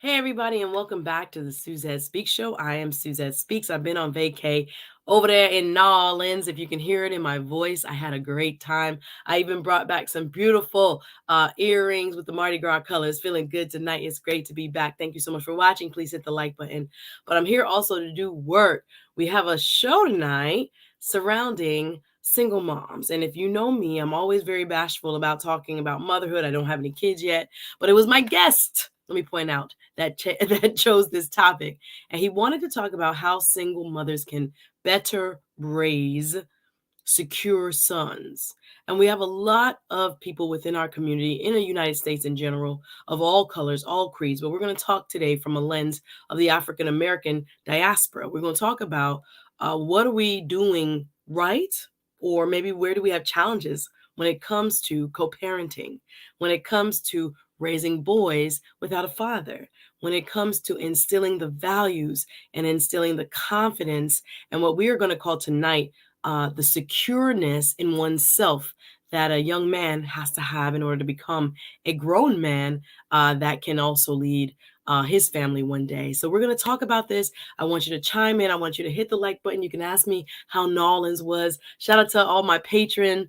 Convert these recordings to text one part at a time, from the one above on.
Hey, everybody, and welcome back to the Suzette Speaks Show. I am Suzette Speaks. I've been on vacay over there in New Orleans. If you can hear it in my voice, I had a great time. I even brought back some beautiful earrings with the Mardi Gras colors. Feeling good tonight. It's great to be back. Thank you so much for watching. Please hit the like button. But I'm here also to do work. We have a show tonight surrounding single moms. And if you know me, I'm always very bashful about talking about motherhood. I don't have any kids yet, but it was my guest, let me point out, that chose this topic. And he wanted to talk about how single mothers can better raise secure sons. And we have a lot of people within our community in the United States in general, of all colors, all creeds. But we're going to talk today from a lens of the African American diaspora. We're going to talk about what are we doing right, or maybe where do we have challenges when it comes to co-parenting, when it comes to raising boys without a father, when it comes to instilling the values and instilling the confidence, and what we are going to call tonight the secureness in oneself that a young man has to have in order to become a grown man that can also lead his family one day. So we're going to talk about this. I want you to chime in. I want you to hit the like button. You can ask me how New Orleans was. Shout out to all my patron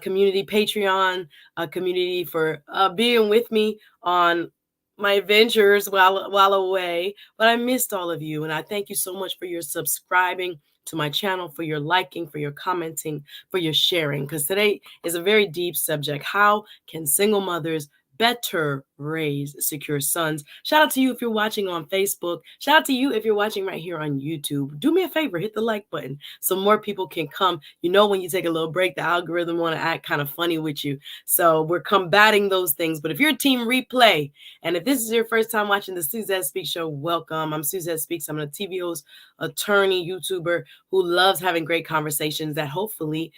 community, Patreon community for being with me on my adventures while away. But I missed all of you, and I thank you so much for your subscribing to my channel, for your liking, for your commenting, for your sharing, because today is a very deep subject. How can single mothers better raise secure sons? Shout out to you if you're watching on Facebook. Shout out to you if you're watching right here on YouTube. Do me a favor, hit the like button so more people can come. You know, when you take a little break, the algorithm want to act kind of funny with you. So we're combating those things. But if you're team replay, and if this is your first time watching the Suzette Speaks Show, welcome. I'm Suzette Speaks. I'm a TV host, attorney, YouTuber who loves having great conversations that hopefully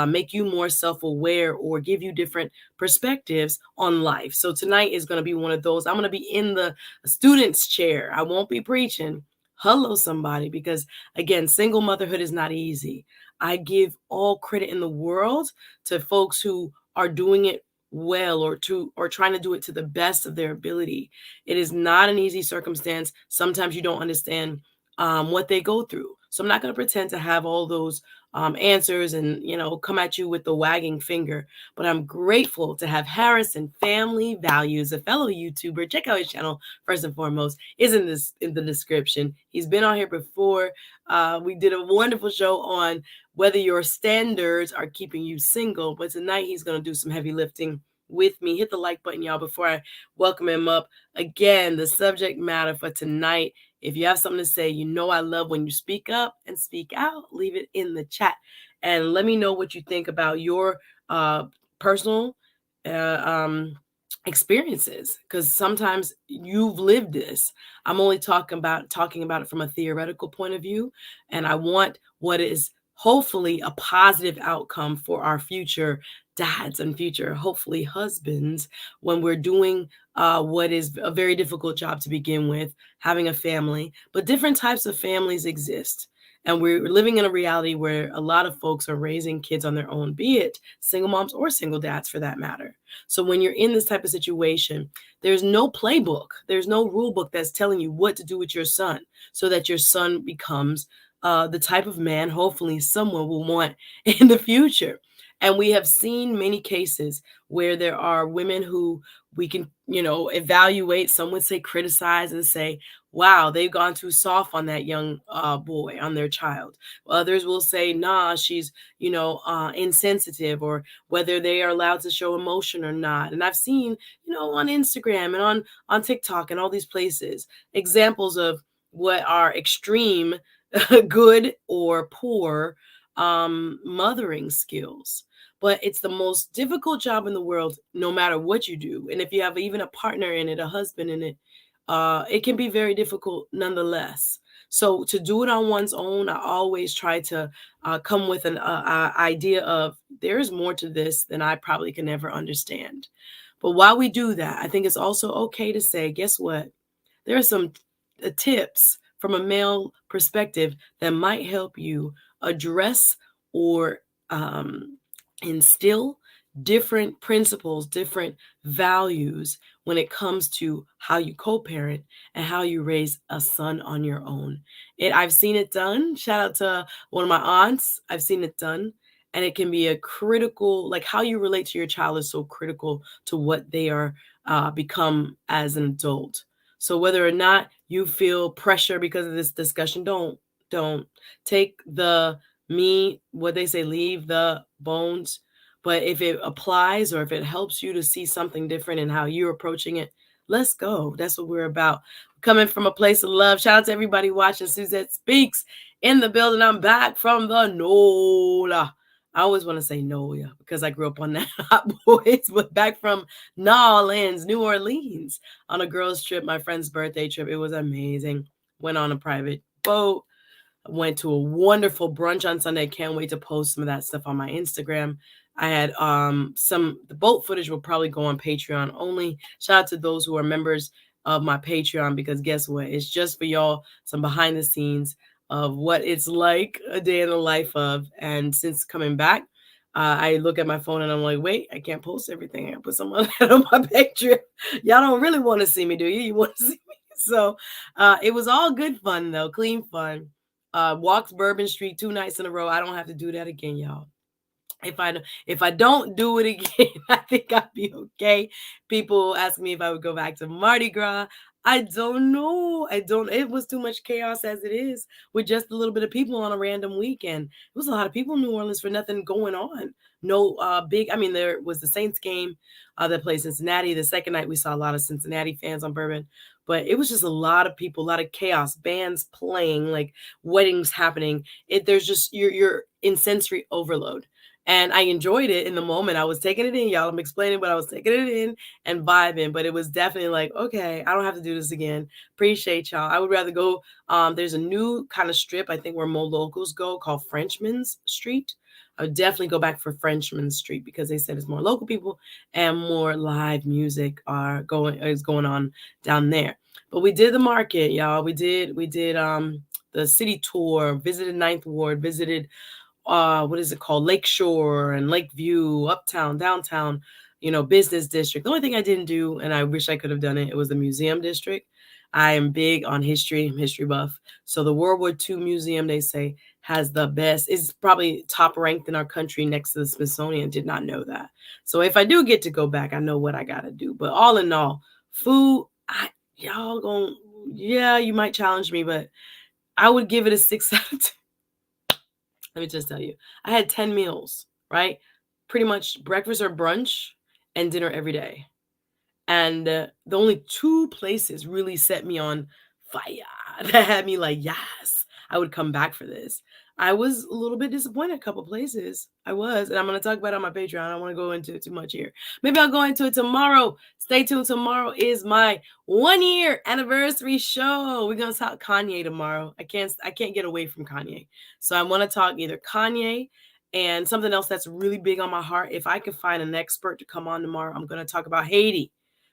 make you more self-aware or give you different perspectives on life. So tonight is going to be one of those. I'm going to be in the student's chair. I won't be preaching. Hello, somebody, because again, single motherhood is not easy. I give all credit in the world to folks who are doing it well, or trying to do it to the best of their ability. It is not an easy circumstance. Sometimes you don't understand what they go through. So I'm not going to pretend to have all those answers and, come at you with the wagging finger. But I'm grateful to have Harrison Family Values, a fellow YouTuber. Check out his channel first and foremost. Is in the description. He's been on here before. We did a wonderful show on whether your standards are keeping you single. But tonight he's going to do some heavy lifting with me. Hit the like button, y'all, before I welcome him up. Again, the subject matter for tonight, if you have something to say, I love when you speak up and speak out. Leave it in the chat and let me know what you think about your personal experiences, because sometimes you've lived this. I'm only talking about it from a theoretical point of view, and I want what is hopefully a positive outcome for our future dads and future, hopefully, husbands when we're doing what is a very difficult job to begin with, having a family. But different types of families exist. And we're living in a reality where a lot of folks are raising kids on their own, be it single moms or single dads for that matter. So when you're in this type of situation, there's no playbook, there's no rule book that's telling you what to do with your son so that your son becomes the type of man hopefully someone will want in the future. And we have seen many cases where there are women who we can, evaluate, some would say criticize and say, wow, they've gone too soft on that young boy, on their child. Others will say, nah, she's, insensitive, or whether they are allowed to show emotion or not. And I've seen, on Instagram and on TikTok and all these places, examples of what are extreme good or poor mothering skills. But it's the most difficult job in the world, no matter what you do. And if you have even a partner in it, a husband in it, it can be very difficult nonetheless. So to do it on one's own, I always try to come with an idea of there's more to this than I probably can ever understand. But while we do that, I think it's also okay to say, guess what? There are some tips from a male perspective that might help you address or instill different principles, different values when it comes to how you co-parent and how you raise a son on your own. I've seen it done. Shout out to one of my aunts. I've seen it done. And it can be a critical, like how you relate to your child is so critical to what they are become as an adult. So whether or not you feel pressure because of this discussion, don't take the me, what they say, leave the bones. But if it applies or if it helps you to see something different in how you're approaching it, let's go. That's what we're about. Coming from a place of love. Shout out to everybody watching Suzette Speaks in the building. I'm back from the NOLA. I always want to say NOLA because I grew up on that Hot Boys, but back from Nolens, New Orleans on a girls' trip, my friend's birthday trip. It was amazing. Went on a private boat. Went to a wonderful brunch on Sunday. Can't wait to post some of that stuff on my Instagram. I had the boat footage will probably go on Patreon only. Shout out to those who are members of my Patreon, because guess what? It's just for y'all, some behind the scenes of what it's like a day in the life of. And since coming back, I look at my phone and I'm like, wait, I can't post everything. I put some of that on my Patreon. Y'all don't really want to see me, do you? You want to see me? So it was all good fun though, clean fun. Walks Bourbon Street 2 nights in a row. I don't have to do that again, y'all. If I don't do it again, I think I'll be okay. People ask me if I would go back to Mardi Gras. I don't know. I don't. It was too much chaos as it is with just a little bit of people on a random weekend. It was a lot of people in New Orleans for nothing going on. No big. I mean, there was the Saints game that played Cincinnati. The second night we saw a lot of Cincinnati fans on Bourbon, but it was just a lot of people, a lot of chaos, bands playing, like weddings happening. There's just you're in sensory overload. And I enjoyed it in the moment. I was taking it in, y'all. I'm explaining, but I was taking it in and vibing. But it was definitely like, okay, I don't have to do this again. Appreciate y'all. I would rather go. There's a new kind of strip, I think, where more locals go, called Frenchman's Street. I would definitely go back for Frenchman's Street because they said it's more local people and more live music is going on down there. But we did the market, y'all. We did the city tour, visited Ninth Ward, visited what is it called? Lakeshore and Lakeview, uptown, downtown, business district. The only thing I didn't do, and I wish I could have done it, it was the museum district. I am big on history, I'm history buff. So the World War II Museum, they say, has the best, is probably top ranked in our country next to the Smithsonian. Did not know that. So if I do get to go back, I know what I got to do. But all in all, food, y'all going, yeah, you might challenge me, but I would give it a 6 out of 10. Let me just tell you, I had 10 meals, right? Pretty much breakfast or brunch and dinner every day. And the only 2 places really set me on fire that had me like, yes, I would come back for this. I was a little bit disappointed a couple places. I was, and I'm going to talk about it on my Patreon. I don't want to go into it too much here. Maybe I'll go into it tomorrow. Stay tuned. Tomorrow is my 1-year anniversary show. We're going to talk Kanye tomorrow. I can't get away from Kanye. So I want to talk either Kanye and something else that's really big on my heart. If I can find an expert to come on tomorrow, I'm going to talk about Haiti,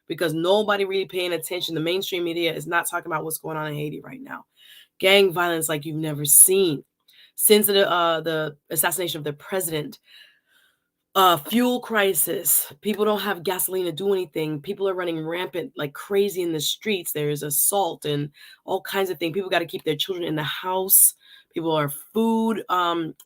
because nobody really paying attention. The mainstream media is not talking about what's going on in Haiti right now. Gang violence like you've never seen. Since the assassination of the president, fuel crisis. People don't have gasoline to do anything. People are running rampant like crazy in the streets. There's assault and all kinds of things. People got to keep their children in the house. People are food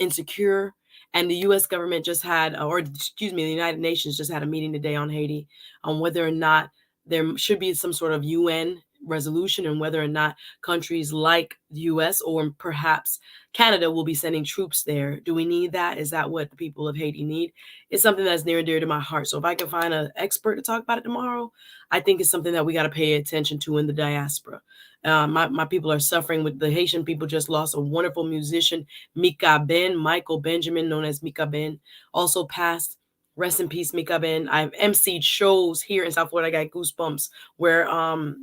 insecure. And the U.S. government just had, the United Nations just had a meeting today on Haiti on whether or not there should be some sort of UN resolution and whether or not countries like the U.S. or perhaps Canada will be sending troops there. Do we need that? Is that what the people of Haiti need? It's something that's near and dear to my heart. So if I can find an expert to talk about it tomorrow, I think it's something that we got to pay attention to in the diaspora. My people are suffering. With the Haitian people just lost a wonderful musician, Michael Benjamin, known as Mika Ben, also passed. Rest in peace, Mika Ben. I've emceed shows here in South Florida. I got goosebumps where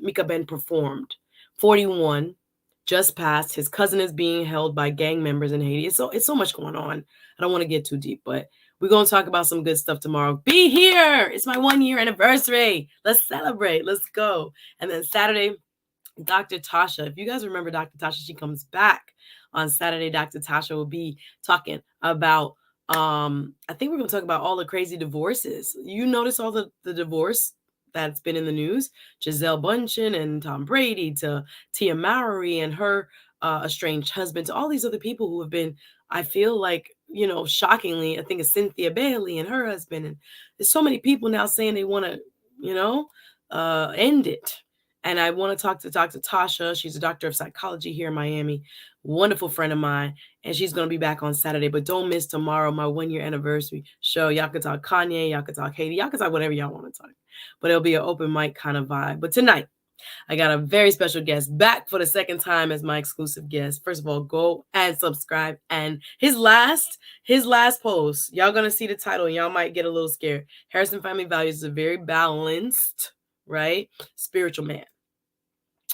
Mika Ben performed. 41, just passed. His cousin is being held by gang members in Haiti. It's so much going on. I don't want to get too deep, but we're going to talk about some good stuff tomorrow. Be here. It's my 1-year anniversary. Let's celebrate. Let's go. And then Saturday, Dr. Tasha. If you guys remember Dr. Tasha, she comes back on Saturday. Dr. Tasha will be talking about I think we're going to talk about all the crazy divorces. You notice all the divorce that's been in the news, Giselle Bundchen and Tom Brady, to Tia Mowry and her estranged husband, to all these other people who have been, I feel like, shockingly, I think it's Cynthia Bailey and her husband. And there's so many people now saying they want to, you know, end it. And I want to talk to Dr. Tasha. She's a doctor of psychology here in Miami, wonderful friend of mine, and she's going to be back on Saturday. But don't miss tomorrow, my 1 year anniversary show. Y'all can talk Kanye, y'all can talk Haiti, y'all can talk whatever y'all want to talk. But it'll be an open mic kind of vibe. But tonight, I got a very special guest back for the second time as my exclusive guest. First of all, go and subscribe. And his last post, y'all gonna see the title and y'all might get a little scared. Harrison Family Values is a very balanced, right, spiritual man.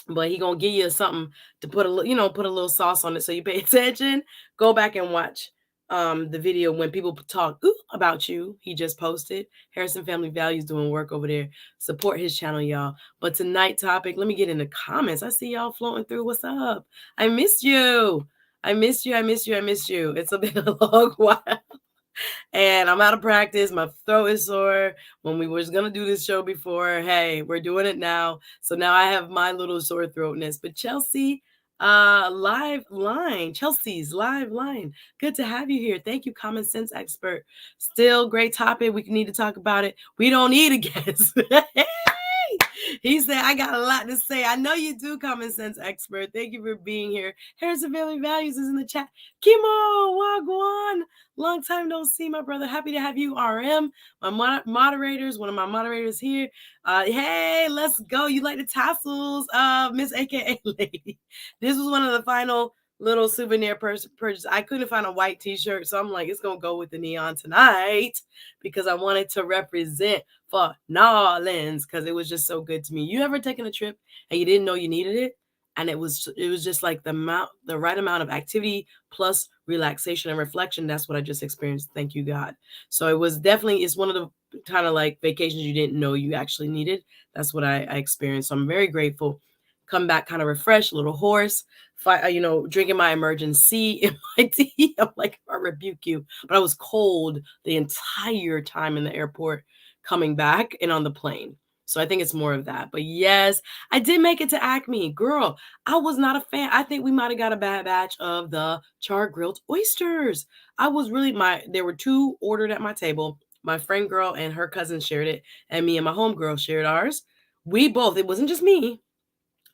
But he gonna give you something to put put a little sauce on it so you pay attention. Go back and watch the video when people talk about you. He just posted. Harrison Family Values doing work over there. Support his channel, y'all. But tonight topic, let me get in the comments. I see y'all floating through. What's up? I missed you. I missed you. I missed you. I missed you. It's been a long while. And I'm out of practice. My throat is sore. When we was going to do this show before, hey, we're doing it now. So now I have my little sore throatness. But Chelsea, Chelsea's live line. Good to have you here. Thank you, common sense expert. Still great topic. We need to talk about it. We don't need a guest. He said, I got a lot to say. I know you do, common sense expert. Thank you for being here. Harrison Family Values is in the chat. Kimo, Wagwan. Long time no see, my brother. Happy to have you, RM. My moderators, one of my moderators here. Hey, let's go. You like the tassels, Miss AKA Lady. This was one of the final little souvenir purchase. I couldn't find a white t-shirt, so I'm like, it's gonna go with the neon tonight because I wanted to represent for Nolans because it was just so good to me. You ever taken a trip and you didn't know you needed it, and it was just like the right amount of activity plus relaxation and reflection? That's what I just experienced. Thank you, God. So it was definitely, it's one of the kind of like vacations you didn't know you actually needed. That's what I experienced. So I'm very grateful. Come back kind of refreshed, a little hoarse, drinking my emergency in my tea. I'm like, I rebuke you. But I was cold the entire time in the airport coming back and on the plane. So I think it's more of that. But yes, I did make it to Acme. Girl, I was not a fan. I think we might have got a bad batch of the char grilled oysters. I was really there were two ordered at my table. My friend girl and her cousin shared it, and me and my homegirl shared ours. We both, it wasn't just me.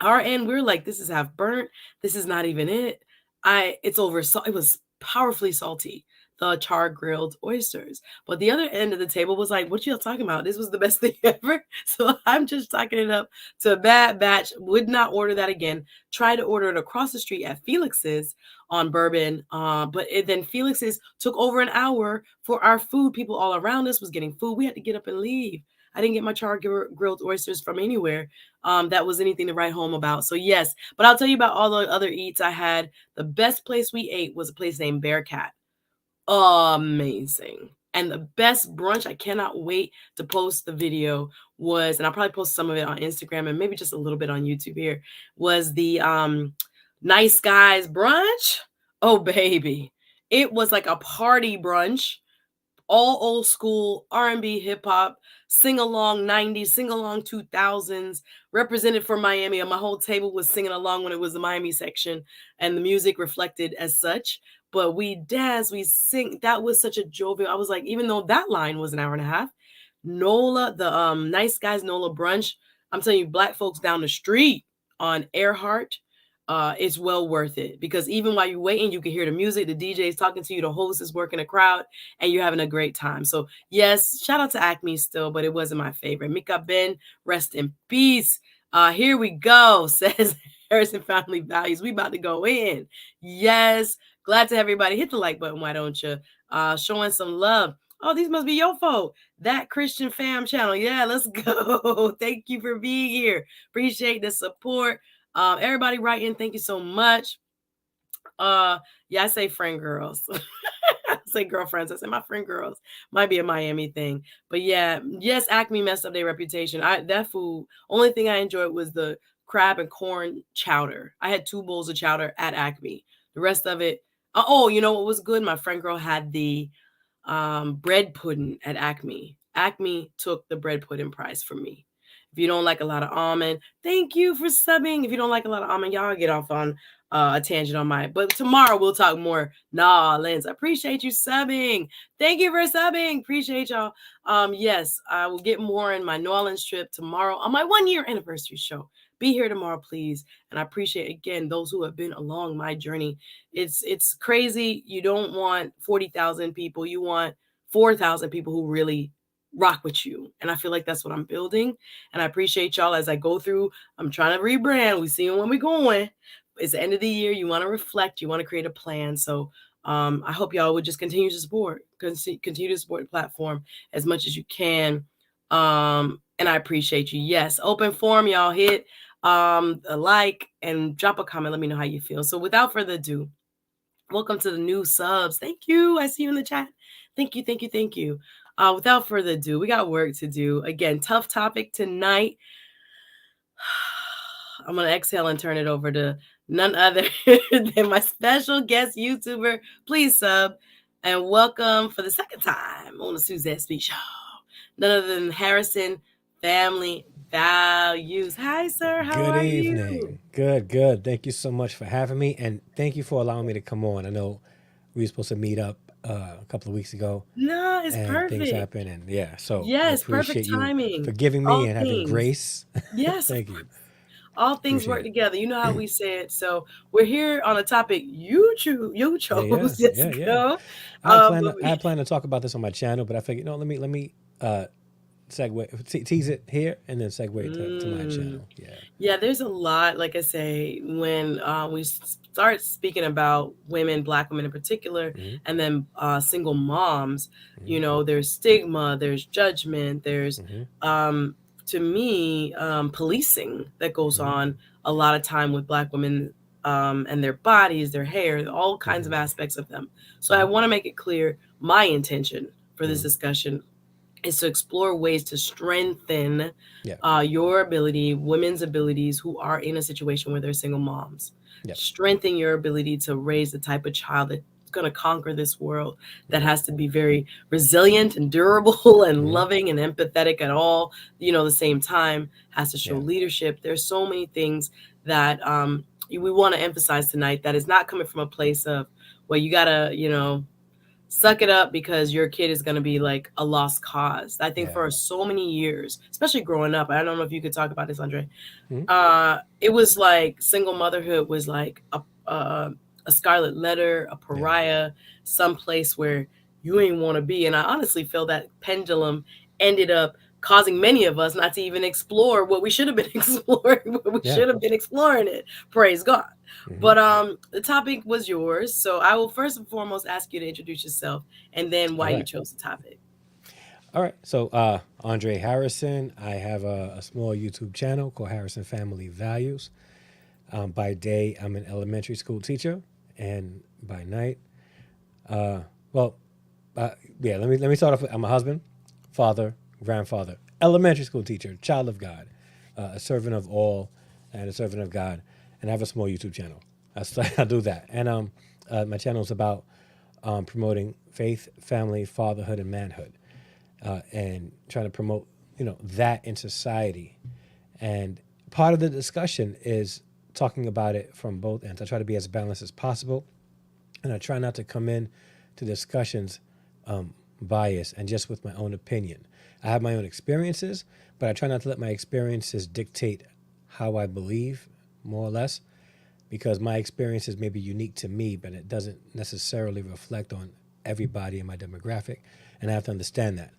Our end, we were like, this is half burnt. This is not even it. It was powerfully salty, the char grilled oysters. But the other end of the table was like, what you talking about? This was the best thing ever. So I'm just talking it up to a bad batch. Would not order that again. Tried to order it across the street at Felix's on Bourbon. But then Felix's took over an hour for our food. People all around us was getting food. We had to get up and leave. I didn't get my char grilled oysters from anywhere that was anything to write home about. So yes, but I'll tell you about all the other eats I had. The best place we ate was a place named Bearcat. Amazing. And the best brunch, I cannot wait to post the video, was, and I'll probably post some of it on Instagram and maybe just a little bit on YouTube here, was the Nice Guys brunch. Oh, baby. It was like a party brunch, all old school R&B, hip hop, sing along 90s, sing along 2000s, represented for Miami. And my whole table was singing along when it was the Miami section, and the music reflected as such. But we dance, we sing. That was such a jovial. I was like, even though that line was an hour and a half, NOLA, the Nice Guys NOLA brunch, I'm telling you, Black folks down the street on Earhart, it's well worth it, because even while you're waiting, you can hear the music, the DJ is talking to you, the host is working a crowd, and you're having a great time. So yes, shout out to Acme still, but it wasn't my favorite. Mika Ben, rest in peace. Here we go, says Harrison Family Values. We about to go in. Yes, glad to everybody. Hit the like button, why don't you? Showing some love. Oh, these must be your folk. That Christian Fam channel. Yeah, let's go. Thank you for being here. Appreciate the support. Everybody write in, thank you so much. Yeah, I say friend girls. I say girlfriends. I say my friend girls. Might be a Miami thing. But yeah, yes, Acme messed up their reputation. That food, only thing I enjoyed was the crab and corn chowder. I had 2 bowls of chowder at Acme. The rest of it, oh, you know what was good? My friend girl had the bread pudding at Acme. Acme took the bread pudding prize from me. If you don't like a lot of almond, thank you for subbing. If you don't like a lot of almond, y'all get off on a tangent on mine. But tomorrow we'll talk more. Nah, Lens, I appreciate you subbing. Thank you for subbing. Appreciate y'all. Yes, I will get more in my New Orleans trip tomorrow on my 1 year anniversary show. Be here tomorrow, please. And I appreciate again those who have been along my journey. It's crazy. You don't want 40,000 people. You want 4,000 people who really rock with you. And I feel like that's what I'm building. And I appreciate y'all as I go through. I'm trying to rebrand. We see when we're going. It's the end of the year. You want to reflect. You want to create a plan. So I hope y'all would just continue to continue to support the platform as much as you can. And I appreciate you. Yes, open forum, y'all hit a like and drop a comment. Let me know how you feel. So without further ado, welcome to the new subs. Thank you. I see you in the chat. Thank you, thank you, thank you. Without further ado, we got work to do. Again, tough topic tonight. I'm going to exhale and turn it over to none other than my special guest YouTuber. Please sub and welcome for the second time on the SuzetteSpeaks show. None other than Harrison Family Values. Hi, sir. How are you? Good evening. Good. Thank you so much for having me, and thank you for allowing me to come on. I know we were supposed to meet up a couple of weeks ago, No, it's and things perfect. happened, and yeah, so I Yes, perfect appreciate you timing. forgiving me All and having things. grace. Yes, of Thank you. course. All things Appreciate work it. together. You know how we say it. So we're here on a topic you Yeah. chose. Yes, go. But I had planned to talk about this on my channel, but I figured, no, let me segue, tease it here, and then segue to my mm, channel. Yeah. yeah, there's a lot. Like I say, when we start speaking about women, Black women in particular, Mm-hmm. and then single moms, Mm-hmm. there's stigma, there's judgment, there's Mm-hmm. um, to me policing that goes Mm-hmm. on a lot of time with Black women and their bodies, their hair, all kinds of Mm-hmm. aspects of them. So I want to make it clear my intention for this Mm-hmm. discussion is to explore ways to strengthen Yeah. your ability, women's abilities who are in a situation where they're single moms. Yep. Strengthen your ability to raise the type of child that's going to conquer this world, that Yep. has to be very resilient and durable and Mm-hmm. loving and empathetic at all, the same time, has to show Yeah. leadership. There's so many things that we want to emphasize tonight that is not coming from a place of, well, you got to, suck it up because your kid is going to be like a lost cause. I think Yeah. for so many years, especially growing up, I don't know if you could talk about this, Andre. Mm-hmm. It was like single motherhood was like a scarlet letter, a Yeah. pariah, some place where you ain't want to be. And I honestly feel that pendulum ended up causing many of us not to even explore what we should have been exploring. We Yeah. should have been exploring it. Praise God. Mm-hmm. But the topic was yours, so I will first and foremost ask you to introduce yourself and then All why you right. chose the topic. All right. So, Andre Harrison, I have a small YouTube channel called Harrison Family Values. By day, I'm an elementary school teacher, and by night, well, yeah. Let me start off. I'm a husband, father, grandfather, elementary school teacher, child of God, a servant of all, and a servant of God, and I have a small YouTube channel. I do that, and my channel is about promoting faith, family, fatherhood, and manhood, and trying to promote that in society. And part of the discussion is talking about it from both ends. I try to be as balanced as possible, and I try not to come in to discussions biased and just with my own opinion. I have my own experiences, but I try not to let my experiences dictate how I believe, more or less, because my experiences may be unique to me, but it doesn't necessarily reflect on everybody in my demographic, and I have to understand that.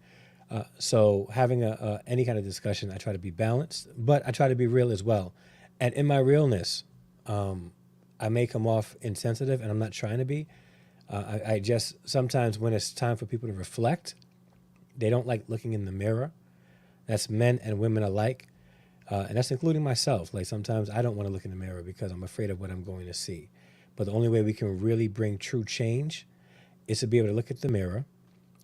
So having any kind of discussion, I try to be balanced, but I try to be real as well. And in my realness, I may come off insensitive, and I'm not trying to be. I just sometimes when it's time for people to reflect, they don't like looking in the mirror. That's men and women alike, and that's including myself. Like sometimes I don't want to look in the mirror because I'm afraid of what I'm going to see. But the only way we can really bring true change is to be able to look at the mirror,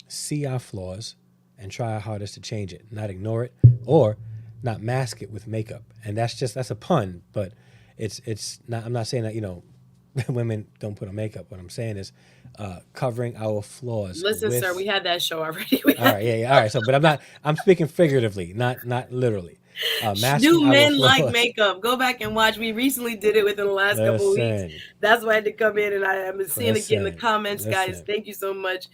see our flaws, and try our hardest to change it, not ignore it or not mask it with makeup. And that's a pun, but it's not. I'm not saying that women don't put on makeup. What I'm saying is covering our flaws Listen, sir, we with. had that show already. We All had right, yeah, yeah, all right. So, but I'm not. I'm speaking figuratively, not literally. Masking Do our men like flaws. makeup? Go back and watch. We recently did it within the last couple of weeks. Listen, That's why I had to come in, and I am seeing again the listen, comments, guys. listen. Thank you so much.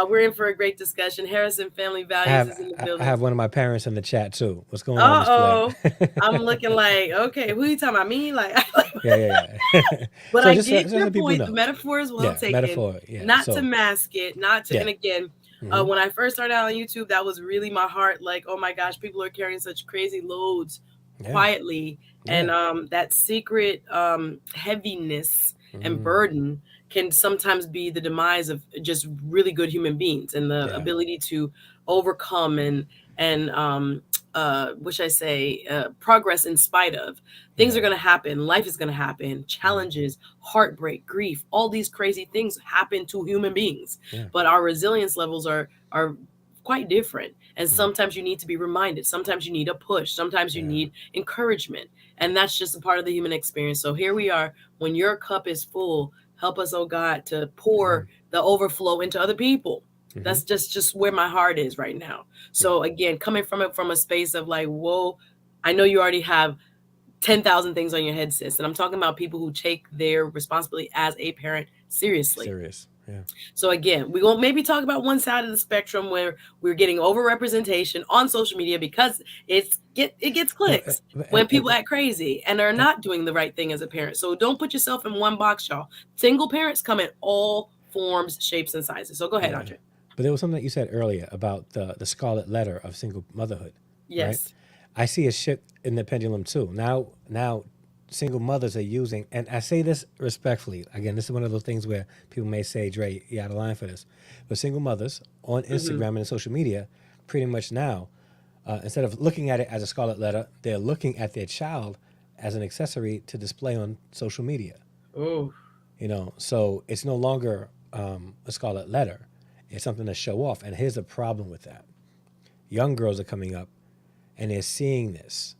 We're in for a great discussion. Harrison Family I Values have is in the I building. have one of my parents in the chat too. What's going on, Uh Miss Blair? oh, I'm looking like, okay, who you talking about? Me? Like, Yeah, yeah, yeah. but So I just get so your the people point. The know. metaphor is well Yeah, taken. metaphor. Yeah. Not to So mask it, not to. yeah. And again, Hmm. when I first started out on YouTube, that was really my heart. Like, oh my gosh, people are carrying such crazy loads Yeah. quietly, and Yeah. that secret heaviness and Mm, burden can sometimes be the demise of just really good human beings, and the yeah. ability to overcome and which I say progress in spite of. Things are Yeah. going to happen. Life is going to happen. Hmm. Challenges, heartbreak, grief, all these crazy things happen to human beings. Yeah. But our resilience levels are quite different. And Mm, sometimes you need to be reminded. Sometimes you need a push. Sometimes you yeah. need encouragement. And that's just a part of the human experience. So here we are. When your cup is full, help us, oh God, to Hmm. pour the overflow into other people. Hmm. That's just where my heart is right now. Yeah. So again, coming from it from a space of like, whoa, I know you already have 10,000 things on your head, sis. And I'm talking about people who take their responsibility as a parent seriously. Serious. Yeah. So again, we won't maybe talk about one side of the spectrum where we're getting overrepresentation on social media because it gets No, clicks when people act crazy and are not doing the right thing as a parent. So don't put yourself in one box, y'all. Single parents come in all forms, shapes, and sizes. So go ahead, yeah. Andre. But there was something that you said earlier about the scarlet letter of single motherhood, right? Yes. I see a shift in the pendulum too. Now, single mothers are using, and I say this respectfully. Again, this is one of those things where people may say, "Dre, you out of line for this," but single mothers on Mm-hmm. Instagram and social media, pretty much now, instead of looking at it as a scarlet letter, they're looking at their child as an accessory to display on social media. Oh, So it's no longer a scarlet letter; it's something to show off. And here's the problem with that: young girls are coming up and they're seeing this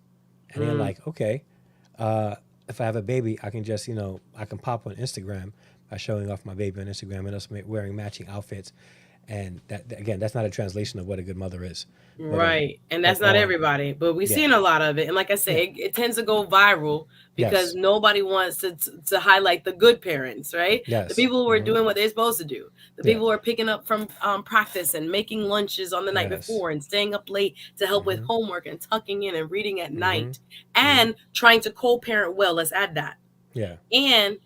and they're mm, like, okay, if I have a baby, I can just, I can pop on Instagram by showing off my baby on Instagram and us wearing matching outfits. And again, that's not a translation of what a good mother is. But right. And but that's not on, everybody, but we've yeah, seen a lot of it. And like I yeah, say, it tends to go viral because yes, nobody wants to highlight the good parents, right? The yes, people who are doing what they're supposed to do. The yeah, people who are picking up from practice and making lunches on the night yes, before and staying up late to help with homework and tucking in and reading at mm-hmm, night mm-hmm, and trying to co-parent well. Let's add that. yeah, And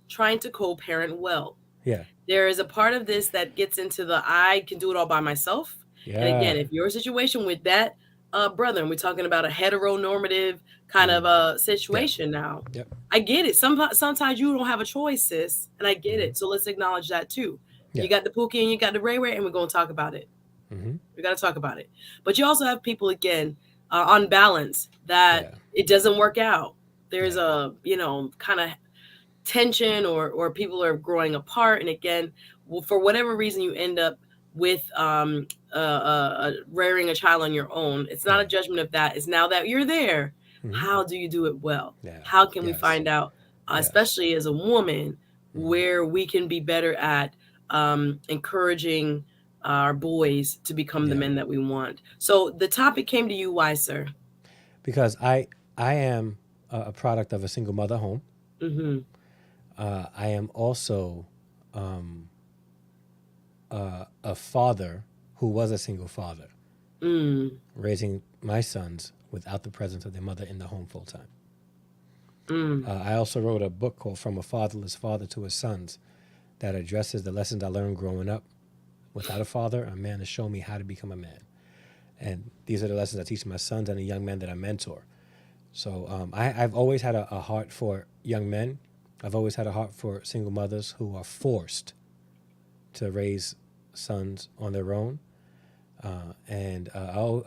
trying to co-parent well. yeah, There is a part of this that gets into the I can do it all by myself. And yeah, again, if your situation with that brother, and we're talking about a heteronormative kind mm, of a yeah, situation now, yep, I get it. Sometimes you don't have a choice, sis, and I get mm-hmm, it. So let's acknowledge that too. yeah, You got the Pookie and you got the Ray Ray, and we're going to talk about it. mm-hmm, We got to talk about it. But you also have people again on balance that yeah, it doesn't work out. There's yeah, a kind of tension or people are growing apart, and again, for whatever reason you end up with rearing a child on your own. It's not yeah, a judgment of that. It's now that you're there, mm-hmm, how do you do it well? yeah, How can we yes, find out, yes, especially as a woman, mm-hmm, where we can be better at encouraging our boys to become the yeah. men that we want? So the topic came to you, why, sir? Because I am a product of a single mother home. Mm-hmm. I am also a father who was a single father, Mm, raising my sons without the presence of their mother in the home full time. mm. I also wrote a book called From a Fatherless Father to His Sons that addresses the lessons I learned growing up without a father. A man has shown me how to become a man. And these are the lessons I teach my sons and the young men that I mentor. So I've always had a heart for young men. I've always had a heart for single mothers who are forced to raise sons on their own.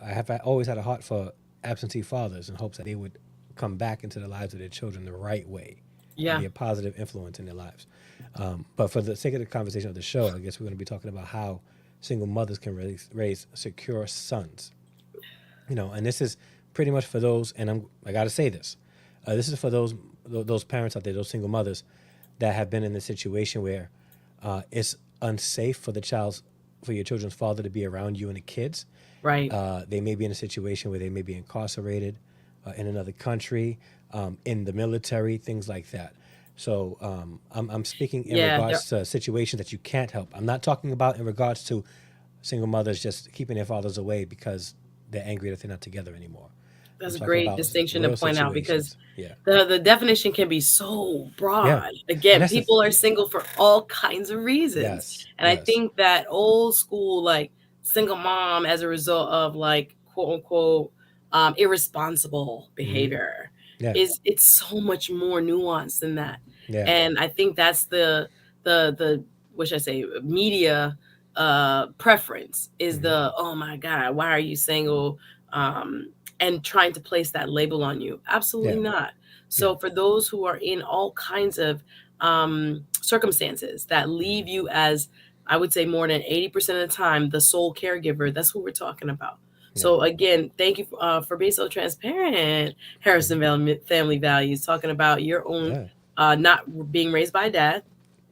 I have always had a heart for absentee fathers in hopes that they would come back into the lives of their children the right way and Yeah. be a positive influence in their lives. But for the sake of the conversation of the show, I guess we're going to be talking about how single mothers can raise secure sons. And this is pretty much for those, and I got to say this. This is for those parents out there, those single mothers that have been in the situation where it's unsafe for for your children's father to be around you and the kids. Right. They may be in a situation where they may be incarcerated in another country, in the military, things like that. So I'm speaking in Yeah, there regards to situations that you can't help. I'm not talking about in regards to single mothers just keeping their fathers away because they're angry that they're not together anymore. I'm that's a talking great about distinction to real point out because situations. Yeah. the definition can be so Yeah. broad. And Again, that's people are single for all kinds of reasons. yes. And I Yes. think that old school like single mom as a result of like quote unquote irresponsible Hmm. behavior Yeah. is it's so much more nuanced than that. Yeah. And I think that's the what should I say media preference is Hmm. the oh my god, why are you single? Um and trying to place that label on you. Absolutely Yeah. not. Yeah. So for those who are in all kinds of circumstances that leave Hmm. you as, I would say more than 80% of the time, the sole caregiver, that's who we're talking about. Yeah. So again, thank you for being so transparent, Hmm. Harrison Family Values, talking about your own Yeah. not being raised by a dad,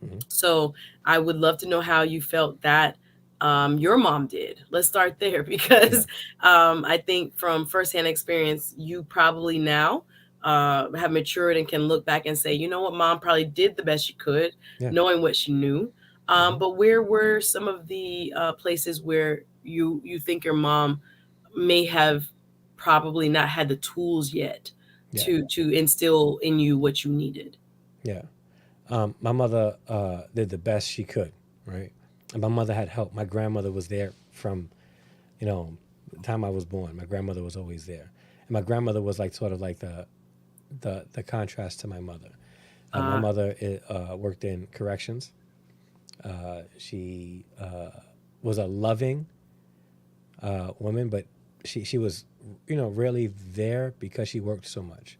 Hmm. so I would love to know how you felt that your mom did. Let's start there Yeah. because I think from firsthand experience, you probably now have matured and can look back and say, you know what, mom probably did the best she could, Yeah. knowing what she knew. Hmm. But where were some of the places where you think your mom may have probably not had the tools yet Yeah. to instill in you what you needed? Yeah. My mother did the best she could, right? And my mother had help. My grandmother was there from, the time I was born. My grandmother was always there, and my grandmother was like sort of like the contrast to my mother. My Uh, mother worked in corrections. She was a loving woman, but she was, really there because she worked so much,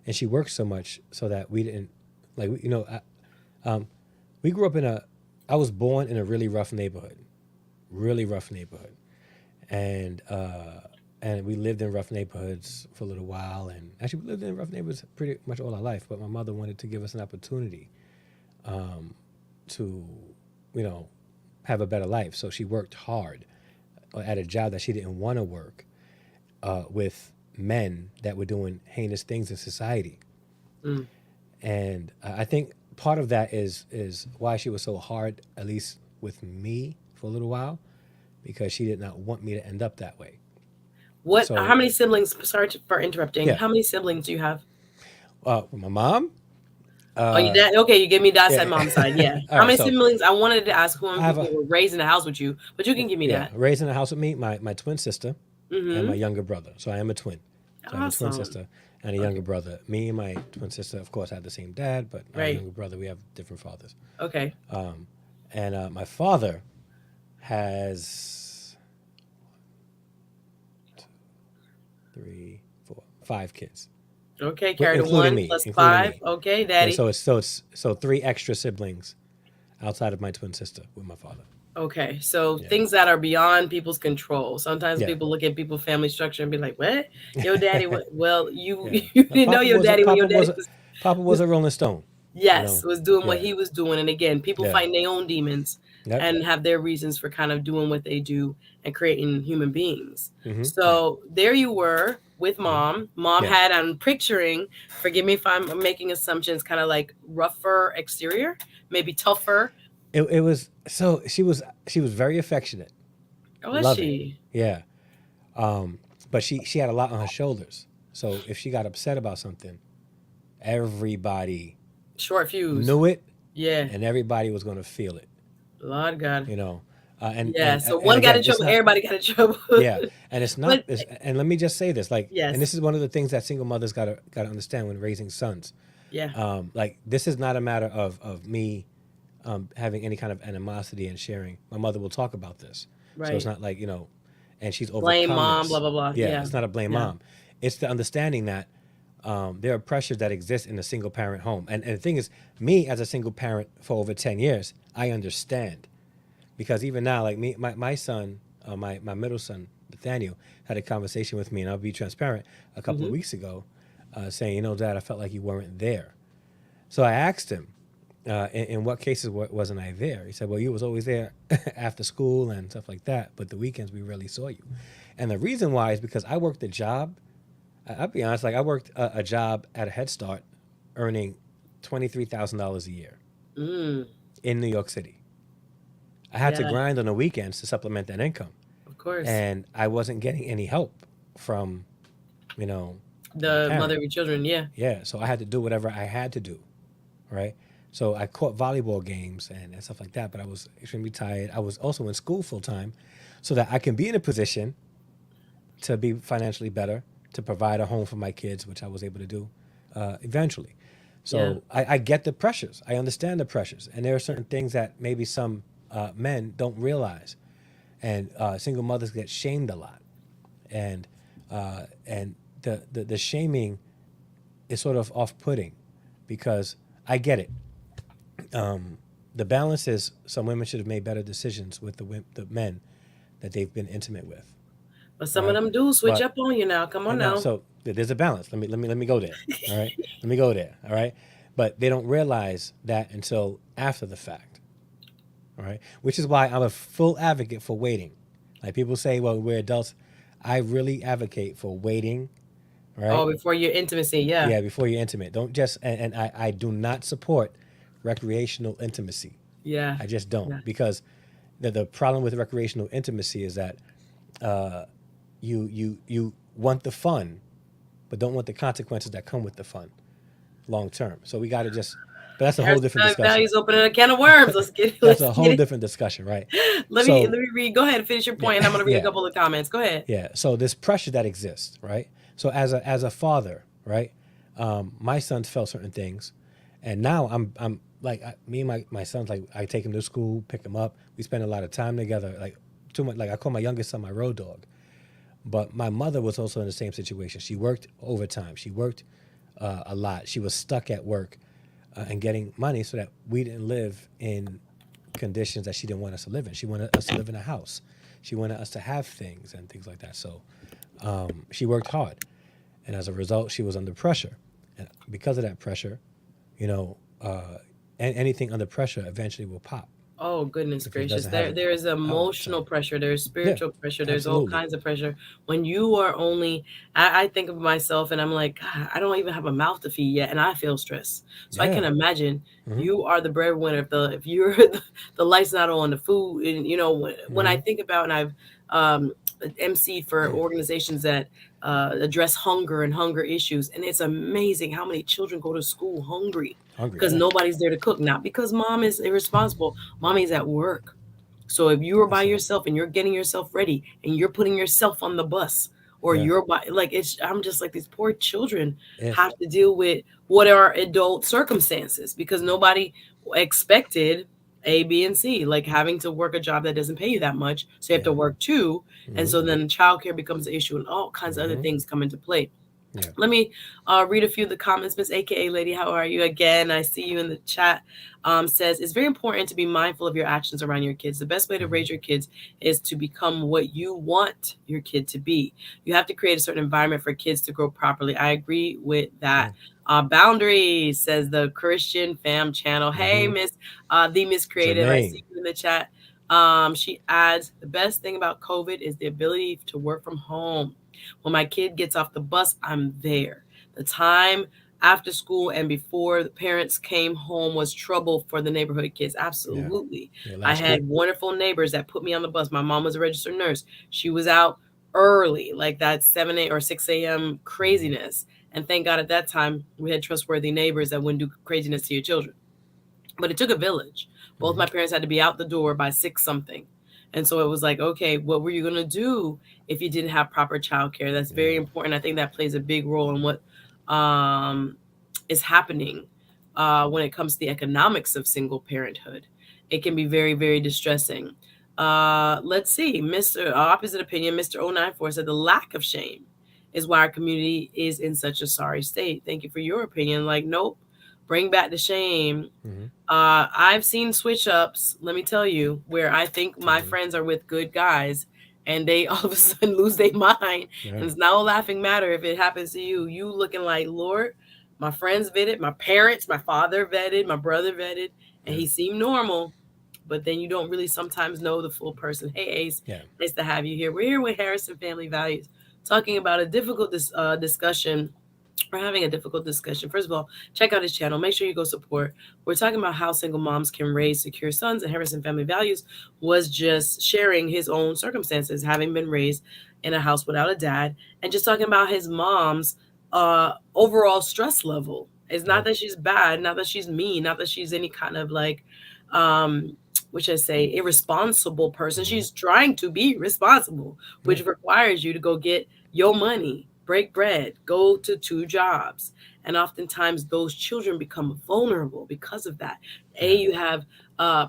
and she worked so much so that we didn't like, we grew up in a. I was born in a really rough neighborhood, and we lived in rough neighborhoods for a little while, and actually we lived in rough neighborhoods pretty much all our life. But my mother wanted to give us an opportunity to, you know, have a better life, so she worked hard at a job that she didn't want to work with men that were doing heinous things in society. mm. And I think part of that is why she was so hard, at least with me for a little while, because she did not want me to end up that way. What? How So many siblings? Sorry for interrupting. yeah, How many siblings do you have? my mom, Oh, your dad. Okay, you give me dad's side, yeah. mom's side. Yeah. All How right, many so siblings? I wanted to ask how many I have people a were raised in the house with you, but you can give me yeah, that. raised in a house with me, my twin sister, and my Mm-hmm. younger brother. So I am a twin. So I have a twin Awesome. sister and a Okay. younger brother. Me and my twin sister, of course, have the same dad, but our Right. younger brother, we have different fathers. Okay. And my father has three, four, five kids, Okay. Carry the including one me, plus including five. me. Okay, Yeah, daddy. so three extra siblings outside of my twin sister with my father. Okay. So Yeah, things that are beyond people's control. Sometimes yeah, people look at people's family structure and be like, "What? Your daddy? What? Well, you yeah. you didn't know your daddy when your daddy Papa was was a Rolling Stone. You yes, know. was doing what Yeah, he was doing. And again, people yeah. fighting their own demons Yep. and have their reasons for kind of doing what they do and creating human beings. Mm-hmm. Yeah. So there you were with Mm-hmm. mom. Mom Yeah. had, I'm picturing, forgive me if I'm making assumptions, kind of like rougher exterior, maybe tougher. It was so she was very affectionate, Oh, was loving. she? Yeah. But she had a lot on her shoulders. So if she got upset about something, everybody Short fuse. knew it, Yeah. and everybody was going to feel it. Lord God. You know. And Yeah. and So and one got again, in it's trouble, not. everybody got in trouble. Yeah, and it's not. But And let me just say this, like, and yes. this is one of the things that single mothers gotta understand when raising sons. Yeah. Like, this is not a matter of me having any kind of animosity and sharing. My mother will talk about this, so it's Right. not like, and she's Blame overcome mom, blah, this. blah, blah. Yeah, Yeah. it's not a blame Yeah. mom. It's the understanding that there are pressures that exist in a single parent home, and the thing is, me as a single parent for over 10 years, I understand because even now, like me, my son, my middle son Nathaniel had a conversation with me, and I'll be transparent. A couple of Hmm. weeks ago, saying, Dad, I felt like you weren't there. So I asked him, In what cases wasn't I there? He said, well, you was always there after school and stuff like that, but the weekends we rarely saw you. And the reason why is because I worked a job. I'll be honest, like I worked a job at a Head Start earning $23,000 a year Mm, in New York City. I had to yeah, grind on the weekends to supplement that income. of course. And I wasn't getting any help from, you know, my The mother parent. of your children, yeah. Yeah, so I had to do whatever I had to do, right? So I caught volleyball games and stuff like that, but I was extremely tired. I was also in school full time so that I can be in a position to be financially better, to provide a home for my kids, which I was able to do eventually. Yeah. So I get the pressures. I understand the pressures. And there are certain things that maybe some men don't realize. And single mothers get shamed a lot. And the shaming is sort of off putting because I get it. The balance is some women should have made better decisions with the men that they've been intimate with, But some of right? them do switch But up on you now. Come on no, now. so there's a balance. Let me go there. All right, let me go there. All right, but they don't realize that until after the fact. All right, which is why I'm a full advocate for waiting. Like people say, well, we're adults. I really advocate for waiting. Right? Oh, before your intimacy, yeah. Yeah, before you're intimate. Don't just and I do not support recreational intimacy. Yeah. I just don't Yeah. because the problem with recreational intimacy is that you want the fun, but don't want the consequences that come with the fun long term. So we got to just, but that's a whole Harrison different discussion. Values opening a can of worms. Let's get it. That's Let's a get whole it. different discussion, right? Let So me read. Go ahead and finish your yeah, point, and I'm gonna read a yeah, couple of comments. Go ahead. yeah. So this pressure that exists, right? So as a father, right? My sons felt certain things, and now I'm like me and my sons, like I take him to school, pick him up. We spend a lot of time together. Like too much. Like I call my youngest son my road dog. But my mother was also in the same situation. She worked overtime. She worked a lot. She was stuck at work and getting money so that we didn't live in conditions that she didn't want us to live in. She wanted us to live in a house. She wanted us to have things and things like that. So she worked hard. And as a result, she was under pressure. And because of that pressure, you know, anything under pressure eventually will pop Oh goodness if it gracious. doesn't have There is an outlet. So, emotional pressure, there's yeah, spiritual pressure, there's all absolutely. kinds of pressure. When you are only I think of myself and I'm like, God, I don't even have a mouth to feed yet and I feel stressed. So I can Yeah. imagine Mm-hmm. you are the breadwinner if you're the lights not on, the food and when I Mm-hmm. think about and I've emceed for organizations that address hunger and hunger issues. And it's amazing how many children go to school hungry Hungry. because Yeah. nobody's there to cook. Not because mom is irresponsible, mommy's at work. So if you are by That's it. yourself and you're getting yourself ready and you're putting yourself on the bus or Yeah. you're by like it's I'm just like these poor children If have to deal with what are adult circumstances because nobody expected A, B, and C, like having to work a job that doesn't pay you that much. So you have yeah. to work too. And Mm-hmm. so then childcare becomes an issue and all kinds of other Mm-hmm. things come into play. Yeah. Let me read a few of the comments. Miss AKA Lady, how are you? Again, I see you in the chat. Says it's very important to be mindful of your actions around your kids. The best way to Mm-hmm. raise your kids is to become what you want your kid to be. You have to create a certain environment for kids to grow properly. I agree with Yeah. that. Boundaries, says the Christian Fam channel. Hey, Mm-hmm. Miss Creative, I Jermaine. see you in the chat. She adds the best thing about COVID is the ability to work from home. When my kid gets off the bus, I'm there. The time after school and before the parents came home was trouble for the neighborhood kids. Yeah. Absolutely. Yeah. I Last school. had wonderful neighbors that put me on the bus. My mom was a registered nurse. She was out early, like that 7 a or 6 a.m. Mm-hmm. craziness. And thank God at that time we had trustworthy neighbors that wouldn't do craziness to your children. But it took a village. Both Mm-hmm. my parents had to be out the door by 6 something. And so it was like, okay, what were you going to do if you didn't have proper childcare? That's very Yeah. important. I think that plays a big role in what um, is happening when it comes to the economics of single parenthood. It can be very, very distressing. Let's see, Mr. Opposite opinion, Mr. 094 said the lack of shame is why our community is in such a sorry state. Thank you for your opinion. Like, nope, bring back the shame. Mm-hmm. I've seen switch ups, let me tell you, where I think my Mm-hmm. friends are with good guys and they all of a sudden lose their mind. Yeah. And it's not a laughing matter if it happens to you. You looking like, Lord, My friends vetted, my parents, my father vetted, my brother vetted, and Yeah. he seemed normal. But then you don't really sometimes know the full person. Hey, Ace, Yeah. nice to have you here. We're here with Harrison Family Values, talking about a difficult discussion. We're having a difficult discussion. First of all, check out his channel. Make sure you go support. We're talking about how single moms can raise secure sons, and Harrison Family Values was just sharing his own circumstances, having been raised in a house without a dad, and just talking about his mom's overall stress level. It's Yeah. not that she's bad, not that she's mean, not that she's any kind of like um which I say irresponsible person. Hmm. She's trying to be responsible, Yeah. which requires you to go get your money, break bread, go to two jobs. And oftentimes those children become vulnerable because of that. Yeah. You have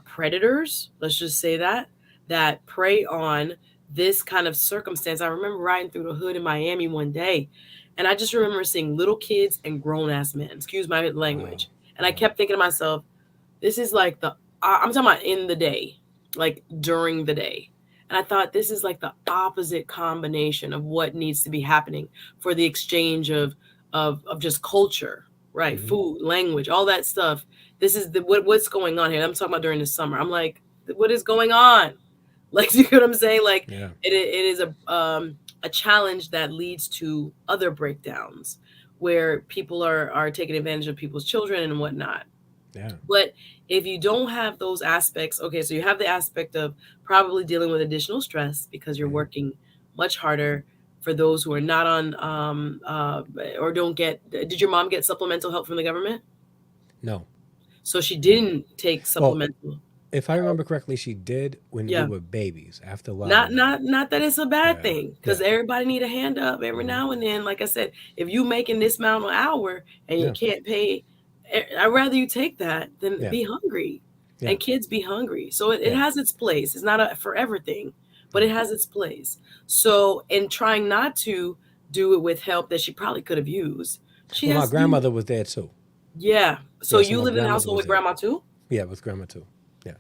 predators, let's just say that prey on this kind of circumstance. I remember riding through the hood in Miami one day, and I just remember seeing little kids and grown ass men, excuse my Wow. language. And I Wow. kept thinking to myself, this is like I'm talking about in the day, like during the day. And I thought this is like the opposite combination of what needs to be happening for the exchange of just culture, right? Hmm. Food, language, all that stuff. This is what's going on here. I'm talking about during the summer. I'm like, what is going on? Like, you know what I'm saying? Like, Yeah. it is a challenge that leads to other breakdowns where people are taking advantage of people's children and whatnot. Yeah. But if you don't have those aspects, okay, so you have the aspect of probably dealing with additional stress because you're Hmm. working much harder. For those who are not on or don't get, did your mom get supplemental help from the government? No. So she No. didn't take Well, supplemental if I help. remember correctly, she did when we Yeah. were babies. After a while, Not no. not not that it's a bad Yeah. thing, because Yeah. everybody need a hand up every Hmm. now and then. Like I said, if you making this amount an hour and you Yeah. can't pay, I'd rather you take that than Yeah. be hungry. Yeah. And kids be hungry. So it Yeah. has its place. It's not a forever thing, but Yeah. it has its place. So in trying not to do it with help that she probably could have used, she Well, my has to do, grandmother was there too. yeah. So Yeah. So you my lived in a grandmother household was with there. grandma too? Yeah, with grandma too. Yeah.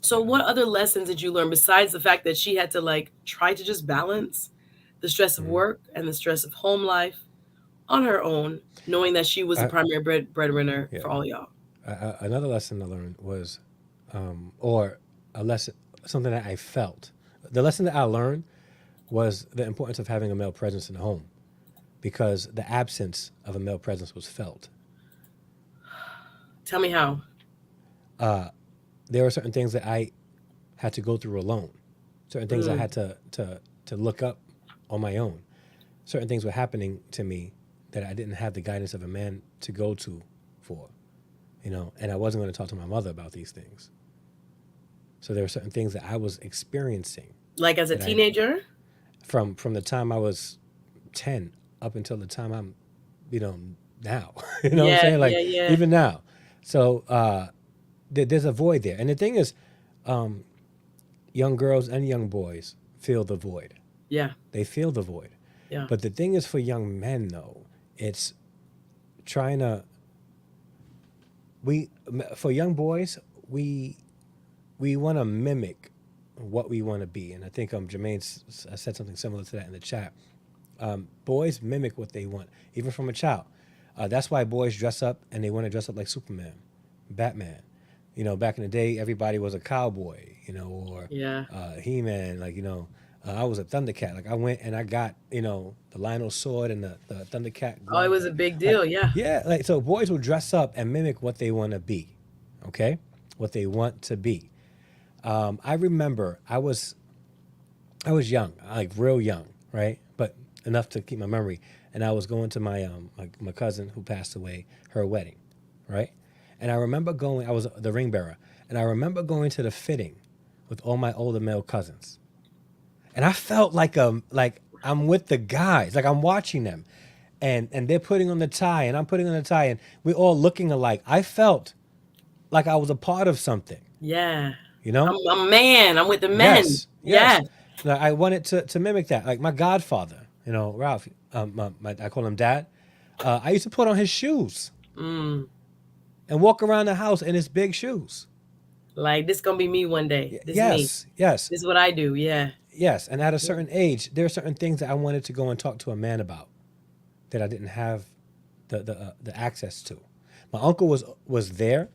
So Yeah. what other lessons did you learn besides the fact that she had to like try to just balance the stress of Hmm. work and the stress of home life on her own, knowing that she was the I, primary breadwinner yeah. for all y'all? Another lesson I learned was, or a lesson, something that I felt. The lesson that I learned was the importance of having a male presence in the home because the absence of a male presence was felt. Tell me how. There were certain things that I had to go through alone, certain things I Mm, had to look up on my own. Certain things were happening to me that I didn't have the guidance of a man to go to for, and I wasn't going to talk to my mother about these things. So there were certain things that I was experiencing like as a that I teenager? from the time I was 10 up until the time I'm, you know, now. You know what I'm Yeah, saying? yeah, Like yeah, even now. So there's a void there. And the thing is, young girls and young boys feel the void. yeah, They feel the void. yeah. But the thing is for young men though, it's trying to we for young boys, we want to mimic what we want to be. And I think Jermaine said something similar to that in the chat. Boys mimic what they want, even from a child. That's why boys dress up and they want to dress up like Superman, Batman. Back in the day, everybody was a cowboy, or Yeah. He-Man. Like, I was a Thundercat. Like, I went and I got, the Lionel sword and the Thundercat Oh, it glove. was a big Like, deal. Yeah. yeah, like, so boys will dress up and mimic what they want to be, okay? What they want to be. I remember I was young, like real young, right? But enough to keep my memory. And I was going to my cousin who passed away, her wedding, right? And I remember going. I was the ring bearer, and I remember going to the fitting with all my older male cousins, and I felt like I'm with the guys, like I'm watching them, and they're putting on the tie, and I'm putting on the tie, and we're all looking alike. I felt like I was a part of something, Yeah. you know? I'm a man. I'm with the men. Yes, Yeah. yes. Now, I wanted to mimic that. Like my godfather, Ralph, I call him dad. I used to put on his shoes Mm. and walk around the house in his big shoes. Like, this gonna be me one day. This is me. Yes, yes, This is what I do. Yeah. yes. And at a Yeah. certain age, there are certain things that I wanted to go and talk to a man about that I didn't have the access to. My uncle was there,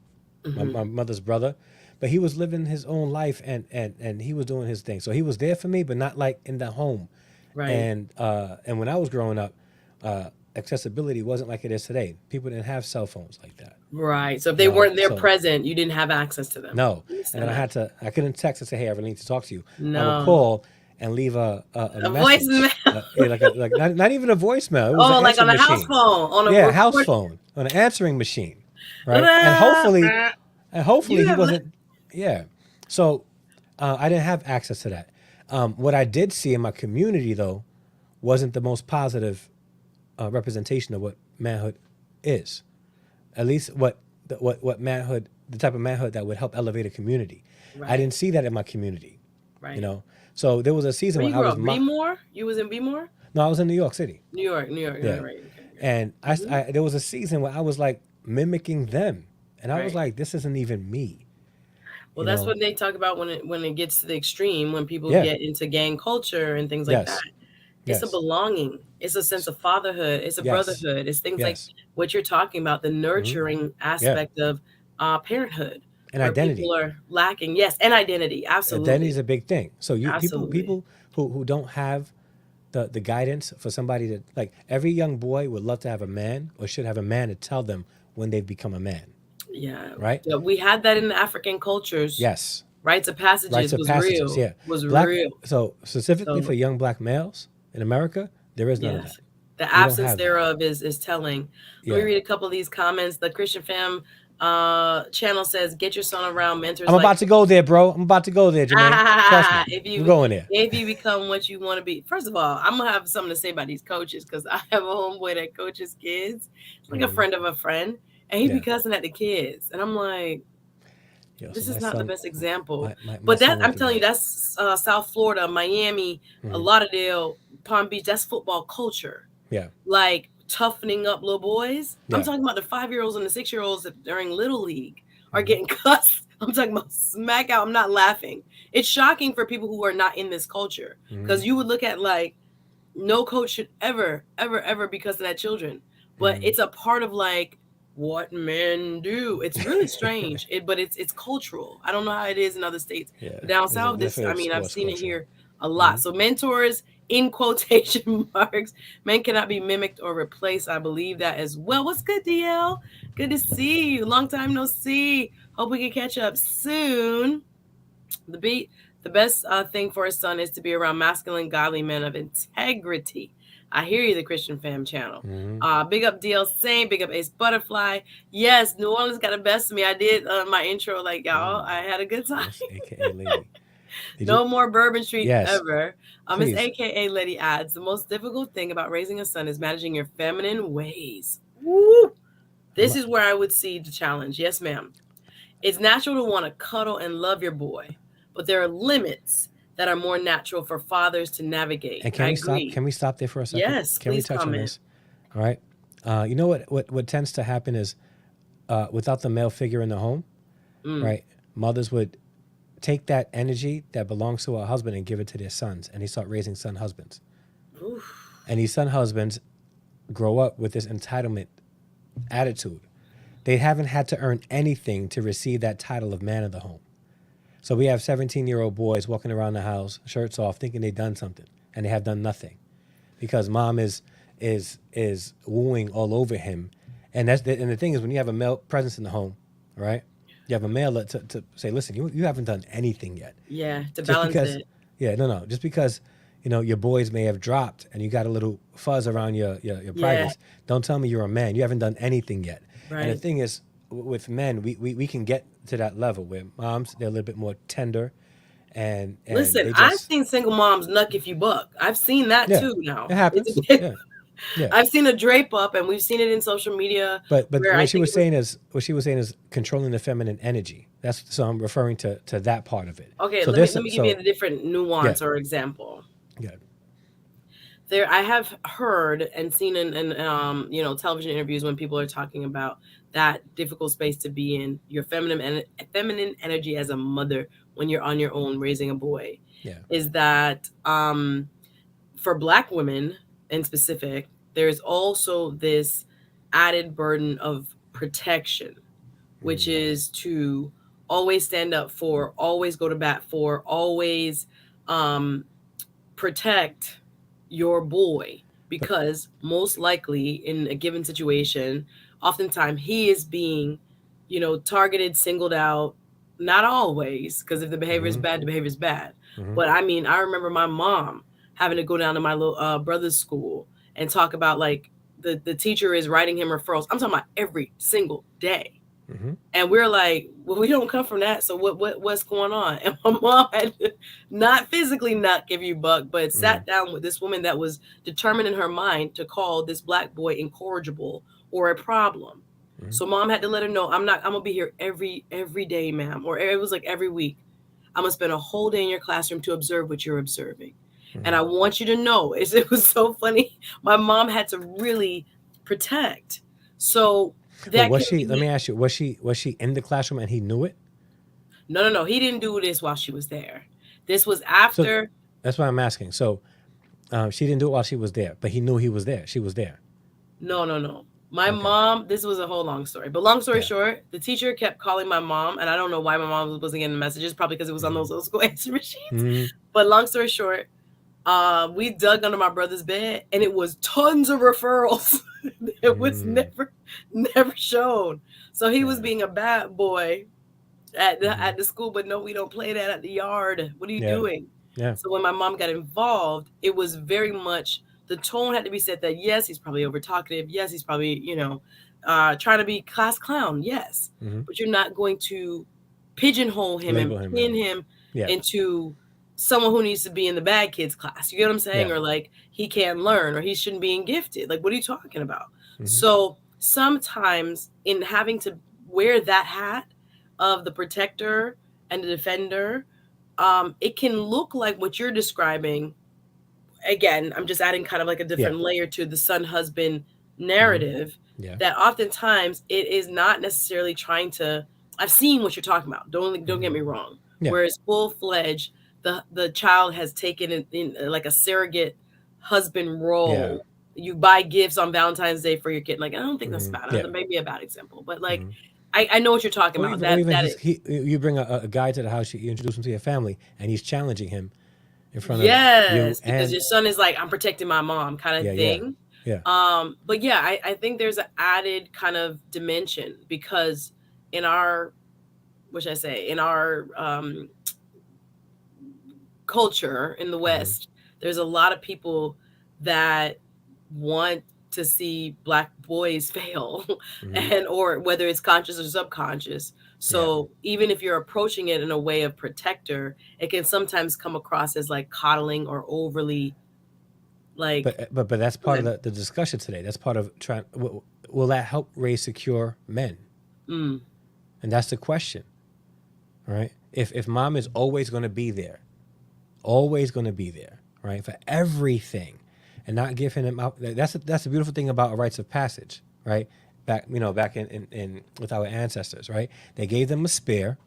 my Hmm. mother's brother, but he was living his own life, and he was doing his thing. So he was there for me, but not like in the home. Right. And when I was growing up, accessibility wasn't like it is today. People didn't have cell phones like that. Right. So if they weren't there So present, you didn't have access to them. no, I and then understand that. I couldn't text and say, "Hey, I really need to talk to you." I would No. call and leave a A voicemail. message, yeah, like not even a voicemail. It was an Oh, like on answering a house machine. phone, on a Yeah, a house recording. phone on an answering machine, right? Ah, And hopefully you he have wasn't. Yeah, so I didn't have access to that. What I did see in my community though wasn't the most positive representation of what manhood is. At least what manhood, the type of manhood that would help elevate a community. I right, didn't see that in my community, you right. know. So there was a season Where when you I grew was up? Bmore? You was in Bmore? no, I was in New York City. New York, New York. Right, Yeah, right. Okay, okay. and Hmm. there was a season where I was like mimicking them, and I was Right. like, this isn't even me, Well, you that's know. what they talk about when it gets to the extreme, when people Yeah. get into gang culture and things like that. Yes. It's a Yes. belonging. It's a sense S- of fatherhood. It's a Yes. brotherhood. It's things like Yes. what you're talking about, the Hmm. nurturing Yeah. aspect of parenthood, And where people identity. are lacking. Yes, and identity. Identity is Absolutely, a big thing. So you absolutely. people who don't have the guidance for somebody to like every young boy would love to have a man or should have a man to tell them when they've become a man, Yeah, right? yeah, we had that in the African cultures. Yes. Rites of Rites passages of was passages. real, Yeah. was Black. real. So specifically for So young black males in America, there is none of that. yes. The We don't absence have that. thereof is telling. Let me Yeah. read a couple of these comments. The Christian Fam channel says, "Get your son around mentors I'm like about to go there, bro. I'm about to go there, Jermaine. Trust me. if I'm you going there. become what you want to be." First of all, I'm gonna have something to say about these coaches because I have a homeboy that coaches kids. It's like a Hmm. friend of a friend, and he be Yeah. cussing at the kids, and I'm like, Yo, so this is not the best example. my But son that went I'm through telling you, that. that's South Florida, Miami, Hmm. Lauderdale, Palm Beach. That's football culture, Yeah. like toughening up little boys. I'm Yeah. talking about the 5-year-olds and the 6-year-olds that during Little League are Hmm. getting cussed. I'm talking about smack out. I'm not laughing. It's shocking for people who are not in this culture Hmm. because you would look at like no coach should ever, ever, ever be cussing at children. But Hmm. it's a part of like what men do. It's really strange. But it's cultural. I don't know how it is in other states, Yeah. but down It's a south, this definitely I a mean, I've sports seen it culture. here a Hmm. lot. So mentors in quotation marks, men cannot be mimicked or replaced. I believe that as well. What's good, DL? Good to see you. Long time no see. Hope we can catch up soon. The beat, the best thing for his son is to be around masculine, godly men of integrity. I hear you, the Christian Fam channel. Hmm. Big up DL Saint, big up Ace Butterfly. Yes, New Orleans got the best of me. I did my intro like y'all. Ooh, I had a good time. Miss AKA Lady. Did you? No more Bourbon Street Yes. ever. Miss Please. AKA Lady adds, the most difficult thing about raising a son is managing your feminine ways. Woo! I'm, This is where I would see the challenge. Yes, ma'am. It's natural to want to cuddle and love your boy, but there are limits that are more natural for fathers to navigate. and I can we stop? agree. Can we stop there for a second? Yes, Can we please touch on comment. this? All right. You know what tends to happen is without the male figure in the home, Mm. right? Mothers would take that energy that belongs to a husband and give it to their sons, and they start raising son husbands. Oof. And these son husbands grow up with this entitlement attitude. They haven't had to earn anything to receive that title of man of the home. So we have 17-year-old boys walking around the house, shirts off, thinking they've done something, and they have done nothing, because mom is wooing all over him, and and the thing is when you have a male presence in the home, right? You have a male to say, listen, you haven't done anything yet, Yeah, to just balance because, it. yeah, no, just because your boys may have dropped and you got a little fuzz around your Yeah, privates. Don't tell me you're a man. You haven't done anything yet. And the right. thing is, with men, we can get to that level where moms they're a little bit more tender, and Listen, they I've just seen single moms nuck if you buck. I've seen that yeah, too it now. happens. Yeah, yeah. I've seen a drape up and we've seen it in social media But where I think it was what she was saying is controlling the feminine energy. That's so I'm referring to that part of it. okay, So let me give you a different yeah, nuance or example. yeah, There I have heard and seen in television interviews when people are talking about that difficult space to be in your feminine energy as a mother when you're on your own raising a boy yeah. is that for black women in specific there's also this added burden of protection, which is to always stand up for, always go to bat for, always um, protect your boy, But because most likely in a given situation, oftentimes he is being, targeted, singled out. Not always, because if the behavior is mm-hmm, bad, the behavior is bad. mm-hmm, But I mean, I remember my mom having to go down to my little brother's school and talk about, like, the teacher is writing him referrals. I'm talking about every single day, mm-hmm, and we're like, well, we don't come from that. So what's going on? And my mom had to not physically not give you buck, but mm-hmm, sat down with this woman that was determined in her mind to call this black boy incorrigible or a problem. mm-hmm, So mom had to let her know, I'm gonna be here every day, ma'am. Or it was like every week. I'm gonna spend a whole day in your classroom to observe what you're observing. And mm-hmm. I want you to know, it was so funny. My mom had to really protect. So But that was can she? Let me be. ask you. Was she in the classroom and he knew it? No, no, no. He didn't do this while she was there. This was So after. that's why I'm asking. So she didn't do it while she was there, but he knew he was there. She was there. No, no, no. My Okay. mom, this was a whole long story. But long story Yeah. short, the teacher kept calling my mom, and I don't know why my mom wasn't getting the messages, probably because it was on Mm-hmm. those old school answer machines. Mm-hmm. But long story short, we dug under my brother's bed, and it was tons of referrals. It was Mm-hmm. never shown. So he was Yeah. being a bad boy at the Mm-hmm. at the school, but no, we don't play that at the yard. What are you Yeah. doing? Yeah. So when my mom got involved, it was very much, the tone had to be set that yes, he's probably over talkative. Yes, he's probably, trying to be class clown. Yes, Mm-hmm. but you're not going to pigeonhole him and Label him pin in. him Yeah. into someone who needs to be in the bad kids class. You get what I'm saying? Yeah. Or like he can't learn, or he shouldn't be gifted. Like, what are you talking about? Mm-hmm. So sometimes in having to wear that hat of the protector and the defender, it can look like what you're describing. Again, I'm just adding kind of like a Yeah. different layer to the son husband Mm-hmm. narrative, Yeah. that oftentimes it is not necessarily trying to. I've seen what you're talking about. Don't Mm-hmm. get me wrong. Yeah. Whereas full fledged, the child has taken in like a surrogate husband Yeah. role. You buy gifts on Valentine's Day for your kid. Like, I don't think that's Mm-hmm. bad. Yeah. That may be a bad example, but like Mm-hmm. I know what you're talking about. Or That even that he's it, you bring a guy to the house, you introduce him to your family, and he's challenging him in front of you Yes, because and your son is like, I'm protecting my mom kind of yeah, yeah, thing. yeah. But yeah, I think there's an added kind of dimension, because in our, what should I say, in our culture in the Mm-hmm. West, there's a lot of people that want to see black boys fail, Mm-hmm. and or whether it's conscious or subconscious. Yeah. So even if you're approaching it in a way of protector, it can sometimes come across as like coddling or overly like. But that's Go part of ahead. the discussion today. That's part of trying. Will that help raise secure men? Mm, And that's the question, right? If mom is always going to be there, always going to be there, right, for everything, and not giving him out. That's the beautiful thing about a rites of passage, right? Back in with our ancestors, right? They gave them a spear,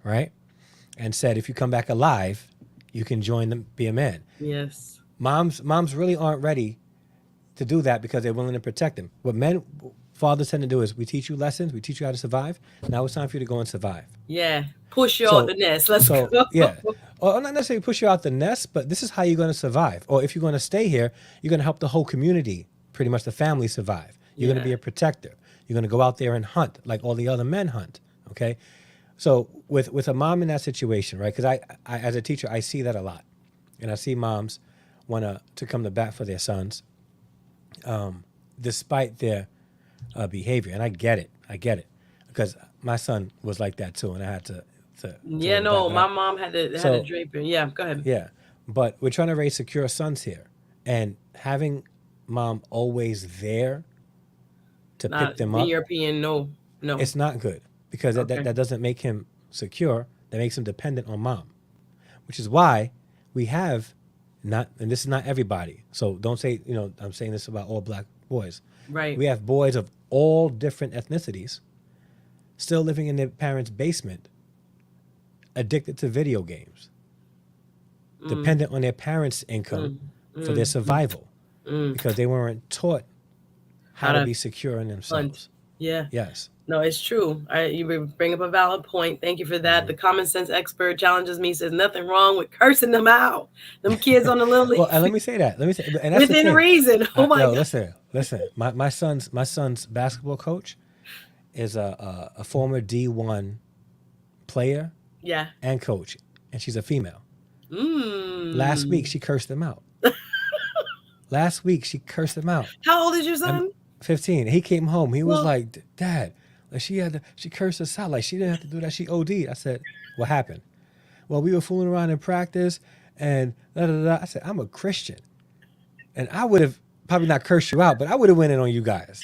right, and said if you come back alive, you can join them, be a man. yes. Moms really aren't ready to do that because they're willing to protect them. What fathers tend to do is we teach you lessons, we teach you how to survive. Now it's time for you to go and survive. Yeah. Push you out the So, nest. Let's so go. yeah, or not necessarily push you out the nest, but this is how you're going to survive. Or if you're going to stay here, you're going to help the whole community, pretty much the family, survive. You're going to Yeah. be a protector. You're going to go out there and hunt like all the other men hunt. Okay, so with a mom in that situation, right? Because I as a teacher, I see that a lot, and I see moms want to come to bat for their sons, despite their behavior, and I get it. I get it because my son was like that too, and I had to Yeah, go to bat. no, But my mom had a so draper. Yeah, go ahead. yeah, but we're trying to raise secure sons here, and having mom always there to pick Not them in up, your opinion, no. No. it's not good because Okay. that doesn't make him secure. That makes him dependent on mom, which is why we have not, and this is not everybody. So don't say, I'm saying this about all black boys. Right. We have boys of all different ethnicities still living in their parents' basement, addicted to video games, Mm, dependent on their parents' income mm, for their mm, mm, survival mm. because they weren't taught how How to to be secure in hunt. themselves. Yeah. Yes. No, it's true. You bring up a valid point. Thank you for that. The common sense expert challenges me, says nothing wrong with cursing them out. Them kids on the little Well, and league let me say that. Let me say, and that's the within thing. reason. Oh my Yo, God. listen. My son's basketball coach is a former D1 player Yeah. and coach, and she's a female. Last week Mm. she cursed him out. Last week she cursed him out. How old is your I'm son? 15. He came home. He was Well, like, Dad, like she cursed us out. Like she didn't have to do that. She OD'd. I said, what happened? Well, we were fooling around in practice, and da da da. I said, I'm a Christian, and I would have probably not cursed you out, but I would have went in on you guys.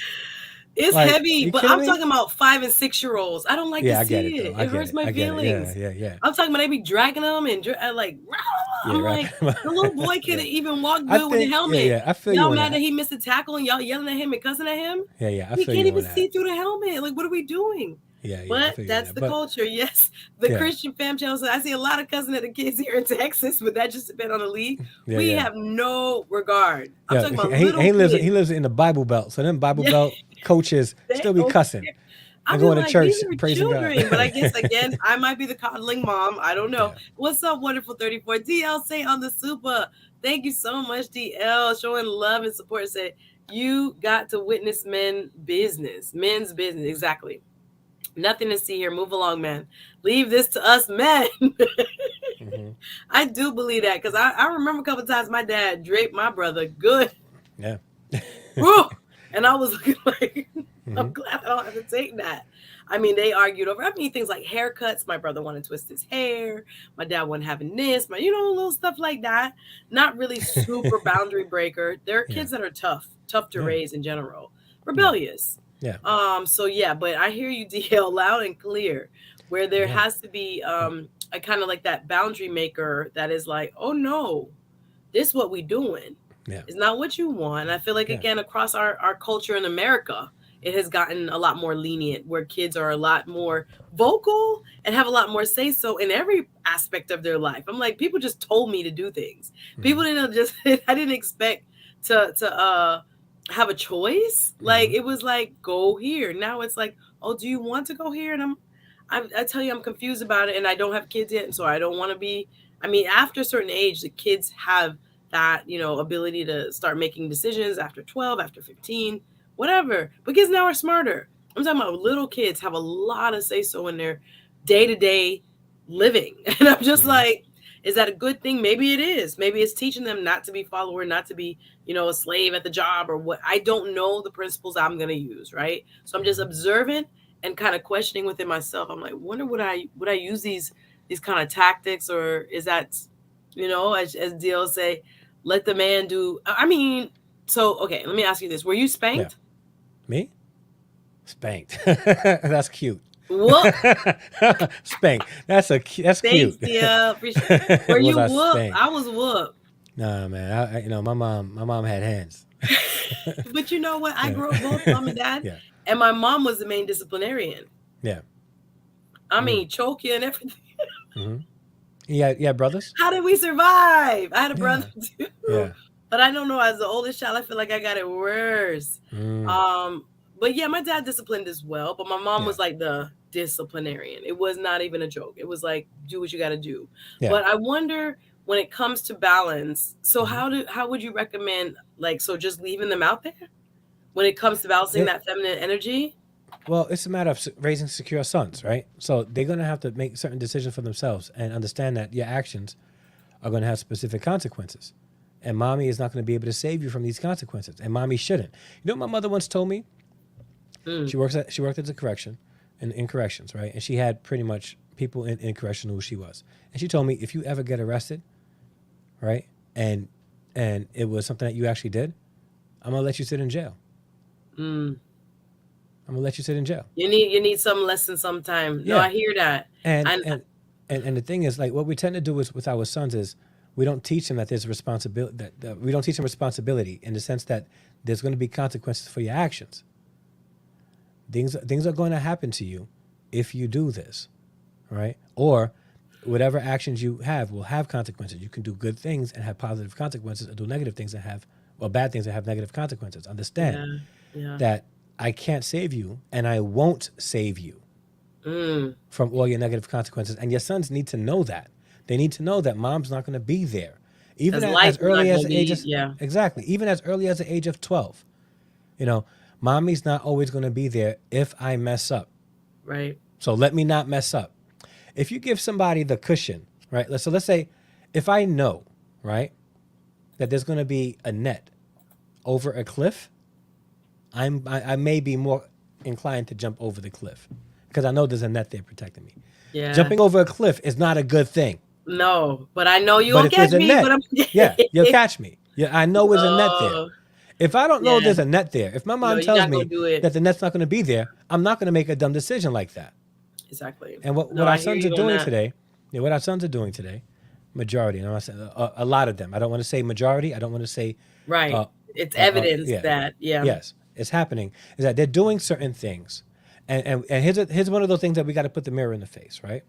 it's Like, heavy, you but kidding I'm me? talking about 5 and 6 year olds. I don't like to Yeah, I get see it though. it. I It get hurts it. my I get it. Yeah, feelings. yeah, yeah, I'm talking about they be dragging them and like, yeah. I'm Right. like, the little boy could Yeah. have even walked I good with a think. Yeah, helmet. yeah. I feel you Y'all on mad that that. he missed a tackle and y'all yelling at him and cussing at him? Yeah, yeah. I He feel can't you even on see that. through the helmet. Like, what are we doing? Yeah, yeah. I But feel you on that's that. the But culture. Yes, the yeah, Christian fam channel says I see a lot of cussing at the kids here in Texas, but that just depends on the league. yeah, We yeah. have no regard. I'm Yeah, talking about he little lives kids. he lives in the Bible Belt, so them Bible Yeah, Belt coaches they still be don't cussing care. I and be going to like, these church are praising God. children. But I guess again, I might be the coddling mom. I don't know. Yeah. What's up, wonderful 34? DL say on the super. Thank you so much, DL. Showing love and support. Said you got to witness men's business. Exactly. Nothing to see here. Move along, man. Leave this to us men. Hmm. I do believe that because I remember a couple times my dad draped my brother good. Yeah. Woo! And I was looking like, Hmm. I'm glad I don't have to take that. I mean, they argued over, things like haircuts. My brother wanted to twist his hair. My dad wasn't having this, but little stuff like that. Not really super boundary breaker. There are Yeah. kids that are tough to Yeah. raise in general, Yeah. rebellious. Yeah. So yeah, but I hear you, DL, loud and clear, where there Yeah. has to be a kind of like that boundary maker that is like, oh no, this what we doing. Yeah. It's not what you want. And I feel like Yeah. again across our culture in America, it has gotten a lot more lenient where kids are a lot more vocal and have a lot more say so in every aspect of their life. I'm like, people just told me to do things. Hmm. People didn't just I didn't expect to have a choice. Like Hmm. it was like go here. Now it's like, oh, do you want to go here? And I tell you I'm confused about it and I don't have kids yet, and so I don't want to be. I mean, after a certain age, the kids have that ability to start making decisions after 12, after 15, whatever, but kids now are smarter. I'm talking about little kids have a lot of say so in their day-to-day living. And I'm just Hmm. like, is that a good thing? Maybe it is. Maybe it's teaching them not to be follower, not to be a slave at the job or what. I don't know the principles I'm going to use, right? So I'm just Hmm. observant and kind of questioning within myself. I'm like, wonder would I use these kind of tactics, or is that as DL say, let the man do. I mean, so okay, let me ask you this: were you Yeah. spanked? Me? Spanked. That's cute. Whoop! Spanked. That's Thanks, cute. DL. Appreciate. Were Was you I whooped? spanked? I was whooped. Nah, man. My mom had hands. But you know what? I Yeah. grew up both mom and dad, Yeah. and my mom was the main disciplinarian. Yeah. I Mm. mean, choke you and everything. Hmm. Yeah. Yeah. Brothers. How did we survive? I had a brother Yeah. too, Yeah. but I don't know. As the oldest child, I feel like I got it worse. Mm. Um, but yeah, my dad disciplined as well, but my mom Yeah. was like the disciplinarian. It was not even a joke. It was like do what you got to do. Yeah. But I wonder when it comes to balance. So Hmm. how would you recommend just leaving them out there when it comes to balancing It, that feminine energy? well, it's a matter of raising secure sons, right? So they're gonna have to make certain decisions for themselves and understand that your actions are gonna have specific consequences. And mommy is not going to be able to save you from these consequences, and mommy shouldn't. You know what my mother once told me? Mm, She worked at the correction, in corrections, right? And she had pretty much people in correction who she was. And she told me, if you ever get arrested, right, and it was something that you actually did, I'm gonna let you sit in jail. mm. I'm gonna let you sit in jail. You need some lesson sometime. No, Yeah. I hear that. And And and and the thing is, like, what we tend to do is with our sons is we don't teach them that there's responsibility. That we don't teach them responsibility in the sense that there's going to be consequences for your actions. Things are going to happen to you if you do this, right? Or whatever actions you have will have consequences. You can do good things and have positive consequences, or do negative things and have, or bad things that have negative consequences. Understand? yeah. Yeah. that I can't save you and I won't save you Mm. from all your negative consequences. And your sons need to know that. They need to know that mom's not going to be there. Even Because life as is not early as gonna the age be, of, yeah, exactly, even as early as the age of 12, you know, mommy's not always going to be there if I mess up. right. So let me not mess up. If you give somebody the cushion, right? So let's say if I know, right, that there's going to be a net over a cliff, I may be more inclined to jump over the cliff because I know there's a net there protecting me. Yeah. Jumping over a cliff is not a good thing. No, but I know you But gonna if there's catch a me, but net, I'm yeah, you'll catch me. Yeah, I know there's a net there. oh, If I don't know yeah. there's a net there, if my No, mom you're tells not gonna me do it. that the net's not going to be there, I'm not going to make a dumb decision like that. Exactly. And No, what our I hear sons are you on doing that. today, yeah, what our sons are doing today, majority, and I'm not saying a lot of them. I don't want to say majority. I don't want to say, Right. uh, It's evidence yeah, that, yeah. yes, it's happening. Is that they're doing certain things, and here's one of those things that we got to put the mirror in the face, right?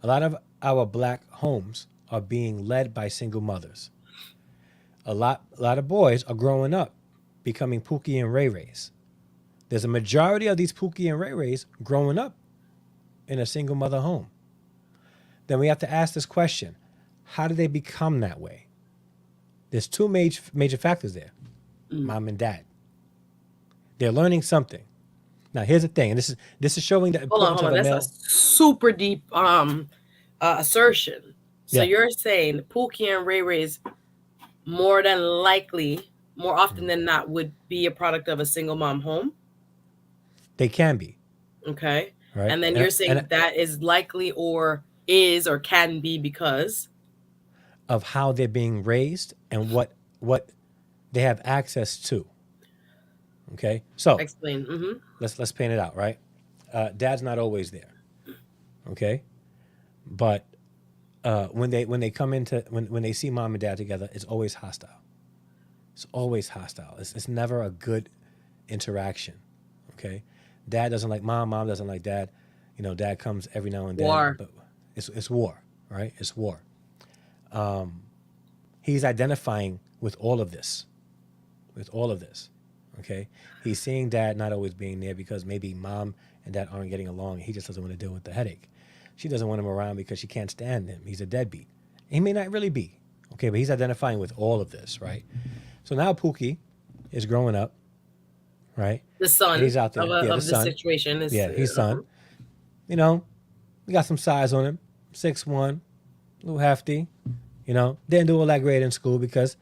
A lot of our black homes are being led by single mothers. A lot of boys are growing up, becoming Pookie and Ray Rays. There's a majority of these Pookie and Ray Rays growing up in a single mother home. Then we have to ask this question: how do they become that way? There's two major factors there: Mm. mom and dad. They're learning something. Now, here's the thing, and this is showing the importance Hold of on. a That's a male. super deep assertion. So Yeah, you're saying Pookie and Ray Ray's more than likely, more often than not, would be a product of a single mom home. they can be, Okay. right? And then you're saying that is likely or is or can be because Of how they're being raised and what they have access to. Okay, so explain. Mm-hmm. let's paint it out, right? Dad's not always there. Okay, but when they come into when they see mom and dad together, it's always hostile. It's always hostile. It's never a good interaction. Okay, dad doesn't like mom, mom doesn't like dad. Dad comes every now and then, War. but it's war, right? It's war. He's identifying with all of this, with all of this. Okay, he's seeing dad not always being there because maybe mom and dad aren't getting along. He just doesn't want to deal with the headache. She doesn't want him around because she can't stand him. He's a deadbeat. He may not really be. Okay, but he's identifying with all of this, right? So now Pookie is growing up, right? The And son he's out of there. Yeah, the the son. situation is Yeah, he's son. You know, he got some size on him. 6'1", a little hefty. Didn't do all that great in school because,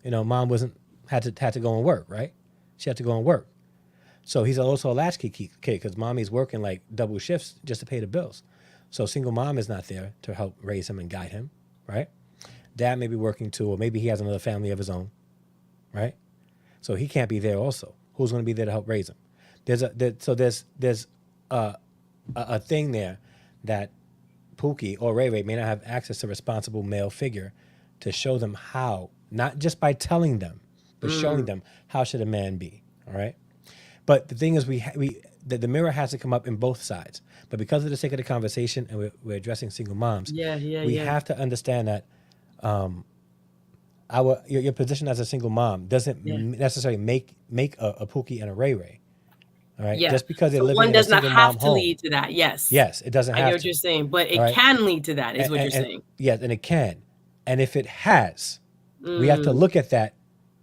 mom wasn't had to go and work, right? She had to go and work. So he's also a latchkey kid because mommy's working like double shifts just to pay the bills. So single mom is not there to help raise him and guide him, right? Dad may be working too, or maybe he has another family of his own, right? So he can't be there also. Who's going to be there to help raise him? There's a thing there that Pookie or Ray Ray may not have access to a responsible male figure to show them how, not just by telling them, but showing mm, them how should a man be. All right. But the thing is, the mirror has to come up in both sides. But because of the sake of the conversation, and we're addressing single moms, yeah, yeah, we yeah, have to understand that your position as a single mom doesn't yeah, necessarily make a Pookie and a Ray Ray. All right. yeah. Just because they're So living one in a does not single mom have to home, lead to that. Yes, yes, it doesn't I get have what to. you're saying, but All it right. can lead to that, is what you're And saying. yes, and it can. And if it has, we have to Mm, look at that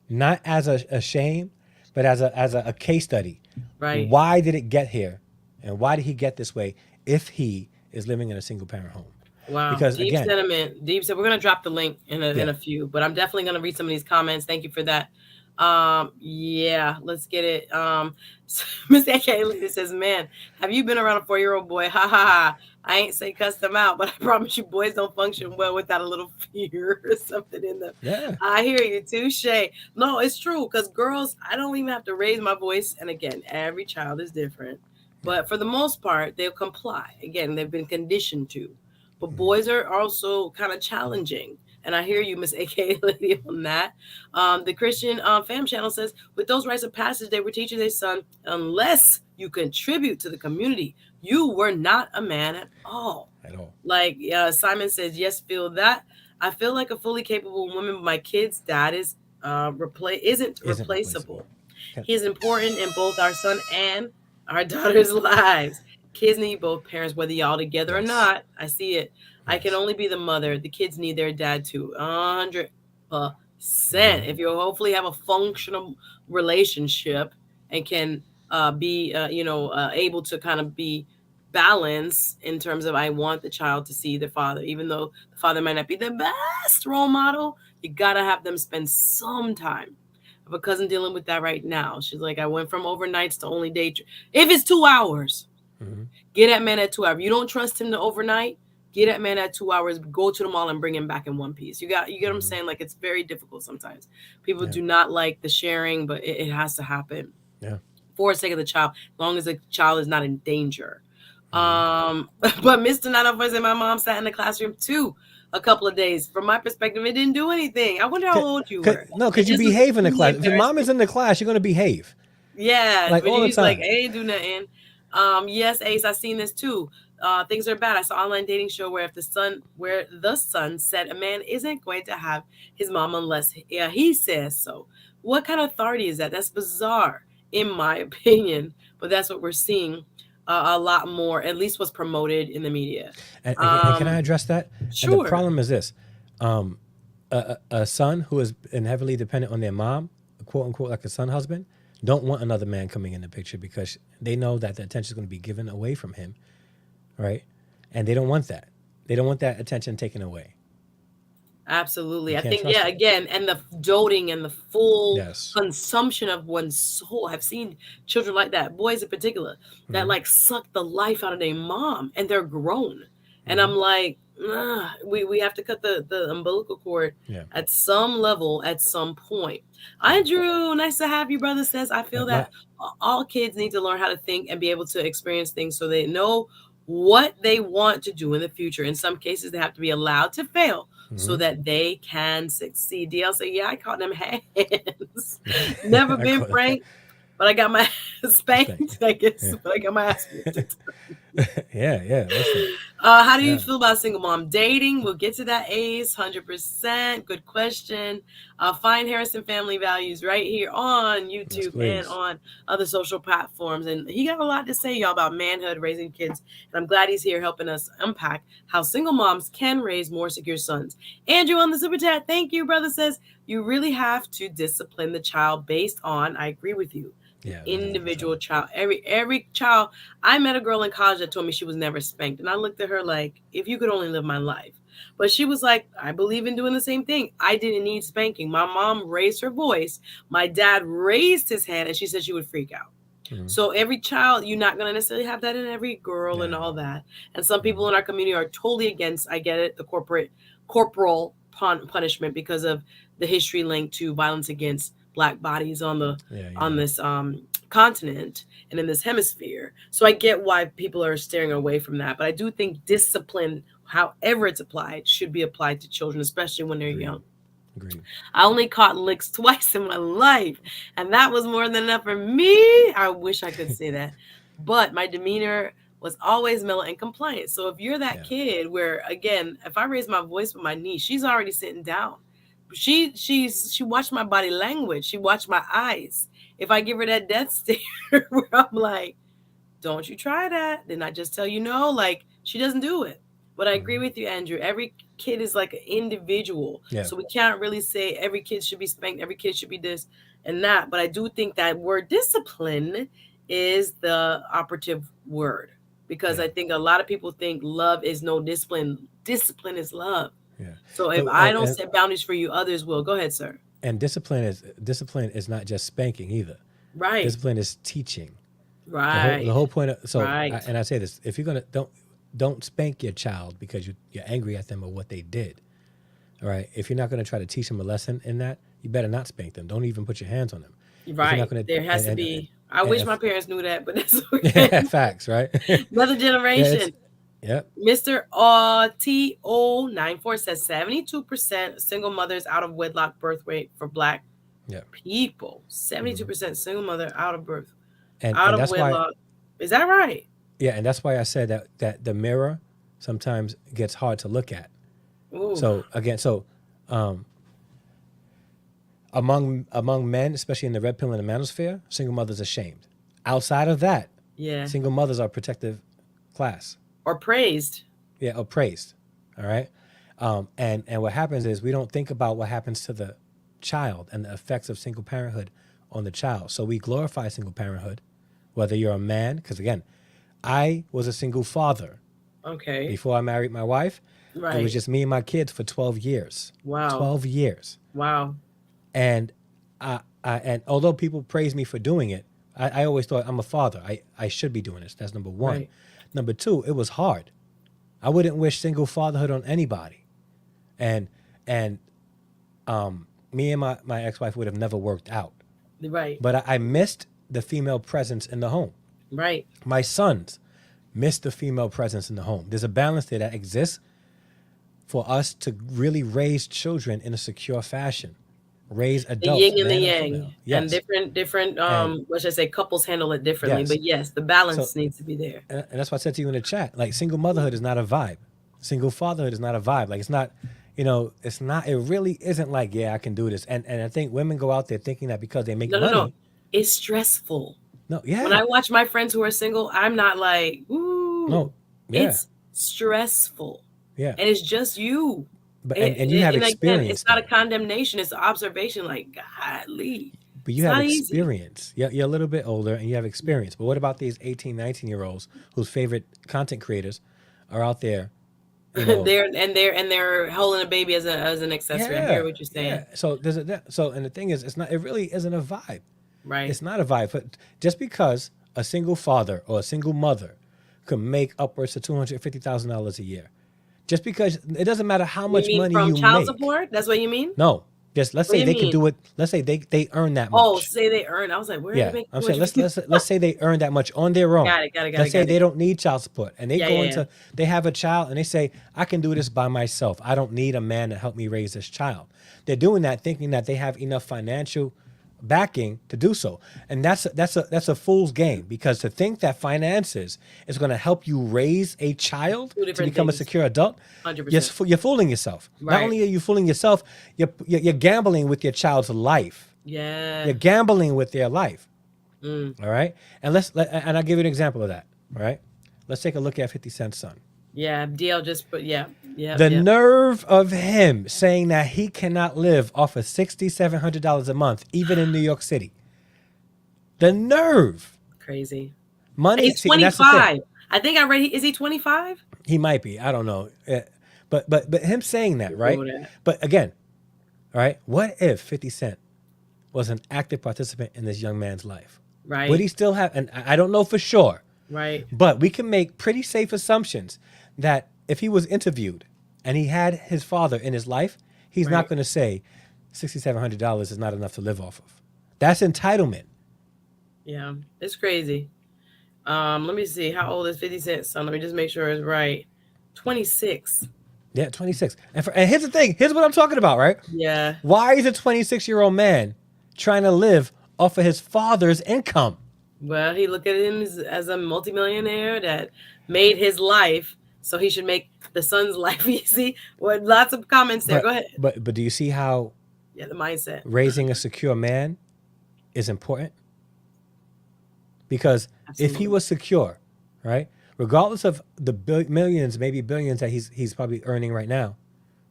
not as a shame, but as a case study. right. Why did it get here? And why did he get this way if he is living in a single parent home? Wow, Because deep again, sentiment. Deep. So we're gonna drop the link in yeah, a few, but I'm definitely gonna read some of these comments. Thank you for that. Yeah, let's get it. Miss AK Lady says, "Man, have you been around a 4-year-old boy? Ha ha ha! I ain't say cuss them out, but I promise you, boys don't function well without a little fear or something in them." yeah, I hear you, touche. No, it's true because girls, I don't even have to raise my voice, and again, every child is different. yeah, But for the most part, they'll comply. Again, they've been conditioned to. But boys are also kind of challenging. And I hear you, Miss AK Lady, on that. The Christian Fam Channel says, with those rites of passage, they were teaching their son, unless you contribute to the community, you were not a man at all. at all. Like Simon says, yes, feel that. I feel like a fully capable woman, but my kid's dad isn't Isn't replaceable. replaceable. Can- He is important in both our son and our daughter's lives. Kids need both parents, whether y'all together or yes. not. I see it. I can Yes. only be the mother. The kids need their dad too. 100%. Hmm. If you hopefully have a functional relationship and can be, able to kind of be balanced in terms of I want the child to see their father, even though the father might not be the best role model. You gotta have them spend some time. I have a cousin dealing with that right now. She's like, I went from overnights to only day. If it's 2 hours, Hmm. get that man at 2 hours. You don't trust him to overnight. Get that man at 2 hours. Go to the mall and bring him back in one piece. You get what I'm Hmm. saying? Like it's very difficult sometimes. People Yeah. do not like the sharing, but it has to happen Yeah. for the sake of the child, as long as the child is not in danger. Hmm. But Mr. 904 said my mom sat in the classroom too a couple of days. From my perspective, it didn't do anything. I wonder how old you were. No, It because you just was behave in the extremely class. If your mom embarrassing. is in the class, you're going to behave Yeah, like but all the he's like, time. I ain't do nothing. Yes, Ace, I seen this too. Things are bad. I saw an online dating show where the son said a man isn't going to have his mom unless he says so. What kind of authority is that? That's bizarre, in my opinion. But that's what we're seeing a lot more. At least what's promoted in the media. And can I Um, address that? And the sure. problem is this: a son who has been heavily dependent on their mom, quote unquote, like a son husband, don't want another man coming in the picture because they know that the attention is going to be given away from him, right? And they don't want that. They don't want that attention taken away. You Absolutely. I can't think, trust yeah, it. again, and the doting and the full Yes. consumption of one's soul. I've seen children like that, boys in particular, that Hmm. like suck the life out of their mom and they're grown. And Hmm. I'm like, we have to cut the umbilical cord Yeah. at some level at some point. Yeah. Andrew, nice to have you, brother. Says, I feel My. that all kids need to learn how to think and be able to experience things so they know what they want to do in the future. In some cases, they have to be allowed to fail so Hmm. that they can succeed. DL said, yeah, I caught them hands. Never I been call it pranked, but I got my spank. spanked, I guess, Yeah. but I got my ass whooped. Yeah. Yeah. Listen. How do you Yeah. feel about single mom dating? We'll get to that, Ace. 100%. Good question. Find Harrison Family Values right here on Yes, YouTube and please. on other social platforms. And he got a lot to say, y'all, about manhood, raising kids. And I'm glad he's here helping us unpack how single moms can raise more secure sons. Andrew on the super chat. Thank you, brother. Says, you really have to discipline the child based on, I agree with you, the Yeah. 100%. individual child. Every child. I met a girl in college that told me she was never spanked. And I looked at her like, if you could only live my life. But she was like, I believe in doing the same thing. I didn't need spanking. My mom raised her voice. My dad raised his hand, and she said she would freak out. Hmm. So every child, you're not going to necessarily have that in every girl and Yeah. all that. And some Hmm. people in our community are totally against, I get it, the corporal punishment because of the history linked to violence against black bodies Yeah. on Yeah. this continent and in this hemisphere. So I get why people are steering away from that. But I do think discipline, however it's applied, should be applied to children, especially when they're Agreed. young. Agreed. I only caught licks twice in my life, and that was more than enough for me. I wish I could say that. But my demeanor was always mellow and compliant. So if you're that Yeah. kid where, again, if I raise my voice with my niece, she's already sitting down. She watched my body language. She watched my eyes. If I give her that death stare where I'm like, don't you try that. Then I just tell you no. Like she doesn't do it. But I agree Hmm. with you, Andrew. Every kid is like an individual. Yeah. So we can't really say every kid should be spanked, every kid should be this and that. But I do think that word discipline is the operative word because Yeah. I think a lot of people think love is no discipline. Discipline is love. Yeah. So if But I don't set boundaries for you, others will. Go ahead, sir. and discipline is not just spanking either. Right. Discipline is teaching. The Right. whole point of Right. and I say this: if you're gonna don't spank your child because you're angry at them or what they did. All right. If you're not gonna try to teach them a lesson in that, you better not spank them. Don't even put your hands on them. If you're not Right. gonna There has to be. I and wish my if parents knew that, but that's okay. facts, right? Another Yeah. It's generation. yep. Mr. TO94 says 72% single mothers out of wedlock birth rate for black Yep. people. Hmm. 72% single mother out of birth, And out of that's why wedlock. Is that right? yeah, and that's why I said that the mirror sometimes gets hard to look at. Ooh. So again, so among men, especially in the red pill and the manosphere, single mothers are shamed. Outside of that, Yeah. single mothers are protective class. Or praised. Yeah, or praised. All right. And what happens is we don't think about what happens to the child and the effects of single parenthood on the child. So we glorify single parenthood, whether you're a man, because again, I was a single father Okay. before I married my wife. Right. It was just me and my kids for 12 years. Wow. 12 years. Wow. And and although people praise me for doing it, I always thought I'm a father. I should be doing this. That's number one. Right. Number two, it was hard. I wouldn't wish single fatherhood on anybody. And me and my ex-wife would have never worked out. Right. But I missed the female presence in the home. Right. My sons missed the female presence in the home. There's a balance there that exists for us to really raise children in a secure fashion. Raise The adults, yin and the man yang. female. Yes. And different And what should I say, couples handle it differently. yes. But yes, the So, balance needs to be there. and that's why I said to you in the chat, like single motherhood is not a vibe. Single fatherhood is not a vibe. Like it's not, it's not, it really isn't like, yeah, I can do this. And I think women go out there thinking that because they make No. money. It's stressful. No, When yeah. I watch my friends who are single, I'm not like, ooh. No, yeah. It's stressful. Yeah. And it's just you. But and you have And again, experience. it's not a though. condemnation, it's an observation, like, golly. But you It's have not easy. experience. You're a little bit older and you have experience. But what about these 18, 19-year-olds whose favorite content creators are out there, they're holding a baby as an accessory. I hear what you're saying. yeah. So and the thing is, it really isn't a vibe. Right. It's not a vibe. But just because a single father or a single mother could make upwards to $250,000 a year, just because it doesn't matter how much You mean money from you child make. support? That's what you mean? No, just let's What do say you they can mean? do it. Let's say they earn that much. Oh, say they earn. I was like, where are Yeah, they making I'm saying $250,000? let's say they earn that much on their own. Got it. Let's say Got they it. don't need child support and they Yeah, go yeah, into they have a child and they say, I can do this by myself. I don't need a man to help me raise this child. They're doing that thinking that they have enough financial backing to do so. And that's a fool's game, because to think that finances is going to help you raise a child Two to different become a things. secure adult, 100%. you're fooling yourself. Not Right. only are you fooling yourself, you're gambling with your child's life. Yeah. You're gambling with their life. Mm. All right. And and I'll give you an example of that. All right. Let's take a look at 50 Cent's son. Yeah. DL just put, yeah. The nerve of him saying that he cannot live off of $6,700 a month, even in New York City. The nerve. Crazy. Money. He's See, and that's the thing. 25. I think I read, is he 25? He might be. I don't know. But him saying that, right? Know that. But again, all right. What if 50 Cent was an active participant in this young man's life? Right. Would he still have? And I don't know for sure. Right. But we can make pretty safe assumptions that if he was interviewed and he had his father in his life, he's not Right. going to say $6,700 is not enough to live off of. That's entitlement. Yeah. It's crazy. Let me see. How old is 50 Cent's son? Let me just make sure it's right. 26. Yeah, 26. And here's the thing. Here's what I'm talking about, right? Yeah. Why is a 26-year-old man trying to live off of his father's income? Well, he looked at him as a multimillionaire that made his life, so he should make the son's life easy. Well, lots of comments there. Go ahead. But do you see how Yeah, the mindset. raising a secure man is important? Because if he Absolutely. was secure, right, regardless of the millions, maybe billions that he's probably earning right now,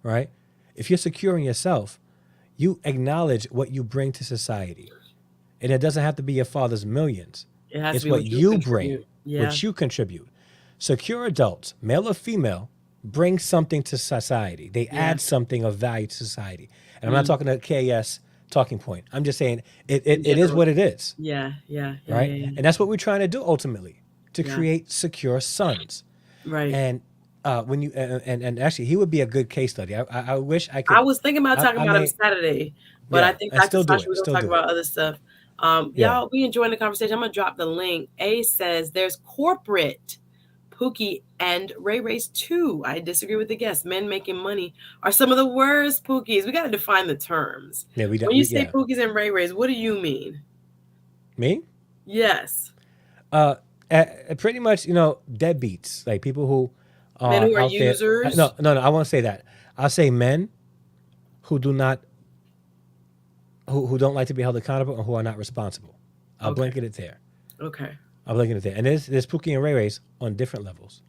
right? If you're secure in yourself, you acknowledge what you bring to society. And it doesn't have to be your father's millions. It has It's to be what you bring, contribute. Yeah. what you contribute. Secure adults, male or female, bring something to society. They add something of value to society. And I'm not talking a KS talking point. I'm just saying it is what it is, Yeah. right? Yeah. And that's what we're trying to do ultimately, to Yeah. create secure sons. Right. And when you and actually, he would be a good case study. I wish I could. I was thinking about talking I about him may- Saturday, but Yeah, I think and Dr. still do Sasha, it, we're going to still talk do about other stuff. Yeah. Y'all, we enjoying the conversation. I'm going to drop the link. A says there's corporate Pookie and Ray Ray's too. I disagree with the guest. Men making money are some of the worst Pookies. We got to define the terms. Yeah, we When you say Pookies and Ray Rays, what do you mean? Me? Yes. Pretty much, deadbeats, like people who Men who are out there- users? No, I won't say that. I'll say men who do not who don't like to be held accountable and who are not responsible. I'll Okay. blanket it there. Okay. I'll blanket it there. And there's Pookie and Ray Rays on different levels.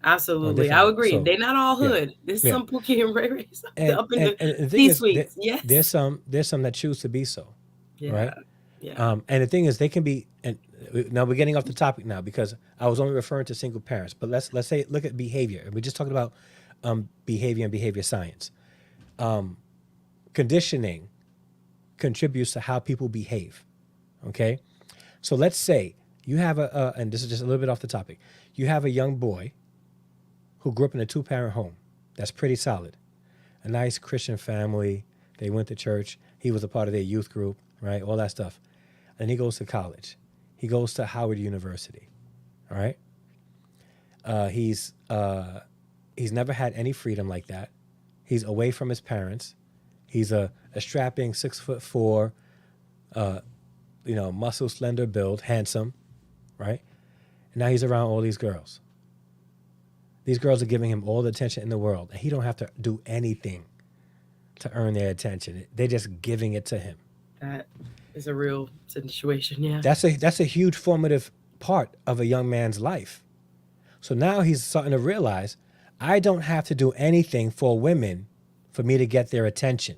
On Absolutely. different I levels. agree. So They're not all yeah, hood. There's yeah. some Pookie and Ray Rays And up in and, the and the thing C is that suites. Yes. there's some that choose to be so, Yeah. right? Yeah. And the thing is, they can be. And now we're getting off the topic now because I was only referring to single parents. But let's say look at behavior. We're just talking about behavior and behavior science. Conditioning contributes to how people behave. Okay, so let's say you have and this is just a little bit off the topic. You have a young boy who grew up in a two-parent home. That's pretty solid. A nice Christian family. They went to church. He was a part of their youth group, right? All that stuff. And he goes to college. He goes to Howard University. All right. He's never had any freedom like that. He's away from his parents. He's a strapping 6'4", muscle, slender build, handsome, right? And now he's around all these girls. These girls are giving him all the attention in the world, and he don't have to do anything to earn their attention. They're just giving it to him. That is a real situation. Yeah. That's a huge formative part of a young man's life. So now he's starting to realize I don't have to do anything for women for me to get their attention.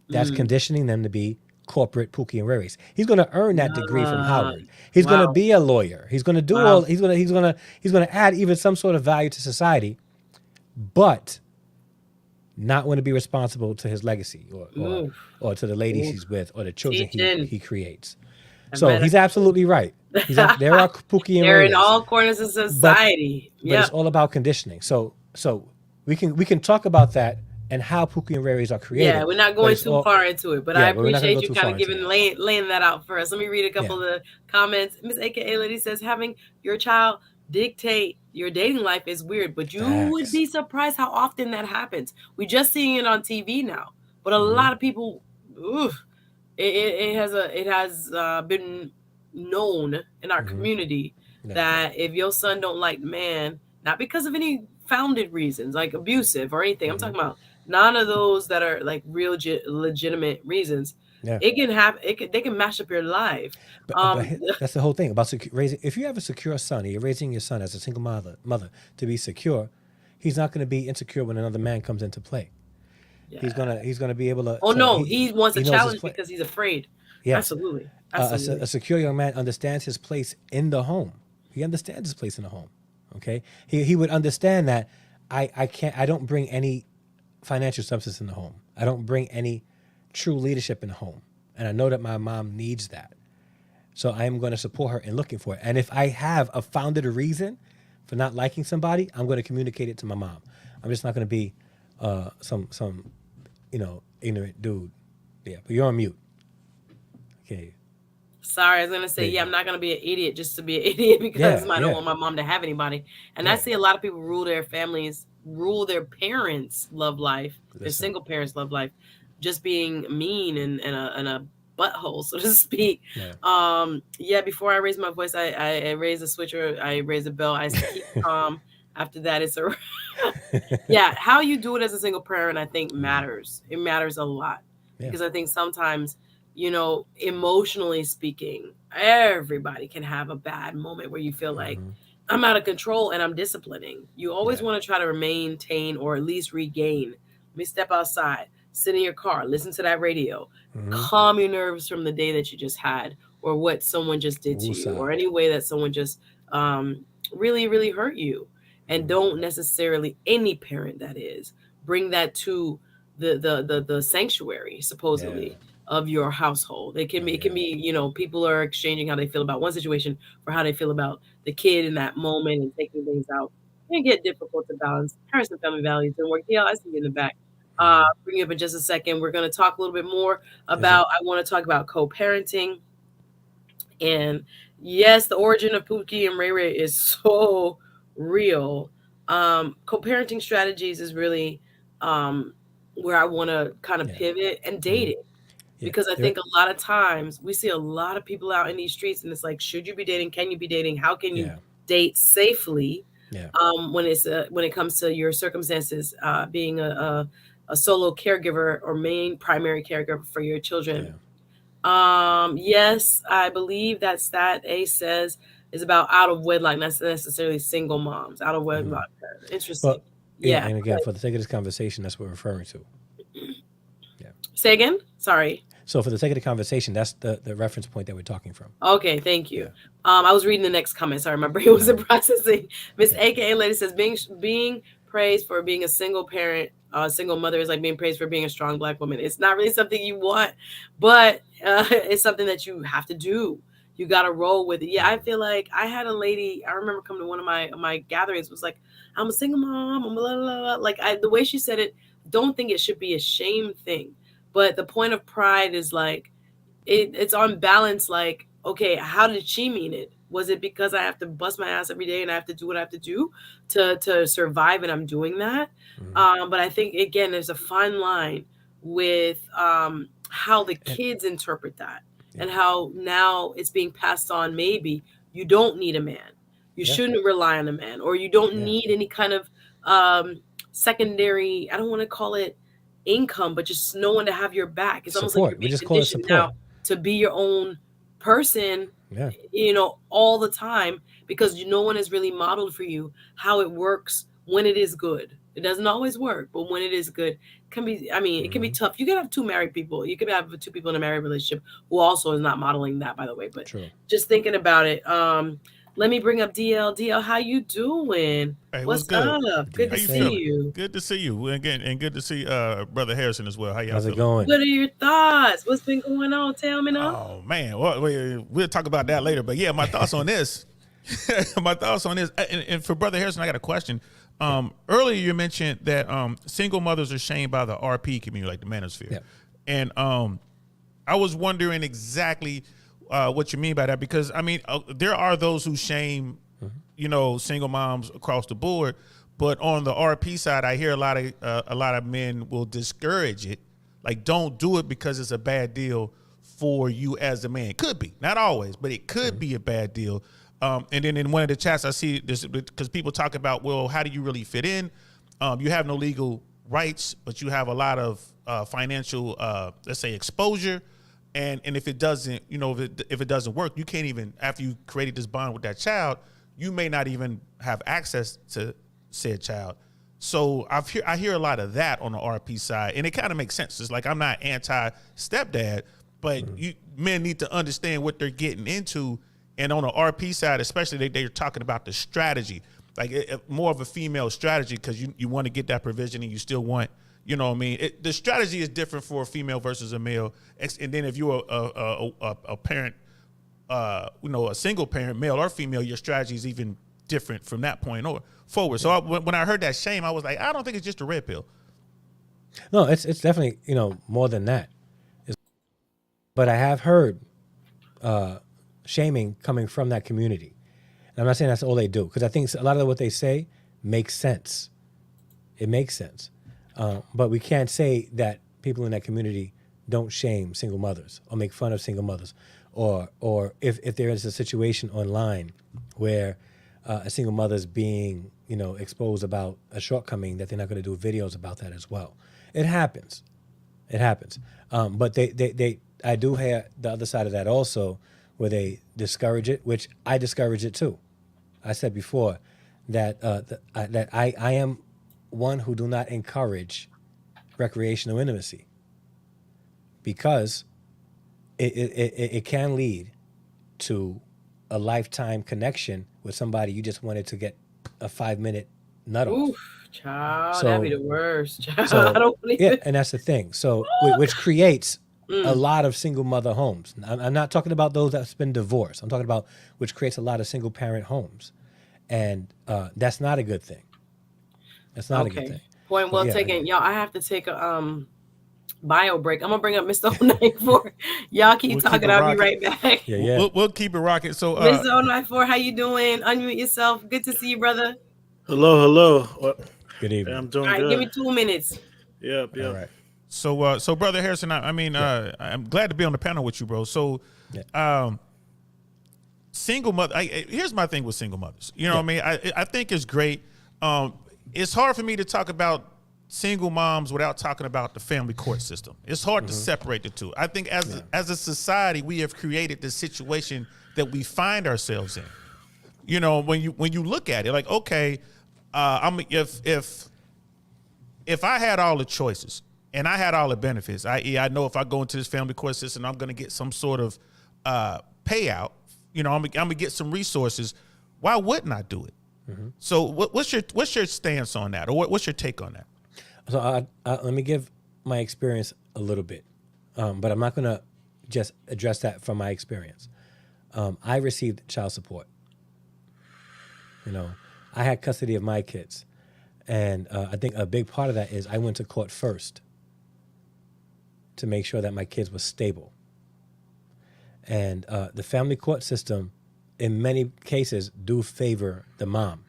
That's Mm. conditioning them to be corporate Pookie and Raries. He's going to earn that degree from Uh, Howard. He's going to wow. be a lawyer. He's going to do all. Wow. He's going to add even some sort of value to society, but not want to be responsible to his legacy Oof. or to the ladies Oof. he's with or the children Teaching. he creates. I So bet. he's absolutely right. There are Pookie and They're Ray in Rays, all corners of but society. it's Yep. all about conditioning. So we can talk about that and how Pookie and Ray Rays are Yeah, created, we're not but going it's too all far into it, but I yeah, but we're not going to go appreciate you too kind far of into giving that. laying that out for us. Let me read a Yeah. couple of the comments. Miss AKA Lady says having your child dictate your dating life is weird, but you would Facts. be surprised how often that happens. We just seeing it on TV now, but a Mm-hmm. lot of people, oof, it has been known in our Mm-hmm. community Yeah. that if your son don't like the man, not because of any founded reasons like abusive or anything, I'm Mm-hmm. talking about none of those that are like real legitimate reasons. Yeah. It can have it can, they can mash up your life. But that's the whole thing about raising. If you have a secure son, and you're raising your son as a single mother to be secure, he's not going to be insecure when another man comes into play. Yeah. He's gonna be able Oh to no, he wants a he knows his challenge place. because he's afraid. Yes, Absolutely. Absolutely. a secure young man understands his place in the home. He understands his place in the home. Okay, he would understand that I don't bring any financial substance in the home. I don't bring any true leadership in the home, and I know that my mom needs that. So I am going to support her in looking for it. And if I have a founded reason for not liking somebody, I'm going to communicate it to my mom. I'm just not going to be some ignorant dude. Yeah, but you're on mute. Okay, Sorry, I was gonna say, there you yeah, go. I'm not gonna be an idiot just to be an idiot because Yeah, I don't yeah, want my mom to have anybody. And I yeah. see a lot of people rule their families, rule their parents' love life, their Listen, single parents' love life, just being mean and a butthole, so to speak. yeah. Yeah, before I raise my voice, I raise a switcher, I raise a bell, I keep calm. After that, it's a yeah. How you do it as a single parent, I think Mhm. matters. It matters a lot Yeah. because I think sometimes emotionally speaking, everybody can have a bad moment where you feel like Hmm. I'm out of control and I'm disciplining. You always Yeah. want to try to maintain or at least regain. Let me step outside, sit in your car, listen to that radio, Hmm. calm your nerves from the day that you just had or what someone just did to you Woosah. or any way that someone just um, really, really hurt you. And don't necessarily, any parent that is, bring that to the sanctuary Yeah. supposedly of your household. Oh It can yeah. be, people are exchanging how they feel about one situation for how they feel about the kid in that moment and taking things out. It can get difficult to balance. Parents and family values and work. Yeah, I see you in the back. Hmm. Bring you up in just a second. We're going to talk a little bit more Is it? about, I want to talk about co-parenting. And yes, the origin of Pookie and Ray Ray is so real. Co-parenting strategies is really where I want to kind of Yeah. pivot and Hmm. dating Yeah. because I There. think a lot of times we see a lot of people out in these streets, and it's like, should you be dating? Can you be dating? How can you Yeah. date safely Yeah. when it comes to your circumstances being a solo caregiver or main primary caregiver for your children. Yeah. Yes, I believe that stat A says is about out of wedlock, not necessarily single moms, out of Mm-hmm. wedlock. Interesting. Well, yeah, Yeah. and again, for the sake of this conversation, that's what we're referring to. Yeah. Say again? Sorry. So for the sake of the conversation, that's the reference point that we're talking from. Okay, thank you. Yeah. I was reading the next comment. Sorry, my brain wasn't Mm-hmm. processing. Miss Yeah. AKA Lady says being praised for being a single parent, single mother is like being praised for being a strong Black woman. It's not really something you want, but it's something that you have to do. You got to roll with it. Yeah, I feel like I had a lady. I remember coming to one of my gatherings. Was like, I'm a single mom. I'm blah, blah, blah. Like the way she said it, don't think it should be a shame thing, but the point of pride is like it's on balance. Like, okay, how did she mean it? Was it because I have to bust my ass every day and I have to do what I have to do to survive, and I'm doing that? Mm-hmm. But I think again, there's a fine line with how the And kids interpret that, yeah. and how now it's being passed on. Maybe you don't need a man, you Yeah. shouldn't rely on a man, or you don't Yeah. need any kind of um, secondary. I don't want to call it income, but just no one to have your back. It's almost like you're Support. We being just call it conditioned support. now to be your own person, Yeah. all the time, because no one has really modeled for you how it works when it is good. It doesn't always work, but when it is good, it can be, I mean, it can be Mm-hmm. tough. You can have two married people. You could have two people in a married relationship who also is not modeling that, by the way. But True. just thinking about it, let me bring up DL. DL, how you doing? Hey, what's What's good? up? Good How to you see DSA. feeling? you. Good to see you again, and good to see brother Harrison as well. How y'all How's it feeling? going? What are your thoughts? What's been going on? Tell me now. Oh man, well, we'll talk about that later. But yeah, my thoughts on this. My thoughts on this, and for brother Harrison, I got a question. Earlier you mentioned that single mothers are shamed by the RP community, like the manosphere, Yeah. and I was wondering exactly what you mean by that, because I mean there are those who shame, single moms across the board, but on the RP side, I hear a lot of men will discourage it, like don't do it because it's a bad deal for you as a man. Could be, not always, but it could be a bad deal. And then in one of the chats, I see this because people talk about, well, how do you really fit in? You have no legal rights, but you have a lot of financial, let's say, exposure. And if it doesn't, if it doesn't work, you can't even, after you created this bond with that child, you may not even have access to said child. So I hear a lot of that on the RP side, and it kind of makes sense. It's like, I'm not anti-stepdad, but men need to understand what they're getting into. And on the RP side, especially, they're talking about the strategy, like more of a female strategy, because you want to get that provision and you still want, the strategy is different for a female versus a male. And then if you're a parent, a single parent, male or female, your strategy is even different from that point forward. So when I heard that shame, I was like, I don't think it's just a red pill. No, it's definitely more than that. But I have heard shaming coming from that community. And I'm not saying that's all they do, because I think a lot of what they say makes sense. It makes sense. But we can't say that people in that community don't shame single mothers or make fun of single mothers, or if there is a situation online where a single mother is being exposed about a shortcoming, that they're not going to do videos about that as well. It happens. It happens. But I do hear the other side of that also, where they discourage it, which I discourage it too. I said before that that I am one who do not encourage recreational intimacy, because it can lead to a lifetime connection with somebody you just wanted to get a 5-minute nut off. Oof, child, that'd be the worst. Child, I So don't yeah, even. and that's the thing. So which creates a lot of single mother homes. I'm not talking about those that's been divorced. I'm talking about which creates a lot of single parent homes, and that's not a good thing. That's not a good Okay. thing. Point But well yeah, taken. Y'all, I have to take a bio break. I'm gonna bring up Mr. 094. Y'all keep We'll keep talking. it I'll be rocking. right back. yeah, We'll, yeah. we'll, we'll keep it rocking. So, Mr. 094, how you doing? Unmute yourself. Good to see you, brother. Hello, hello. What? Good Hey, evening. I'm All doing right, give me good. 2 minutes. Yep, All yep. right. so brother Harrison, I'm glad to be on the panel with you, bro. So, Yeah. Single mother. Here's my thing with single mothers. You know what I mean? I think it's great. It's hard for me to talk about single moms without talking about the family court system. It's hard to separate the two. I think as a society, we have created this situation that we find ourselves in. You know, when you look at it, like, okay, if I had all the choices and I had all the benefits, i.e., I know if I go into this family court system, I'm going to get some sort of payout. You know, I'm gonna get some resources. Why wouldn't I do it? So, what's your stance on that, or what's your take on that? So, let me give my experience a little bit, but I'm not gonna just address that from my experience. I received child support. You know, I had custody of my kids, and I think a big part of that is I went to court first to make sure that my kids were stable. And the family court system, in many cases, do favor the mom.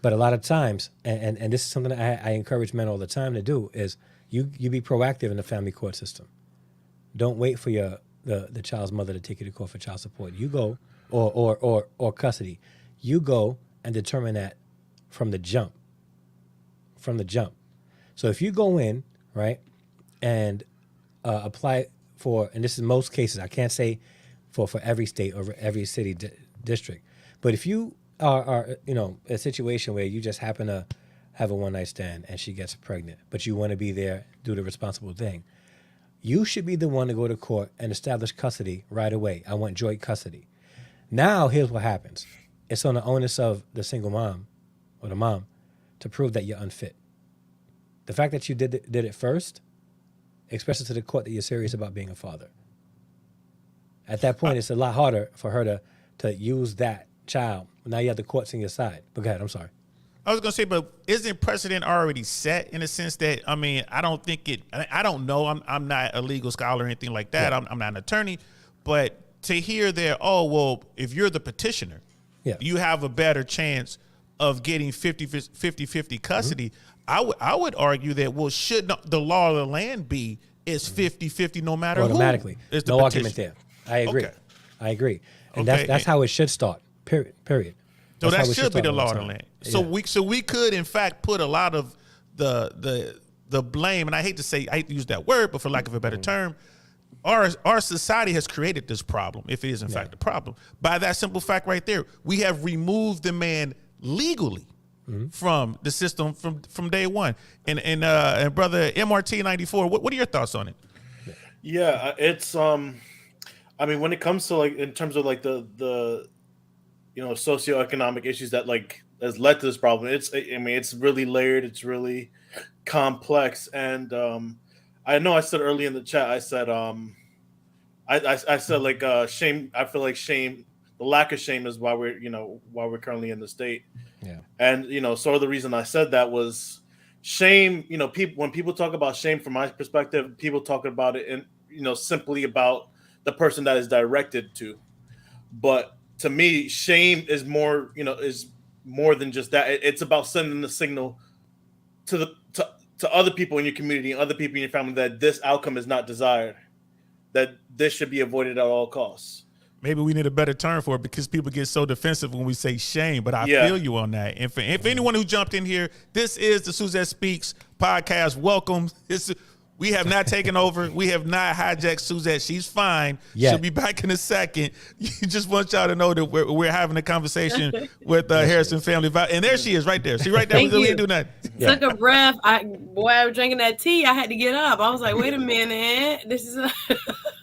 But a lot of times, and this is something that I encourage men all the time to do, is you be proactive in the family court system. Don't wait for the child's mother to take you to court for child support. You go, or custody. You go and determine that from the jump. From the jump. So if you go in, right, and apply for, and this is most cases, I can't say for every state or every city district, but if you are a situation where you just happen to have a one-night stand and she gets pregnant, but you want to be there, do the responsible thing, you should be the one to go to court and establish custody right away. I want joint custody. Now, here's what happens. It's on the onus of the single mom or the mom to prove that you're unfit. The fact that you did it first expresses to the court that you're serious about being a father. At that point, it's a lot harder for her to use that child. Now you have the courts on your side. But go ahead, I'm sorry. I was going to say, but isn't precedent already set in a sense that, I mean, I don't know. I'm not a legal scholar or anything like that. Yeah. I'm not an attorney. But to hear that, oh, well, if you're the petitioner, you have a better chance of getting 50-50 custody. I would argue that, well, should not the law of the land be is 50-50 no matter automatically. Who is the no petition. Argument there. I agree. Okay. I agree. And that's how it should start. Period. So that should be the law of the land. So we could in fact put a lot of the blame, and I hate to use that word, but for lack of a better term, our society has created this problem, if it is in fact a problem, by that simple fact right there. We have removed the man legally from the system from day one. And brother MRT 94, what are your thoughts on it? Yeah, it's I mean, when it comes to like in terms of like the socioeconomic issues that like has led to this problem, it's really layered, it's really complex, and I know I said early in the chat, I said I said like shame. I feel like shame, the lack of shame, is why we're currently in the state. Yeah. And sort of the reason I said that was shame. When people talk about shame, from my perspective, people talk about it in simply about the person that is directed to. But to me, shame is more than just that. It's about sending the signal to other people in your community and other people in your family that this outcome is not desired, that this should be avoided at all costs. Maybe we need a better term for it because people get so defensive when we say shame, but I feel you on that. And for anyone who jumped in here, this is the Suzette Speaks podcast. Welcome. We have not taken over. We have not hijacked Suzette. She's fine. She'll be back in a second. You just want y'all to know that we're having a conversation with Harrison Family. And there she is right there. She right there. We didn't do nothing. Took a breath. I was drinking that tea. I had to get up. I was like, wait a minute. This is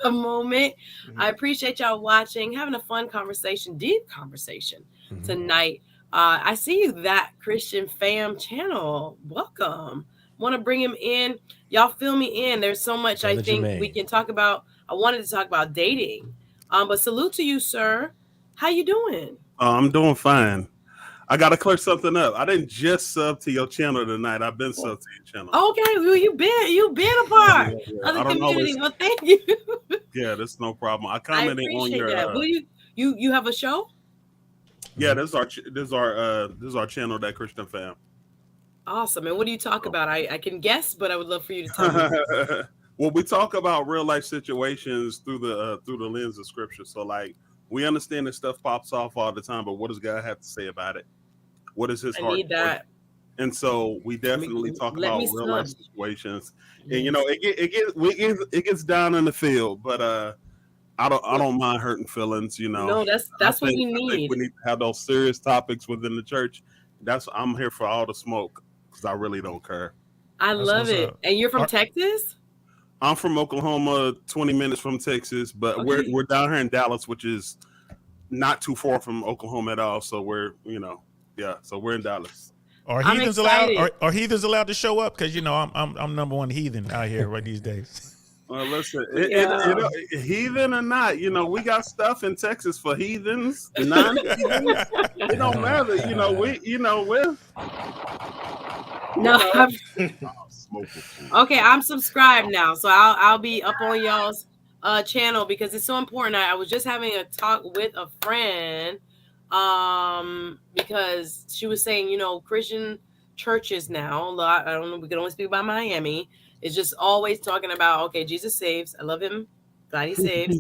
a moment. I appreciate y'all watching, having a fun conversation, deep conversation tonight. I see you, That Christian Fam channel. Welcome. Want to bring him in. Y'all fill me in. There's so much I think we can talk about. I wanted to talk about dating. But salute to you, sir. How you doing? I'm doing fine. I got to clear something up. I didn't just sub to your channel tonight. I've been sub to your channel. Okay, well, you've been a part of the community. Well, thank you. Yeah, that's no problem. I commented on your. That. Will you have a show? Yeah, this is our channel, That Christian Fam. Awesome. And what do you talk about? I can guess, but I would love for you to tell me. Well, we talk about real life situations through the lens of scripture. So like, we understand that stuff pops off all the time, but what does God have to say about it? What is his heart? I need that. And so we definitely talk Let about me real life sub. situations. And Yes. it gets down in the field, but I don't mind hurting feelings. No, that's what we I think we need. need to have those serious topics within the church. I'm here for all the smoke because I really don't care. I That's love what's it. up. And you're from Are, Texas? I'm from Oklahoma, 20 minutes from Texas, but Okay. we're down here in Dallas, which is not too far from Oklahoma at all. So so we're in Dallas. are I'm heathens allowed? excited. Are heathens allowed to show up? Because I'm number one heathen out here right these days. Well, listen, Yeah. heathen or not, we got stuff in Texas for heathens, non-heathens. It don't matter, we're, No, smoke a fool. okay, I'm subscribed now, so I'll be up on y'all's channel because it's so important. I was just having a talk with a friend, because she was saying, Christian churches now, I don't know, we can only speak about Miami, is just always talking about, okay, Jesus saves, I love him, glad he saves.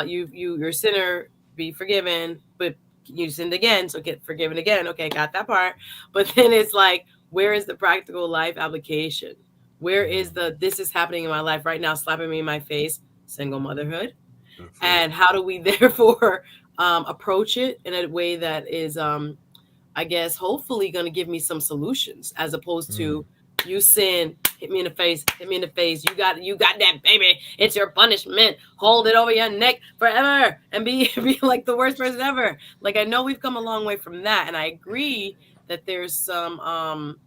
You're a sinner, be forgiven, but you sinned again, so get forgiven again. Okay, got that part. But then it's like, where is the practical life application? Where is this is happening in my life right now, slapping me in my face, single motherhood? That's it. And how do we therefore approach it in a way that is, I guess, hopefully going to give me some solutions, as opposed to you sin, hit me in the face, hit me in the face. You got that, baby. It's your punishment. Hold it over your neck forever and be like the worst person ever. Like, I know we've come a long way from that, and I agree that there's some, to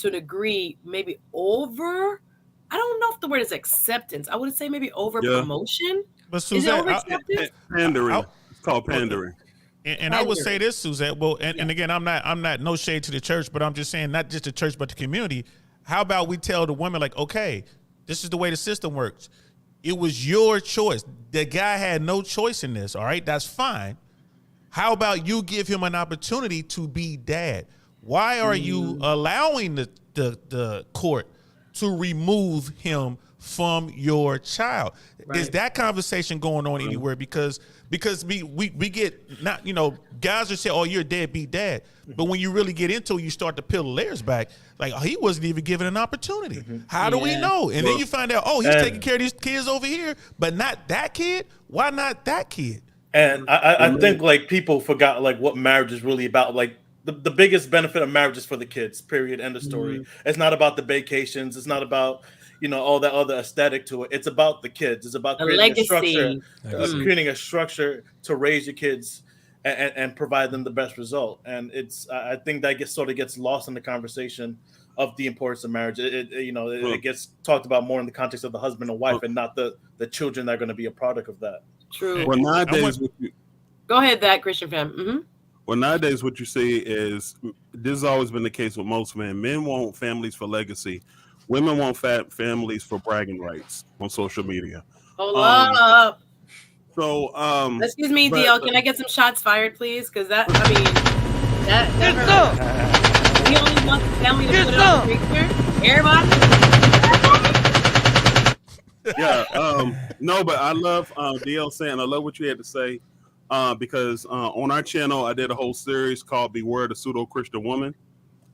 an degree, maybe over. I don't know if the word is acceptance. I would say maybe over Yeah. promotion. But Is it Suzette, over acceptance? Pandering. It's called Well, pandering. and I would say this, Suzette. Well, and again, I'm not no shade to the church, but I'm just saying not just the church, but the community. How about we tell the women, like, okay, this is the way the system works. It was your choice. The guy had no choice in this. All right, that's fine. How about you give him an opportunity to be dad? Why are you allowing the court to remove him from your child? Right. Is that conversation going on anywhere? Because we get, not, guys are saying, oh, you're a deadbeat dad. But when you really get into it, you start to peel the layers back. Like, oh, he wasn't even given an opportunity. How do we know? And then you find out, oh, he's taking care of these kids over here, but not that kid. Why not that kid? And I think like people forgot like what marriage is really about. Like the biggest benefit of marriage is for the kids, period. End of story. It's not about the vacations. It's not about, all that other aesthetic to it. It's about the kids. It's about The creating a structure, legacy. creating a structure to raise your kids and provide them the best result. And I think that gets lost in the conversation of the importance of marriage. It gets talked about more in the context of the husband and wife, and not the children that are going to be a product of that. True. Well, nowadays, Go ahead, that Christian fam. Mm-hmm. Well, nowadays, what you see is this has always been the case with most men. Men want families for legacy. Women want families for bragging rights on social media. Hold up. So, Excuse me, DL. Can I get some shots fired, please? Because that hurt. We only want the family to put it on the picture. Everybody. No, but I love DL saying, I love what you had to say. Because on our channel, I did a whole series called Beware the Pseudo-Christian Woman.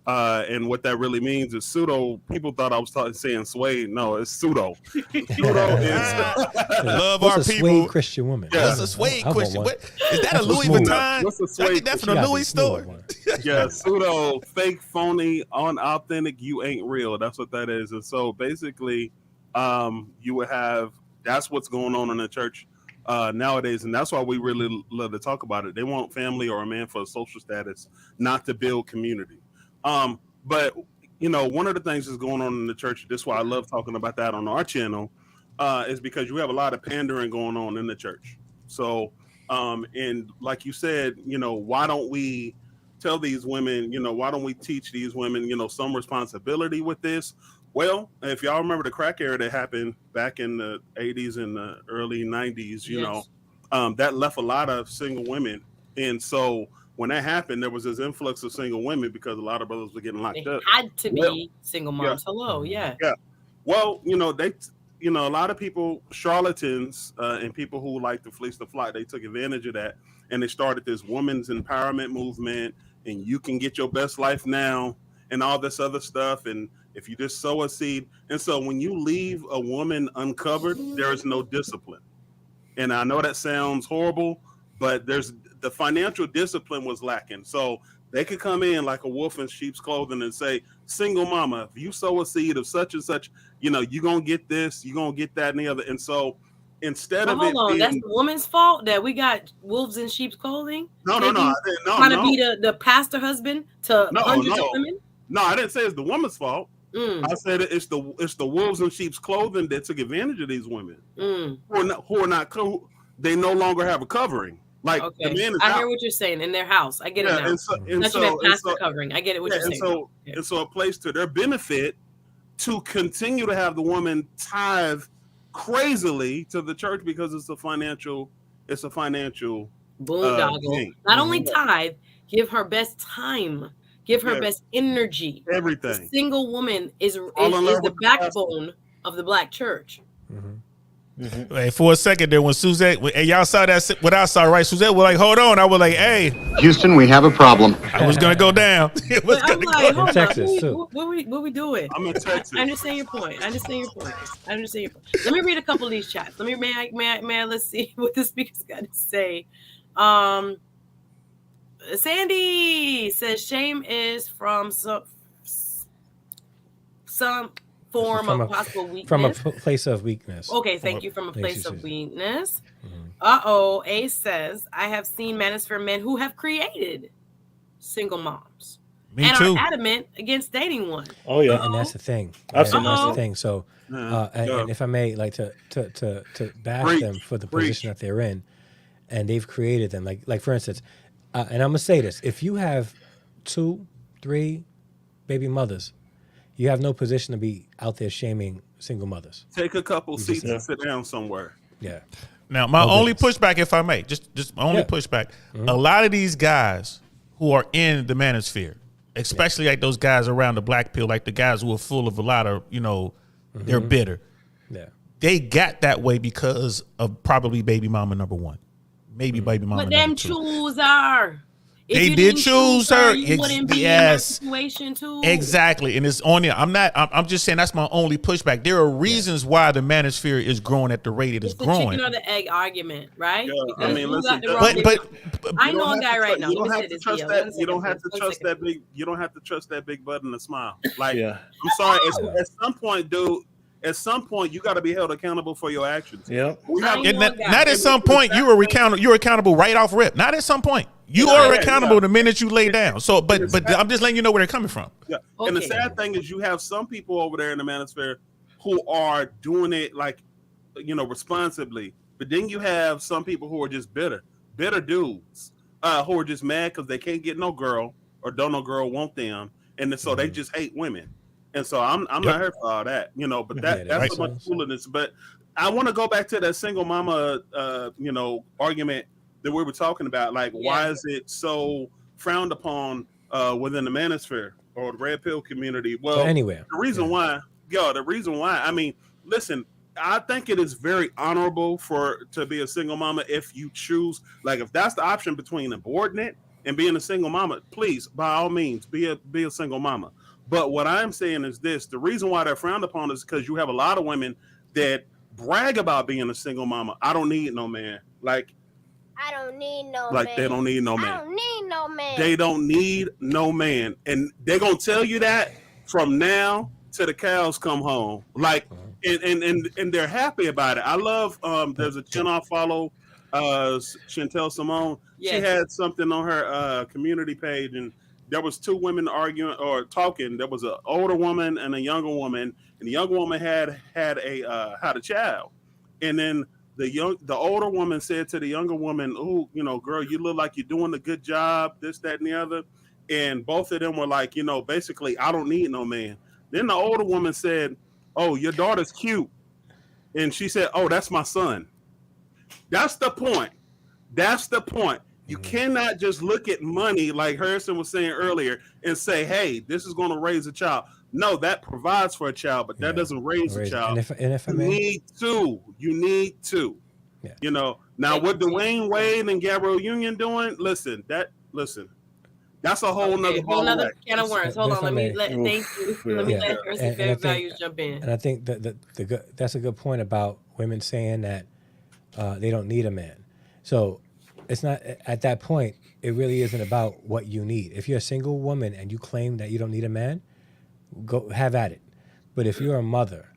And what that really means is pseudo. People thought I was saying sway. No, it's pseudo. Pseudo is love What's our a people. sway Christian woman? Yeah. What's a sway I want Christian? one. What is that? That's A what's Louis smooth. Vuitton? What's a I sway? think that's from She the gotta be Louis smooth store. one. Yeah, pseudo, fake, phony, unauthentic. You ain't real. That's what that is. And so basically, you would have. That's what's going on in the church nowadays, and that's why we really love to talk about it. They want family or a man for social status, not to build community. But one of the things that's going on in the church. This is why I love talking about that on our channel, is because you have a lot of pandering going on in the church. So, and like you said, why don't we tell these women, why don't we teach these women, some responsibility with this? Well, if y'all remember the crack era that happened back in the 80s and the early 90s, Yes. that left a lot of single women. And so when that happened, there was this influx of single women because a lot of brothers were getting locked They up. had to Well, be single moms. Hello, yeah. Well, a lot of people, charlatans, and people who like to fleece the flock, they took advantage of that, and they started this women's empowerment movement, and you can get your best life now and all this other stuff. And if you just sow a seed. And so when you leave a woman uncovered, there is no discipline. And I know that sounds horrible, but the financial discipline was lacking. So they could come in like a wolf in sheep's clothing and say, single mama, if you sow a seed of such and such, you're going to get this, you're going to get that and the other. And so instead of hold it on, being, that's the woman's fault that we got wolves in sheep's clothing. no, Trying to be the pastor husband to hundreds of women. No, I didn't say it's the woman's fault. I said it's the wolves in sheep's clothing that took advantage of these women who are not they no longer have a covering. Like the man is I hear what you're saying in their house. I get it now. Pastor covering. I get it. What you're saying. And so a place to their benefit to continue to have the woman tithe crazily to the church because it's a financial boondoggle. Not only tithe, give her best time. Give her best energy. Everything. The single woman is the backbone of the Black church. Hey, for a second there, when Suzette, y'all saw that, what I saw, right? Suzette was like, hold on. I was like, hey. Houston, we have a problem. I was going to go down. I'm like, hold on. Texas, too. What we doing? I'm in Texas. I understand your point. Let me read a couple of these chats. Let's see what the speaker's got to say. Sandy says shame is from some form of possible weakness. From a place of weakness. Okay, thank you. From a place of weakness. Ace says, I have seen manosphere men who have created single moms. Me too. Are adamant against dating one. Oh yeah, and that's the thing. That's the thing. So, and if I may, like to bash them for the position that they're in, and they've created them. Like for instance, and I'm gonna say this: if you have 2, 3 baby mothers, you have no position to be out there shaming single mothers. Take a couple seats and sit down somewhere. Yeah. Now, my only pushback, if I may, just my only pushback, a lot of these guys who are in the manosphere, especially like those guys around the black pill, like the guys who are full of a lot of, they're bitter. Yeah. They got that way because of probably baby mama number 1. Maybe baby mama But number them 2. choose her. They did choose her. You wouldn't be in that situation too. Exactly. And it's on there. I'm just saying that's my only pushback. There are reasons why the manosphere is growing at the rate it is growing. The chicken or the egg argument, right? Yeah, I mean, listen, but I know a guy right now. You don't have to trust that. You don't have to trust that big. You don't have to trust that big butt and a smile. Like, I'm sorry. At some point, dude. At some point, you got to be held accountable for your actions. Yeah. Not at some point. You're accountable right off rip. Not at some point. You are accountable the minute you lay down. So, but I'm just letting you know where they're coming from. Yeah. Okay. And the sad thing is, you have some people over there in the manosphere who are doing it responsibly. But then you have some people who are just bitter dudes who are just mad because they can't get no girl or don't no girl want them, and so they just hate women. And so I'm not here for all that, but that's so much foolishness. But I want to go back to that single mama, argument that we were talking about. Like, why is it so frowned upon within the manosphere or the red pill community? Well, anywhere. The reason why, I mean, listen, I think it is very honorable to be a single mama if you choose, like, if that's the option between aborting it and being a single mama, please, by all means, be a single mama. But what I'm saying is this: the reason why they're frowned upon is because you have a lot of women that brag about being a single mama. I don't need no man. Like, I don't need no like man. They don't need no man. I don't need no man. They don't need no man. And they're gonna tell you that from now to the cows come home. Like, and they're happy about it. I love there's a channel I follow, Chantel Simone. Yes. She had something on her community page, and there was 2 women arguing or talking. There was an older woman and a younger woman, and the younger woman had a child. And then the older woman said to the younger woman, "Oh, girl, you look like you're doing a good job, this, that, and the other." And both of them were like, basically, I don't need no man. Then the older woman said, "Oh, your daughter's cute." And she said, "Oh, that's my son." That's the point. You cannot just look at money, like Harrison was saying earlier, and say, hey, this is going to raise a child. No, that provides for a child, but that doesn't raise a child. And if I may, you need to. Yeah. Now what Dwayne Wade and Gabrielle Union doing, listen, That's a whole nother Okay, whole ball of nother wax. can of worms. But Hold if on, I let me may, let. Thank you. Oof, yeah. Let me yeah, let Harrison and I Favorite think Values jump in. and I think the good, that's a good point about women saying that they don't need a man. So it's not at that point. It really isn't about what you need. If you're a single woman and you claim that you don't need a man, go have at it. But if you're a mother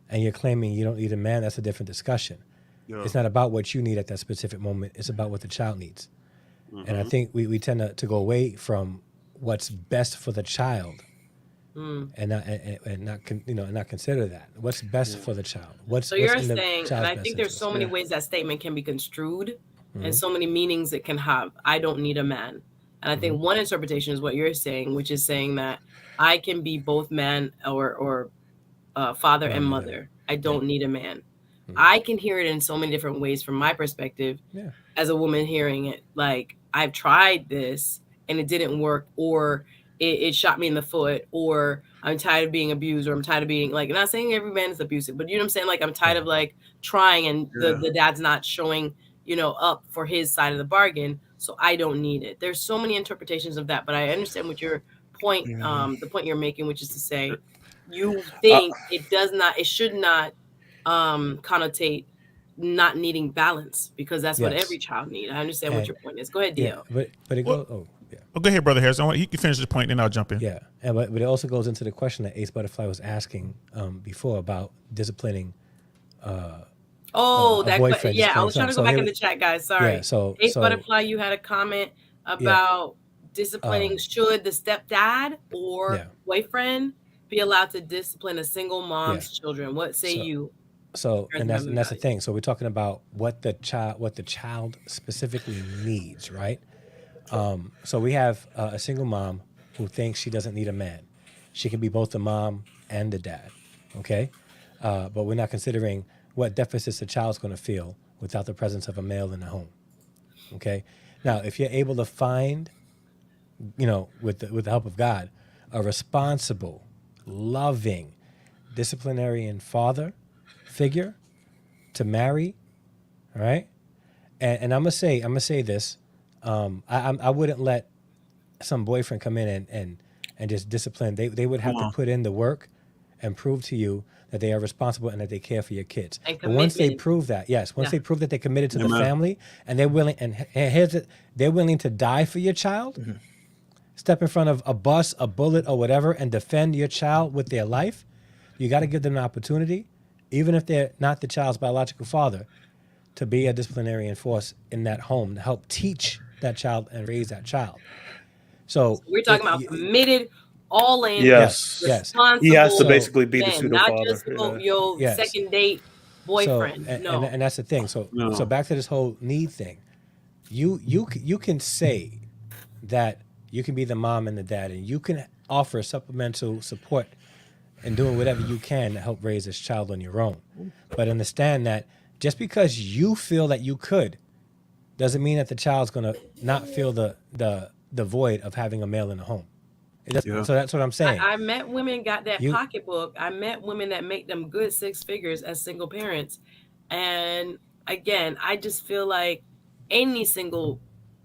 and you're claiming you don't need a man, that's a different discussion. Yeah. It's not about what you need at that specific moment. It's about what the child needs. And I think we tend to go away from what's best for the child and not consider that. What's best for the child? What's So you're in the saying, and child's I best think there's interest? so many Yeah. ways that statement can be construed and so many meanings it can have. I don't need a man. And I think one interpretation is what you're saying, which is saying that I can be both man or father and mother. I don't need a man. I can hear it in so many different ways from my perspective Yeah. as a woman hearing it. Like, I've tried this and it didn't work, or it shot me in the foot, or I'm tired of being abused, or I'm tired of being like, not saying every man is abusive, but you know what I'm saying? Like, I'm tired of like trying and the dad's not showing, up for his side of the bargain. So I don't need it. There's so many interpretations of that, but I understand what your point, the point you're making, which is to say, you think it should not connotate not needing balance, because that's what Yes. every child needs. I understand what And your point is. Go ahead, yeah, Dio. but it Well- goes. Oh, yeah. Oh, go ahead, brother Harris. You can finish this point, then I'll jump in. Yeah, and but it also goes into the question that Ace Butterfly was asking before about disciplining. Oh, a that boyfriend yeah. just I playing was trying to something. go So back here in we- the chat, guys. Sorry. Yeah, so Ace Butterfly, you had a comment about disciplining. Should the stepdad or Yeah. boyfriend be allowed to discipline a single Yeah. mom's children? What say So- you? So Harrison and that's Family the Values. thing. So we're talking about what the child specifically needs, right? So we have a single mom who thinks she doesn't need a man. She can be both the mom and the dad, okay? But we're not considering what deficits the child's going to feel without the presence of a male in the home, okay? Now, if you're able to find, with the help of God, a responsible, loving, disciplinarian father figure to marry, all right? And I'm gonna say this. I wouldn't let some boyfriend come in and just discipline. They would have to put in the work and prove to you that they are responsible and that they care for your kids. And But once they commitment. prove that, once Yeah. they prove that they're committed to the Amen. family and they're willing, and here's it, they're willing to die for your child, step in front of a bus, a bullet, or whatever, and defend your child with their life, you got to give them an opportunity, even if they're not the child's biological father, to be a disciplinarian force in that home to help teach that child and raise that child. So We're talking about committed, all in, Yes. responsible. He has to So- basically be the man, pseudo not father. just your Yes. second date boyfriend. So no. and that's the thing. So No. back to this whole need thing. You can say that you can be the mom and the dad, and you can offer supplemental support and doing whatever you can to help raise this child on your own. But understand that just because you feel that you could, doesn't mean that the child's gonna not feel the void of having a male in the home. Yeah. So that's what I'm saying. I met women got that You- pocketbook. I met women that make them good six figures as single parents. And again, I just feel like any single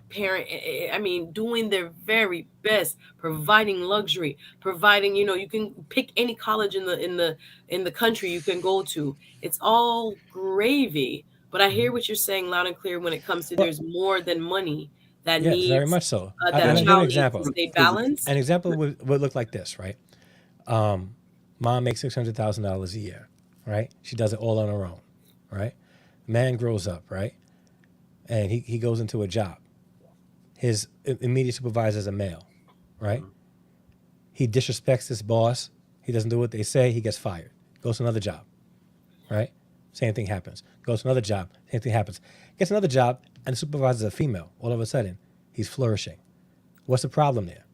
parent, I mean, doing their very best, providing luxury, providing, you can pick any college in the country you can go to. It's all gravy. But I hear what you're saying loud and clear when it comes to there's more than money that Yes, needs very much so. that I'll a give an child needs example. to stay balanced. An example would look like this, right? Mom makes $600,000 a year, right? She does it all on her own, right? Man grows up, right? And he goes into a job. His immediate supervisor is a male, right? He disrespects his boss. He doesn't do what they say. He gets fired. Goes to another job, right? Same thing happens. Goes to another job. Same thing happens. Gets another job, and the supervisor is a female. All of a sudden, he's flourishing. What's the problem there?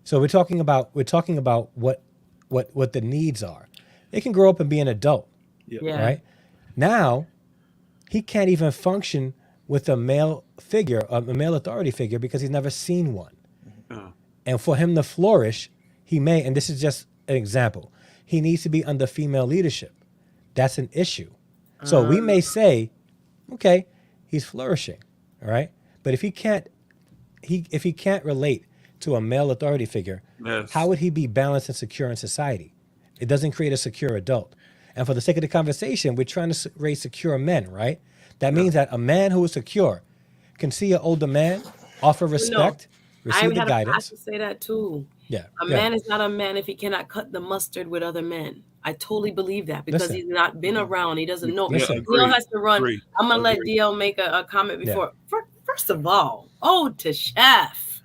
So we're talking about what the needs are. They can grow up and be an adult, Yeah. right? Now, he can't even function with a male figure, a male authority figure, because he's never seen one. Yeah. And for him to flourish, he may, and this is just an example, he needs to be under female leadership. That's an issue. So we may say, okay, he's flourishing, all right? But if he can't if he can't relate to a male authority figure, Yes. how would he be balanced and secure in society? It doesn't create a secure adult. And for the sake of the conversation, we're trying to raise secure men, right? That means that a man who is secure can see an older man, offer No, respect, I receive the had a guidance. pastor say that too. Yeah, A go ahead. man is not a man if he cannot cut the mustard with other men. I totally believe that because Listen, he's not been around. He doesn't know. Yeah, listen. DL agree. has to run. Agree. I'm gonna let Agree. DL make a comment Yeah. before. First of all, to Chef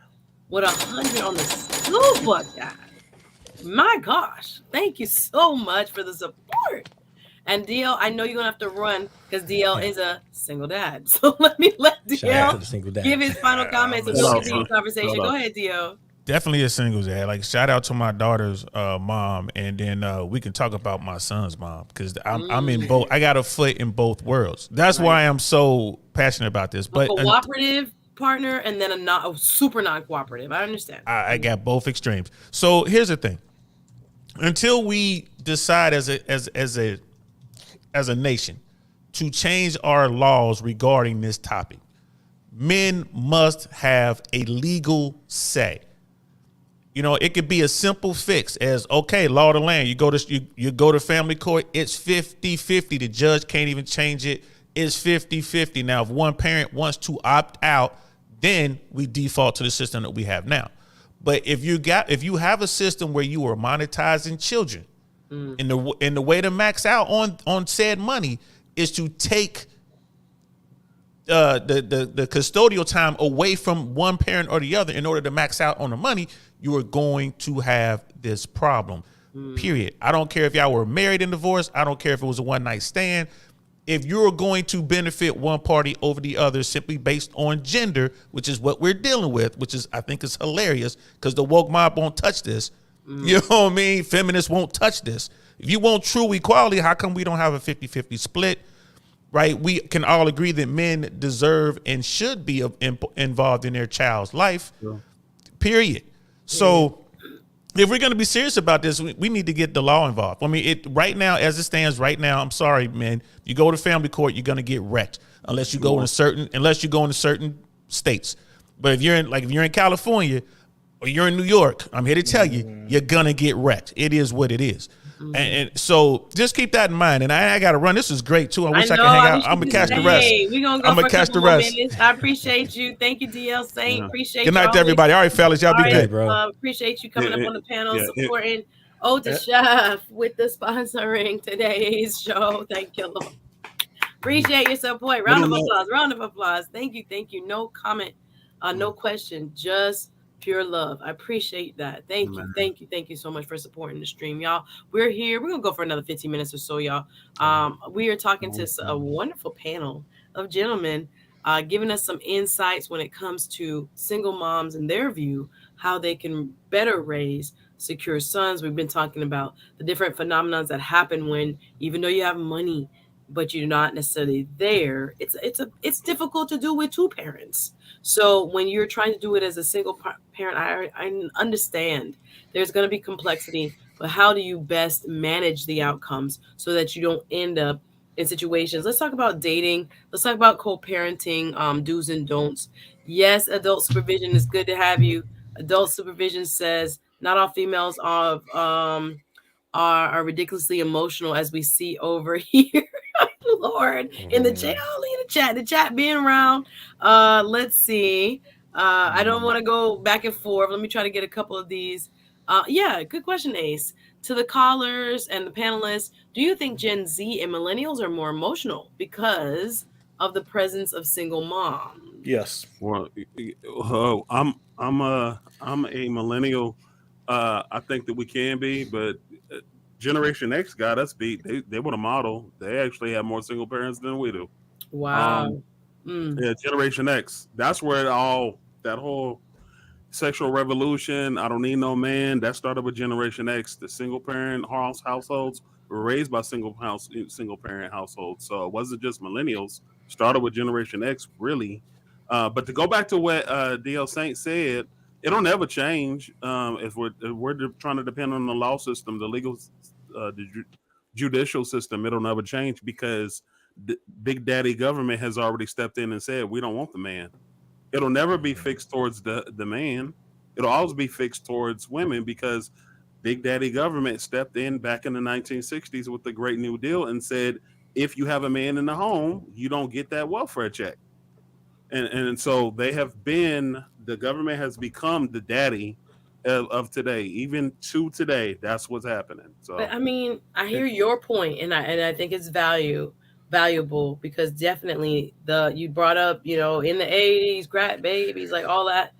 with 100 on the super guy. My gosh, thank you so much for the support. And DL, I know you're gonna have to run because DL Yeah. is a single dad. So let Shout out to DL the single give dads. his final comments and I'm we'll Shout out, continue son. the conversation. Shout Go out. ahead, DL. definitely a singles dad. Like shout out to my daughter's mom, and then we can talk about my son's mom because I'm in both. I got a foot in both worlds. That's why I'm so passionate about this. A But cooperative partner and then a super non-cooperative. I understand. I got both extremes. So here's the thing: until we decide as a nation to change our laws regarding this topic, men must have a legal say. You know, it could be a simple fix as, okay, law of the land. You go to family court, it's 50-50. The judge can't even change it. It's 50-50. Now, if one parent wants to opt out, then we default to the system that we have now. But if you have a system where you are monetizing children, and the way to max out on said money is to take the custodial time away from one parent or the other in order to max out on the money, you are going to have this problem. Period. I don't care if y'all were married and divorced. I don't care if it was a one night stand. If you're going to benefit one party over the other simply based on gender, which is what we're dealing with, which is, I think is hilarious because the woke mob won't touch this. You know what I mean? Feminists won't touch this. If you want true equality, how come we don't have a 50-50 split? Right? We can all agree that men deserve and should be involved in their child's life, period. So if we're going to be serious about this, we need to get the law involved. I mean, right now, as it stands right now, I'm sorry, man, you go to family court, you're going to get wrecked unless you go into certain states. But if you're in California or you're in New York, I'm here to tell you, you're going to get wrecked. It is what it is. And so just keep that in mind. And I got to run. This is great, too. I wish I could hang out. I'm going to catch the rest. We're going to go I'm for gonna a catch couple the more rest. minutes. I appreciate you. Thank you, DL Saint. Yeah. Appreciate Good you. night to everybody. All right, fellas. Y'all be All Hey, good. bro. Appreciate you coming up on the panel, yeah, it- supporting to Chef with the sponsoring today's show. Thank you, Lord. Appreciate your support. Round of applause. Round of applause. Thank you. Thank you. No comment, no question, just pure love. I appreciate that. Thank you. Thank you. Thank you so much for supporting the stream, y'all. We're here. We're gonna go for another 15 minutes or so, y'all. We are talking to a wonderful panel of gentlemen, giving us some insights when it comes to single moms and their view, how they can better raise secure sons. We've been talking about the different phenomena that happen when, even though you have money, but you're not necessarily there, it's difficult to do with two parents. So when you're trying to do it as a single parent, I understand there's going to be complexity, but how do you best manage the outcomes so that you don't end up in situations? Let's talk about dating. Let's talk about co-parenting, do's and don'ts. Yes, adult supervision is good to have you. Adult supervision says not all females are ridiculously emotional, as we see over here. Lord, in the chat, the chat being around. Let's see. I don't want to go back and forth. Let me try to get a couple of these. Yeah, good question, Ace. To the callers and the panelists, do you think Gen Z and millennials are more emotional because of the presence of single moms? Yes. Well, I'm a millennial. I think that we can be, but Generation X got us beat. They were the model. They actually have more single parents than we do. Wow. Yeah, Generation X. That's where that whole sexual revolution. I don't need no man. That started with Generation X. The single parent households were raised by single parent households. So it wasn't just millennials. Started with Generation X, really. But to go back to what DL Saint said, it'll never change if we're trying to depend on the law system, the legal, judicial system. It'll never change because Big Daddy government has already stepped in and said we don't want the man. It'll never be fixed towards the man. It'll always be fixed towards women because Big Daddy government stepped in back in the 1960s with the Great New Deal and said, if you have a man in the home, you don't get that welfare check. And so the government has become the daddy of today. Even to today, that's what's happening. But So I mean, I hear your point, and I think it's valuable because definitely the you brought up, in the 80s, grad babies, like all that,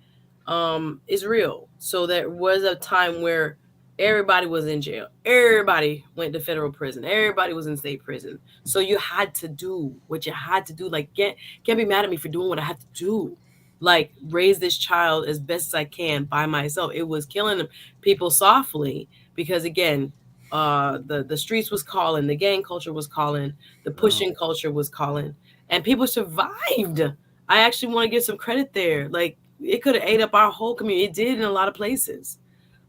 is real. So there was a time where everybody was in jail, everybody went to federal prison, everybody was in state prison. So you had to do what you had to do. Like, can't be mad at me for doing what I had to do. Like, raise this child as best as I can by myself. It was killing people softly because, again, the streets was calling, the gang culture was calling, the pushing culture was calling, and people survived. I actually want to give some credit there. Like, it could have ate up our whole community. It did in a lot of places.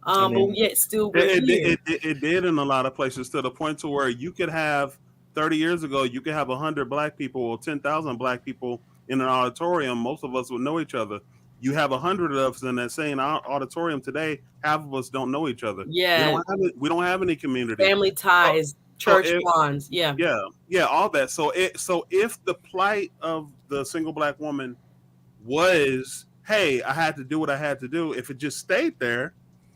I But mean, yet still we're it, here. it, it, it did in a lot of places to the point to where you could have 30 years ago, you could have 100 black people or 10,000 black people in an auditorium. Most of us would know each other. You have 100 of us in that same auditorium today. Half of us don't know each other. Yeah, We don't have any community. family So, ties, so church bonds. Yeah. yeah, all that. So if the plight of the single black woman was, hey, I had to do what I had to do. If it just stayed there,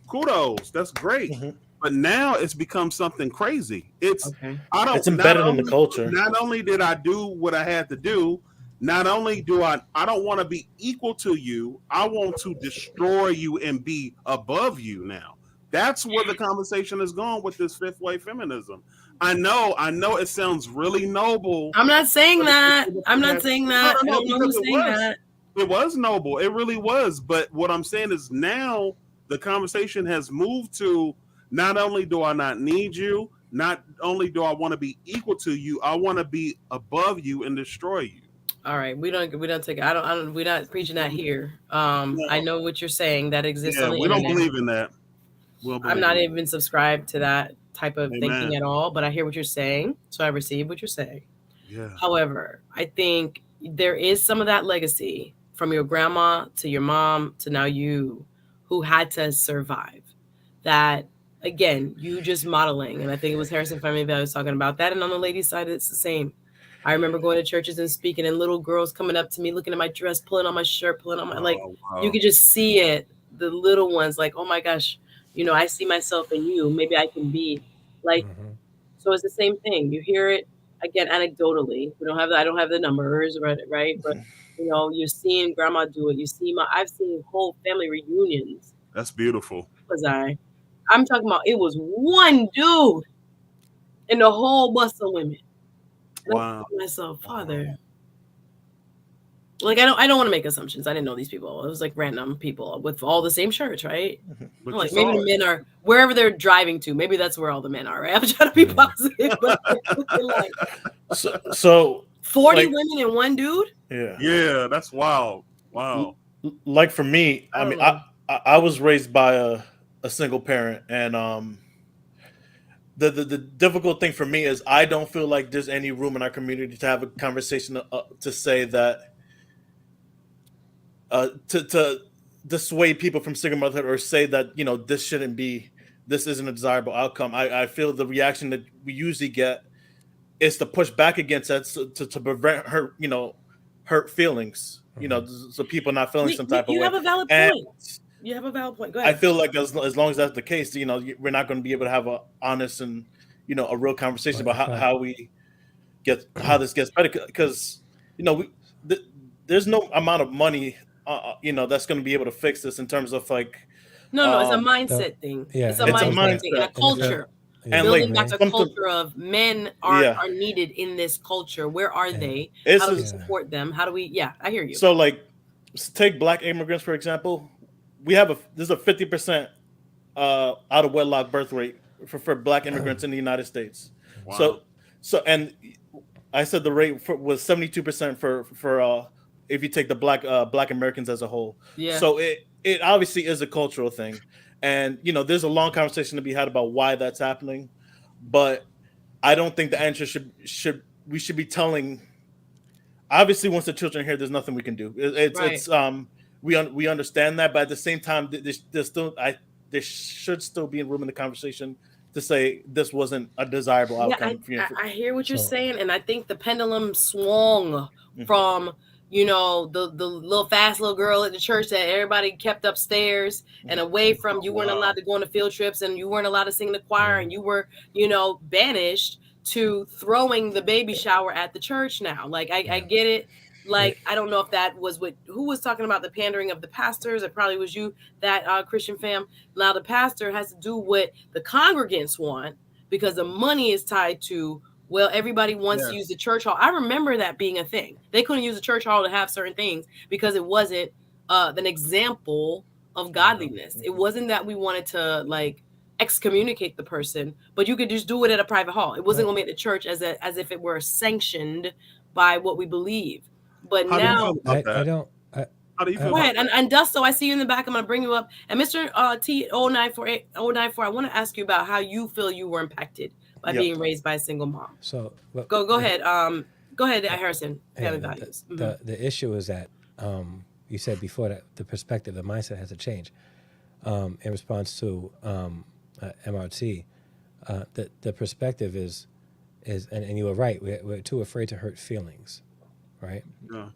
kudos, that's great. Mhm. But now it's become something crazy. Okay. It's embedded in the culture. Not only did I do what I had to do, not only do I don't want to be equal to you, I want to destroy you and be above you now. That's where the conversation is going with this fifth wave feminism. I know it sounds really noble. I'm not saying but that. it- I'm not it- saying no, that. no, I no, don't know because who's it saying was. that. It was noble. It really was. But what I'm saying is now the conversation has moved to not only do I not need you, not only do I want to be equal to you, I want to be above you and destroy you. All right, we don't take. I don't. We're not preaching that here. I No, know what you're saying. That exists yeah, on the we don't internet. believe in that. We don't I'm believe not in even subscribed to that type of that. thinking Amen. at all. But I hear what you're saying, so I receive what you're saying. Yeah. However, I think there is some of that legacy from your grandma to your mom to now you, who had to survive. That, again, you just modeling, and I think it was Harrison Family Values talking about that. And on the ladies' side, it's the same. I remember going to churches and speaking, and little girls coming up to me, looking at my dress, pulling on my shirt, pulling on my, like, Oh, you wow. could just see it. The little ones, like, oh my gosh, I see myself in you. Maybe I can be like. So it's the same thing. You hear it again anecdotally. We don't have I don't have the numbers, right? But you're seeing grandma do it. You see I've seen whole family reunions. That's beautiful. Was I'm talking about, it was one dude and the whole bus of women. And I'm Wow. thinking to myself, Father, like, I don't want to make assumptions. I didn't know these people. It was like random people with all the same shirts, right? But I'm you like, maybe saw the it. men are wherever they're driving to. Maybe that's where all the men are, right? I'm trying to be positive, but like So 40 like, women and one dude. yeah, Yeah, that's wild. Wow. like for me, I I don't mean, know. I was raised by a single parent, and the difficult thing for me is I don't feel like there's any room in our community to have a conversation to say that to dissuade people from single motherhood or say that this isn't a desirable outcome. I feel the reaction that we usually get is to push back against that, to prevent hurt feelings, so people not feeling some type of You way. have a valid And point. You have a valid point. Go I ahead. feel like as long as that's the case, we're not going to be able to have a honest and a real conversation about how this gets better, because there's no amount of money that's going to be able to fix this in terms of like No, it's a um mindset thing. Yeah, It's a and it's a mindset thing and a mindset, and it's culture. yeah, and like Building for back me, a something. culture of men are Yeah, needed in this culture. Where are and they? it's How do we just, yeah, support them? How do we? Yeah, I hear you. so like take Black immigrants for example. There's a 50% out of wedlock birth rate for Black immigrants in the United States. Wow. So and I said the rate was 72% for if you take the Black Americans as a whole. Yeah. So it obviously is a cultural thing, and there's a long conversation to be had about why that's happening, but I don't think the answer should we should be telling obviously once the children are here, there's nothing we can do. Right. It's we understand that, but at the same time, there's still there should still be room in the conversation to say this wasn't a desirable Yeah, outcome for you. I hear what you're So saying, and I think the pendulum swung Mhm. from, you know, the little fast little girl at the church that everybody kept upstairs and away from. You weren't Wow. allowed to go on the field trips, and you weren't allowed to sing in the choir, and you were, you know, banished to throwing the baby shower at the church now. Like I yeah, get it. it, Like I don't know if that was what who was talking about the pandering of the pastors. It probably was you, that Christian fam. Now the pastor has to do what the congregants want because the money is tied to, well, everybody wants to Yes. use the church hall. I remember that being a thing. They couldn't use the church hall to have certain things because it wasn't an example of godliness. It wasn't that we wanted to like excommunicate the person, but you could just do it at a private hall. It wasn't well, going to make the church as if it were sanctioned by what we believe. But How do you feel now, about I that? don't. How do you feel go I about ahead. And Dusto, I see you in the back. I'm going to bring you up. And Mr. T0948, I want to ask you about how you feel you were impacted by Yep. being raised by a single mom. so but Go ahead. Go ahead, Harrison. yeah, Family values. the issue is that you said before that the perspective, the mindset has to change. In response to MRT, the perspective is and you were right. We're too afraid to hurt feelings, right? no,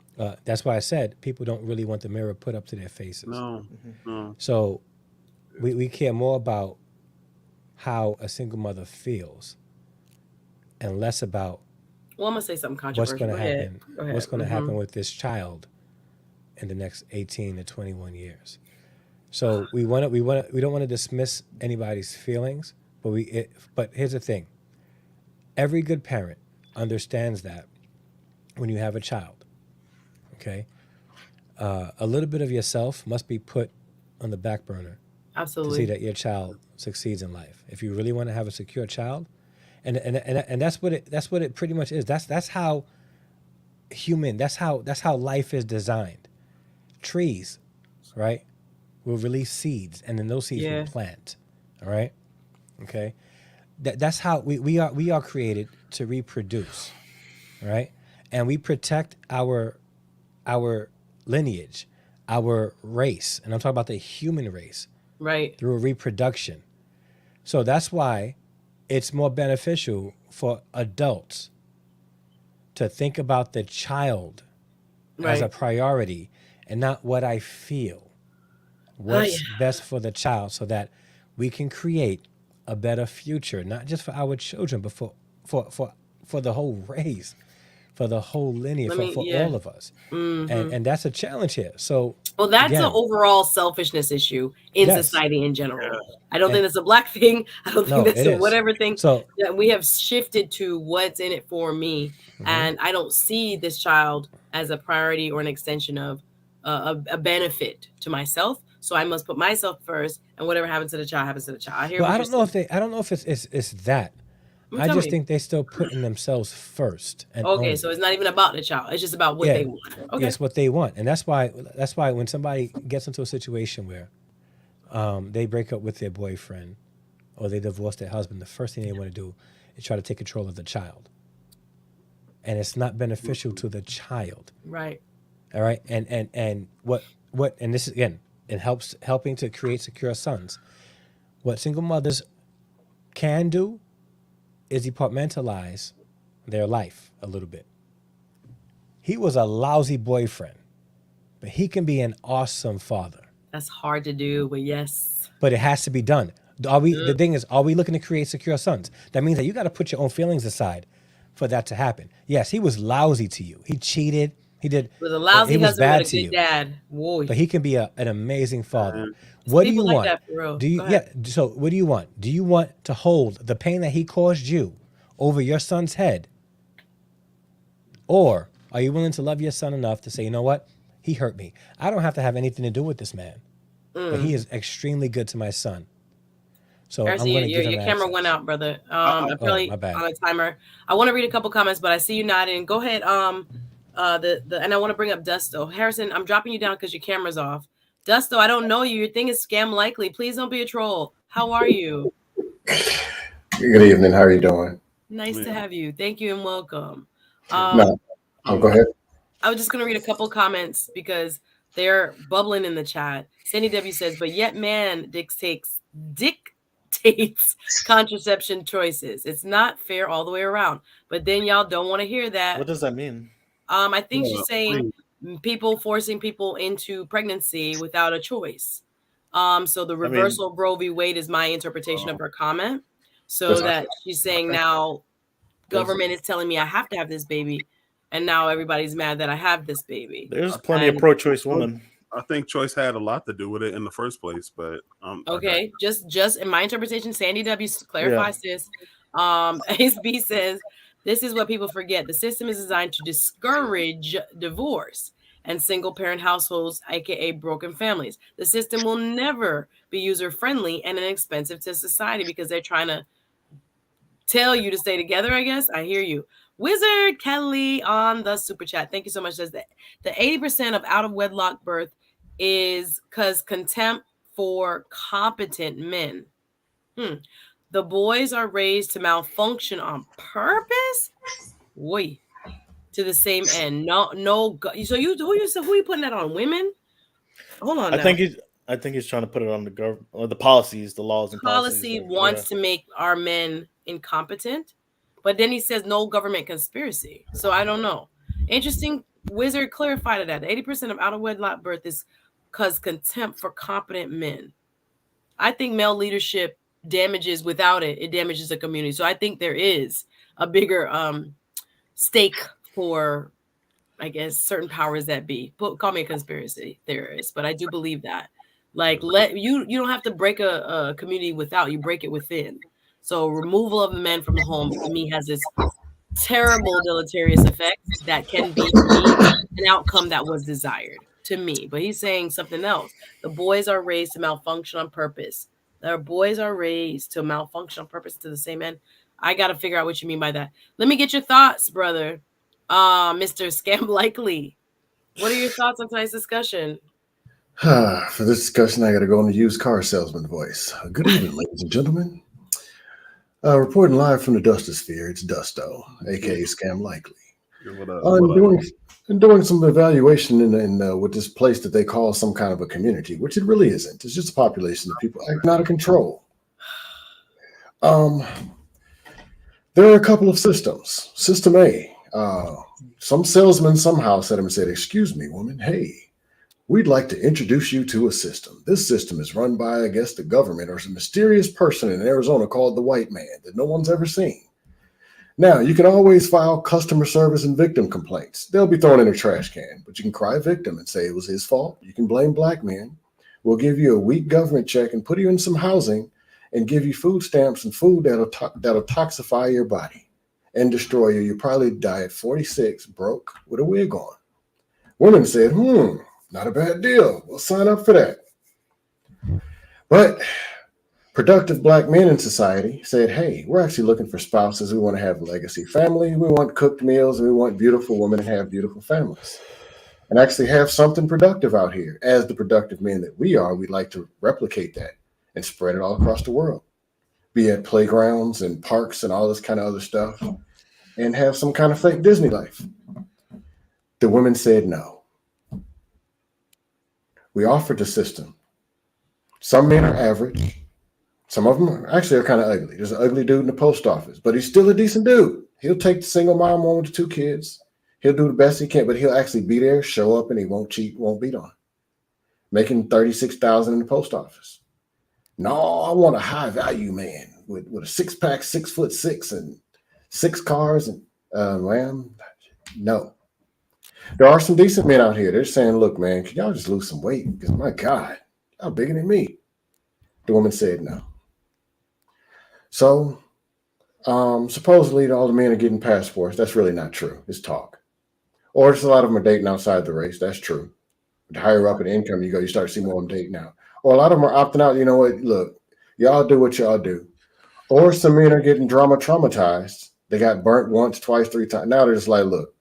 That's why I said people don't really want the mirror put up to their faces. no, no. So we care more about how a single mother feels and less about Well, I'm gonna say something what's controversial. going to Go ahead. happen. Go ahead. What's going to happen with this child in the next 18 to 21 years. So we don't want to dismiss anybody's feelings, but here's the thing. Every good parent understands that when you have a child, okay, a little bit of yourself must be put on the back burner to see Absolutely. that your child succeeds in life. If you really want to have a secure child, and that's what it pretty much is. That's how human. That's how life is designed. Trees, right, will release seeds, and then those seeds will Yeah. plant. All right, okay. That's how we are created to reproduce, right? And we protect our lineage, our race, and I'm talking about the human race Right. through reproduction. So that's why it's more beneficial for adults to think about the child as a Right. priority and not what I feel. Oh yeah. What's best for the child so that we can create a better future, not just for our children, but for the whole race, for the whole lineage, Let for, me. for Yeah. all of us. Hmm. And that's a challenge here. So Well, that's an again, overall selfishness issue in yes. society in general. I don't think And that's a black thing. I don't think no, that's it a is. whatever thing. So That we have shifted to what's in it for me, and I don't see this child as a priority or an extension of a benefit to myself. So I must put myself first, and whatever happens to the child happens to the child. I hear well, what you're saying. I don't know if it's that. I Tell just me. think they're still putting themselves first and Okay, so only. it's not even about the child. It's just about what Yeah, they want. Okay. yes, what they want, and that's why when somebody gets into a situation where they break up with their boyfriend or they divorce their husband, the first thing they want to do is try to take control of the child, and it's not beneficial to the child. Right. All right, and what and this is again, it helping to create secure sons. What single mothers can do is departmentalize their life a little bit. He was a lousy boyfriend, but he can be an awesome father. That's hard to do, but yes. But it has to be done. The thing is, are we looking to create secure sons? That means that you got to put your own feelings aside for that to happen. Yes, he was lousy to you. He cheated. He did. With a He lousy was husband bad with a to good you. dad. Whoa. But he can be an amazing father. And What do People you like want? that for real. Do you Go ahead. So what do you want? Do you want to hold the pain that he caused you over your son's head? Or are you willing to love your son enough to say, you know what? He hurt me. I don't have to have anything to do with this man. But he is extremely good to my son. So Darcy, I'm going to give him your camera went access. out, brother. Uh-oh. I'm Oh, probably my bad. on a timer. I want to read a couple comments, but I see you nodding. Go ahead. And I want to bring up Dusto. Harrison, I'm dropping you down because your camera's off. Dusto, I don't know you. Your thing is scam likely. Please don't be a troll. How are you? Good evening. How are you doing? Nice to Yeah. have you. Thank you and welcome. No, Um, go ahead. I was just going to read a couple comments because they're bubbling in the chat. Sandy W says, but yet man dictates contraception choices. It's not fair all the way around. But then y'all don't want to hear that. What does that mean? I think Yeah, she's saying people forcing people into pregnancy without a choice. So the reversal of Roe v. Wade is my interpretation of her comment. So that she's saying now government is telling me I have to have this baby, and now everybody's mad that I have this baby. There's plenty of pro-choice women. I think choice had a lot to do with it in the first place, but okay, just in my interpretation, Sandy W clarifies this. Ace B says this is what people forget: the system is designed to discourage divorce and single parent households, aka broken families. The system will never be user friendly and inexpensive to society because they're trying to tell you to stay together, I guess. I hear you. Wizard Kelly on the super chat. Thank you so much. Says that the 80% of out of wedlock birth is because contempt for competent men. The boys are raised to malfunction on purpose. Wait, to the same end. No. So who you putting that on? Women? Hold on. I think he's trying to put it on the government or the policies, the laws and policy policies. wants to make our men incompetent, but then he says no government conspiracy. So I don't know. Interesting. Wizard clarified that 80% of out of wedlock birth is because contempt for competent men. I think male leadership damages without it. It damages the community. So I think there is a bigger stake for, I guess, certain powers that be. Call me a conspiracy theorist, but I do believe that. Like, you don't have to break a community without, you break it within. So removal of men from the home to me has this terrible deleterious effect that can be an outcome that was desired to me. But he's saying something else. The boys are raised to malfunction on purpose. Their boys are raised to malfunction on purpose to the same end. I got to figure out what you mean by that. Let me get your thoughts, brother. Mr. Scam Likely. What are your thoughts on tonight's discussion? For this discussion, I got to go in the used car salesman voice. Good evening, ladies and gentlemen. Reporting live from the Dustosphere, it's Dusto, aka Scam Likely. I'm doing some evaluation in with this place that they call some kind of a community, which it really isn't. It's just a population of people acting out of control. There are a couple of systems. System A, some salesman somehow said him and said, "Excuse me, woman, hey, we'd like to introduce you to a system. This system is run by, I guess, the government or some mysterious person in Arizona called the White Man that no one's ever seen. Now, you can always file customer service and victim complaints. They'll be thrown in a trash can, but you can cry victim and say it was his fault. You can blame black men. We'll give you a weak government check and put you in some housing and give you food stamps and food that'll toxify your body and destroy you. You'll probably die at 46, broke, with a wig on." Women said, not a bad deal. We'll sign up for that. But productive black men in society said, hey, we're actually looking for spouses. We want to have a legacy family. We want cooked meals. And we want beautiful women to have beautiful families and actually have something productive out here. As the productive men that we are, we'd like to replicate that and spread it all across the world, be at playgrounds and parks and all this kind of other stuff, and have some kind of fake Disney life. The women said no. We offered the system. Some men are average. Some of them are kind of ugly. There's an ugly dude in the post office, but he's still a decent dude. He'll take the single mom one with the 2 kids. He'll do the best he can, but he'll actually be there, show up, and he won't cheat, won't beat on. Making $36,000 in the post office. No, I want a high value man with a 6-pack, 6'6", and 6 cars. And no. There are some decent men out here. They're saying, look, man, can y'all just lose some weight? Because, my God, y'all bigger than me. The woman said no. So, supposedly all the men are getting passports. That's really not true. It's talk. Or just a lot of them are dating outside the race. That's true. The higher up in income you go, you start to see more of them dating out. Or a lot of them are opting out. You know what? Look, y'all do what y'all do. Or some men are getting traumatized. They got burnt once, twice, 3 times. Now they're just like, look,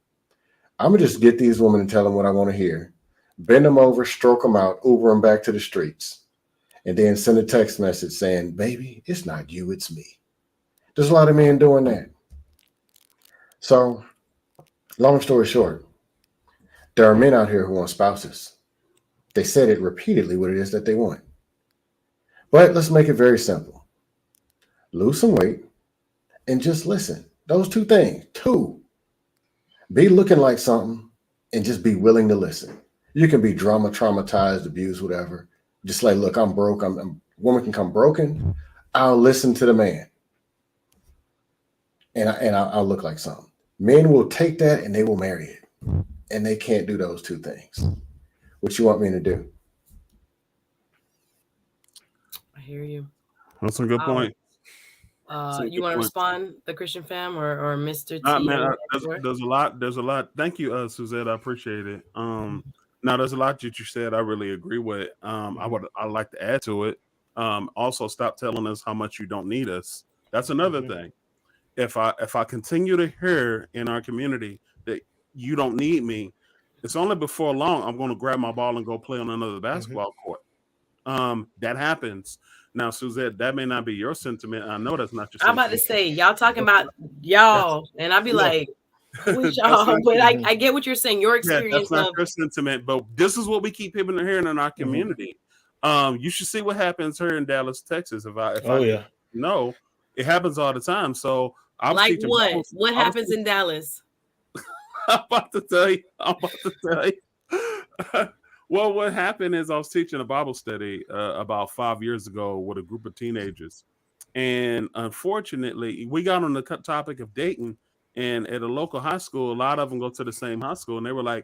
I'm going to just get these women and tell them what I want to hear. Bend them over, stroke them out, Uber them back to the streets. And then send a text message saying, baby, it's not you, it's me. There's a lot of men doing that. So, long story short, There are men out here who want spouses. They said it repeatedly what it is that they want. But let's make it very simple. Lose some weight and just listen. Those two things. Two, be looking like something and just be willing to listen. You can be traumatized, abused, whatever. Just like, look, I'm broke. Woman can come broken. I'll listen to the man. And I'll look like something. Men will take that and they will marry it. And they can't do those two things. What you want me to do? I hear you. That's a good point. You want to respond, the Christian fam, or Mr. T? Man, there's a lot. There's a lot. Thank you, Suzette. I appreciate it. Now there's a lot that you said I really agree with. I'd like to add to it. Also, stop telling us how much you don't need us. That's another thing. If I continue to hear in our community that you don't need me, it's only before long I'm going to grab my ball and go play on another basketball court. That happens. Now, Suzette, that may not be your sentiment. I know that's not your sentiment. I'm about to say, y'all talking about y'all, and I'll be like, which y'all? But I get what you're saying. Your experience. That's not your sentiment, but this is what we keep hearing in our community. You should see what happens here in Dallas, Texas. No, it happens all the time. So I'm like what happens in Dallas? I'm about to tell you. Well, what happened is I was teaching a Bible study about 5 years ago with a group of teenagers. And unfortunately, we got on the topic of dating. And at a local high school, a lot of them go to the same high school. And they were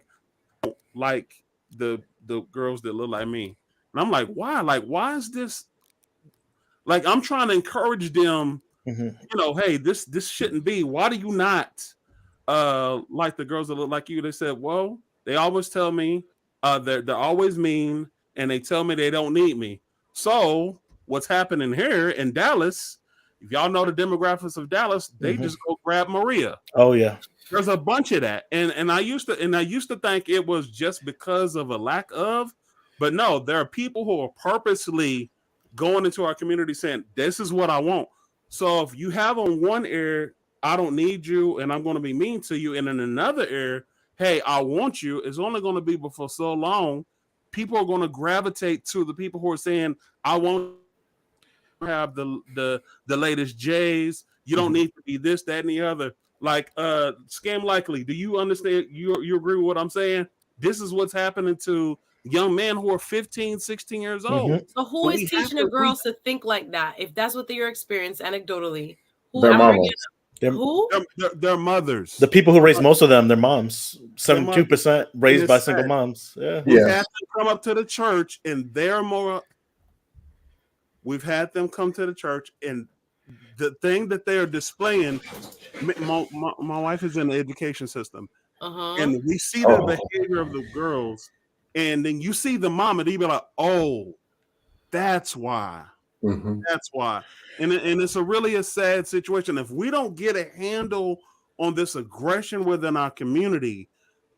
like the girls that look like me. And I'm like, why? Like, why is this? Like, I'm trying to encourage them, hey, this shouldn't be. Why do you not like the girls that look like you? They said, well, they always tell me, they're always mean, and they tell me they don't need me. So what's happening here in Dallas, if y'all know the demographics of Dallas, they just go grab Maria. Oh yeah. There's a bunch of that. And I used to think it was just because of a lack of, but no, there are people who are purposely going into our community saying, this is what I want. So if you have on one ear, I don't need you and I'm going to be mean to you, and in another ear, hey, I want you, it's only going to be for so long. People are going to gravitate to the people who are saying, I want to have the latest J's. You don't need to be this, that, and the other. Like Scam Likely, do you understand? You agree with what I'm saying? This is what's happening to young men who are 15, 16 years old. So who is teaching the girls to think like that? If that's what your experience anecdotally, their mamas. Who? Their mothers. The people who raise most of them, their moms. 72% raised by single moms. Yeah. We've had them come up to the church, and we've had them come to the church, and the thing that they are displaying. My wife is in the education system, and we see the behavior of the girls, and then you see the mom, and they be like, "Oh, that's why." That's why. And it's really a sad situation. If we don't get a handle on this aggression within our community,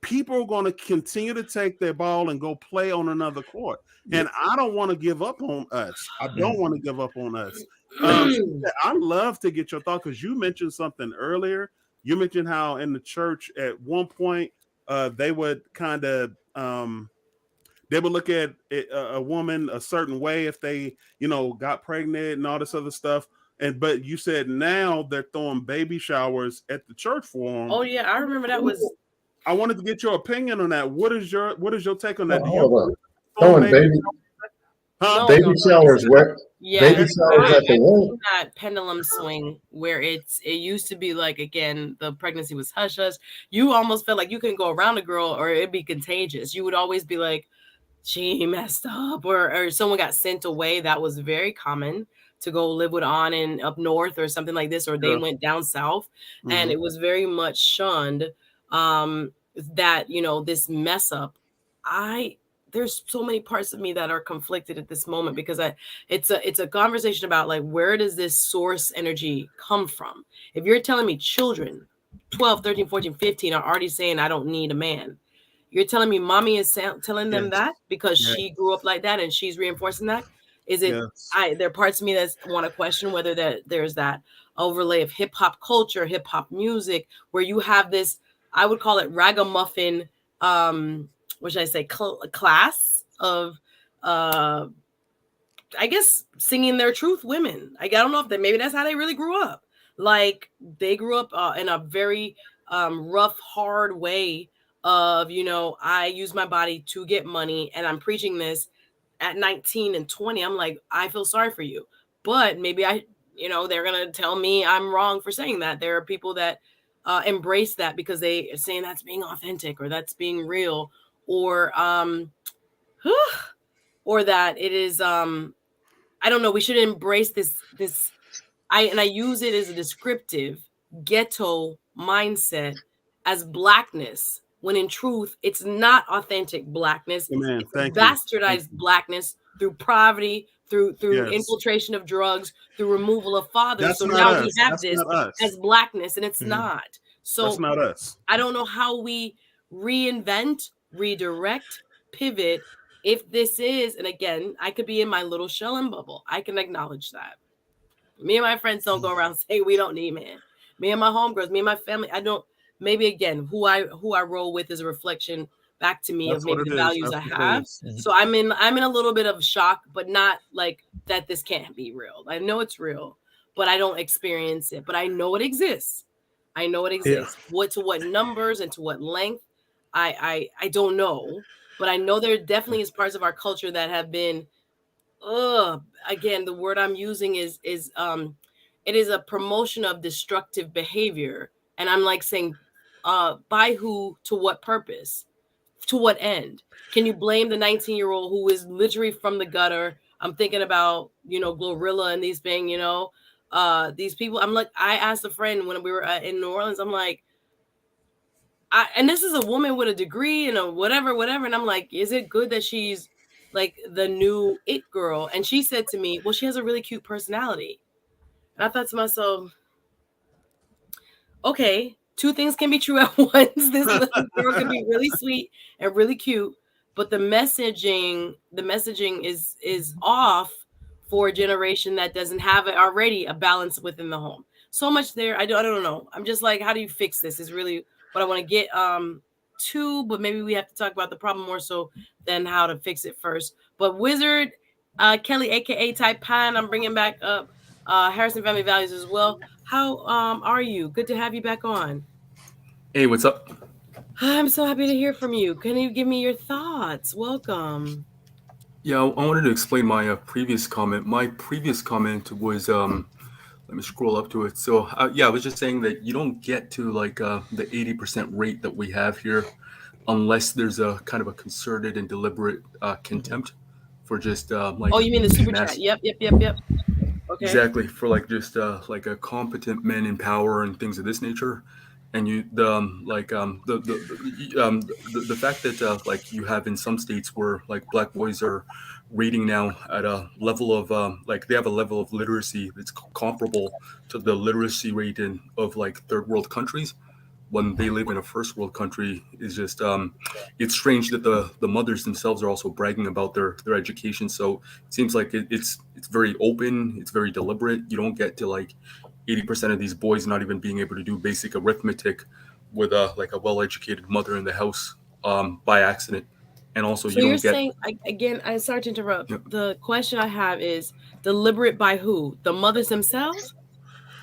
people are going to continue to take their ball and go play on another court. And I don't want to give up on us. I don't want to give up on us. I'd love to get your thought, because you mentioned something earlier. You mentioned how in the church at one point they would kind of they would look at a woman a certain way if they, got pregnant and all this other stuff. But you said now they're throwing baby showers at the church for them. Oh yeah, I remember that was. I wanted to get your opinion on that. What is your take on that? Throwing baby showers where? Yeah, baby showers at the womb. That pendulum swing where it used to be like, again, the pregnancy was hush hush. You almost felt like you couldn't go around a girl or it'd be contagious. You would always be like, she messed up, or someone got sent away. That was very common, to go live with on up north or something like this, or they went down south, and it was very much shunned. That this mess up. There's so many parts of me that are conflicted at this moment, because it's a conversation about, like, where does this source energy come from? If you're telling me children 12, 13, 14, 15 are already saying I don't need a man, you're telling me mommy is telling them that because she grew up like that and she's reinforcing that? Is it there are parts of me that want to question whether there's that overlay of hip hop culture, hip hop music, where you have this, I would call it ragamuffin what should I say, class of I guess singing their truth women. Like, I don't know if that, maybe that's how they really grew up. Like, they grew up in a very rough, hard way of, I use my body to get money, and I'm preaching this at 19 and 20. I'm like, I feel sorry for you. But maybe they're going to tell me I'm wrong for saying that. There are people that embrace that because they are saying that's being authentic, or that's being real, or or that it is I don't know, we should embrace this I use it as a descriptive ghetto mindset as blackness, when in truth it's not authentic blackness. Man, It's thank you. Thank bastardized you. blackness through poverty, through Yes. infiltration of drugs, through removal of fathers. That's So not now we us. have That's this not us. as blackness, and it's Mhm. not. That's So not us. I don't know how we reinvent, redirect, pivot if this is, and again, I could be in my little shell and bubble. I can acknowledge that. Me and my friends don't go around saying we don't need men. Me and my homegirls, me and my family, I don't. Maybe again, who I roll with is a reflection back to me of That's what maybe it the is. values That's I what it have. is. So I'm in a little bit of shock, but not like that this can't be real. I know it's real, but I don't experience it. But I know it exists. I know it Yeah. exists. What numbers and to what length, I don't know. But I know there definitely is parts of our culture that have been again, the word I'm using is it is a promotion of destructive behavior. And I'm like saying, by who, to what purpose, to what end? Can you blame the 19-year-old who is literally from the gutter? I'm thinking about, Glorilla and these people. I'm like, I asked a friend when we were in New Orleans, I'm like, and this is a woman with a degree and a whatever, and I'm like, is it good that she's like the new it girl? And she said to me, well, she has a really cute personality. And I thought to myself, okay, two things can be true at once. This little girl can be really sweet and really cute, but the messaging is off for a generation that doesn't have it already a balance within the home. So much there. I don't know. I'm just like, how do you fix this? Is really what I want to get to, but maybe we have to talk about the problem more so than how to fix it first. But Wizard Kelly, aka Type Pine, I'm bringing back up Harrison Family Values as well. How are you? Good to have you back on. Hey, what's up? I'm so happy to hear from you. Can you give me your thoughts? Welcome. Yeah, I wanted to explain my previous comment. My previous comment was, let me scroll up to it. So, yeah, I was just saying that you don't get to like the 80% rate that we have here unless there's a kind of a concerted and deliberate contempt for just like Oh, you mean the super chat? mass. Yep. Okay. Exactly, for like just like a competent men in power and things of this nature, and you like the fact that like you have in some states where like black boys are rating now at a level of like they have a level of literacy that's comparable to the literacy rate in of like third world countries when they live in a first world country is just it's strange that the mothers themselves are also bragging about their education. So it seems like it's very open, it's very deliberate. You don't get to like 80% of these boys not even being able to do basic arithmetic with a like a well-educated mother in the house by accident. And also So you you're don't get. saying again, I'm sorry to interrupt. Yep. The question I have is deliberate by who? The mothers themselves?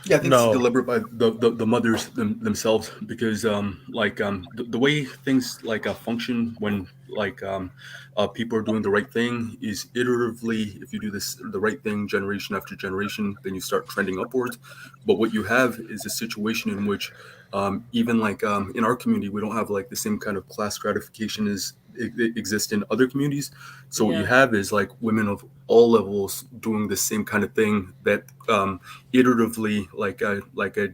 Yeah, I think it's No. deliberate by the mothers themselves because like the way things like function when like people are doing the right thing is iteratively. If you do this the right thing generation after generation, then you start trending upwards. But what you have is a situation in which even like in our community we don't have like the same kind of class stratification as it exists in other communities. So what you Yeah. have is like women of all levels doing the same kind of thing that iteratively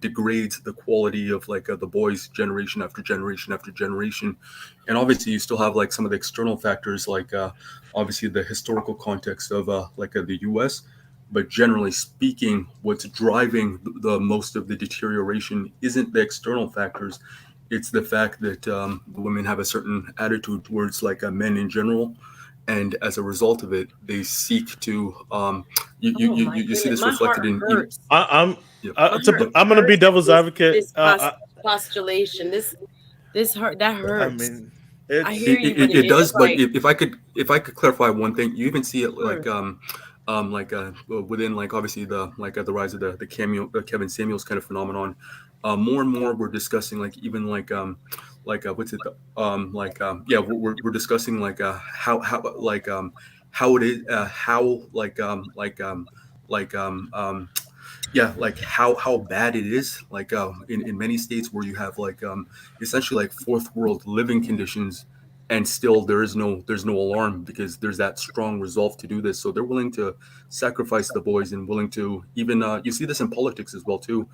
degrades the quality of like the boys generation after generation after generation. And obviously you still have like some of the external factors like obviously the historical context of the US, but generally speaking what's driving the most of the deterioration isn't the external factors. It's the fact that the women have a certain attitude towards like men in general, and as a result of it they seek to Oh my you see goodness. this My heart reflected in. hurts. I, I'm Yep. My heart I'm gonna be hurts at devil's this advocate. this postulation. This hurt that I hurts. mean, I hear you, but It it is does, but like, if I could clarify one thing, you even see it sure. within like obviously the rise of the cameo Kevin Samuels kind of phenomenon. More and more we're discussing like even what's it yeah, we're discussing how it is like yeah, like how bad it is in many states where you have essentially like fourth world living conditions, and still there's no alarm because there's that strong resolve to do this, so they're willing to sacrifice the boys and willing to even you see this in politics as well too,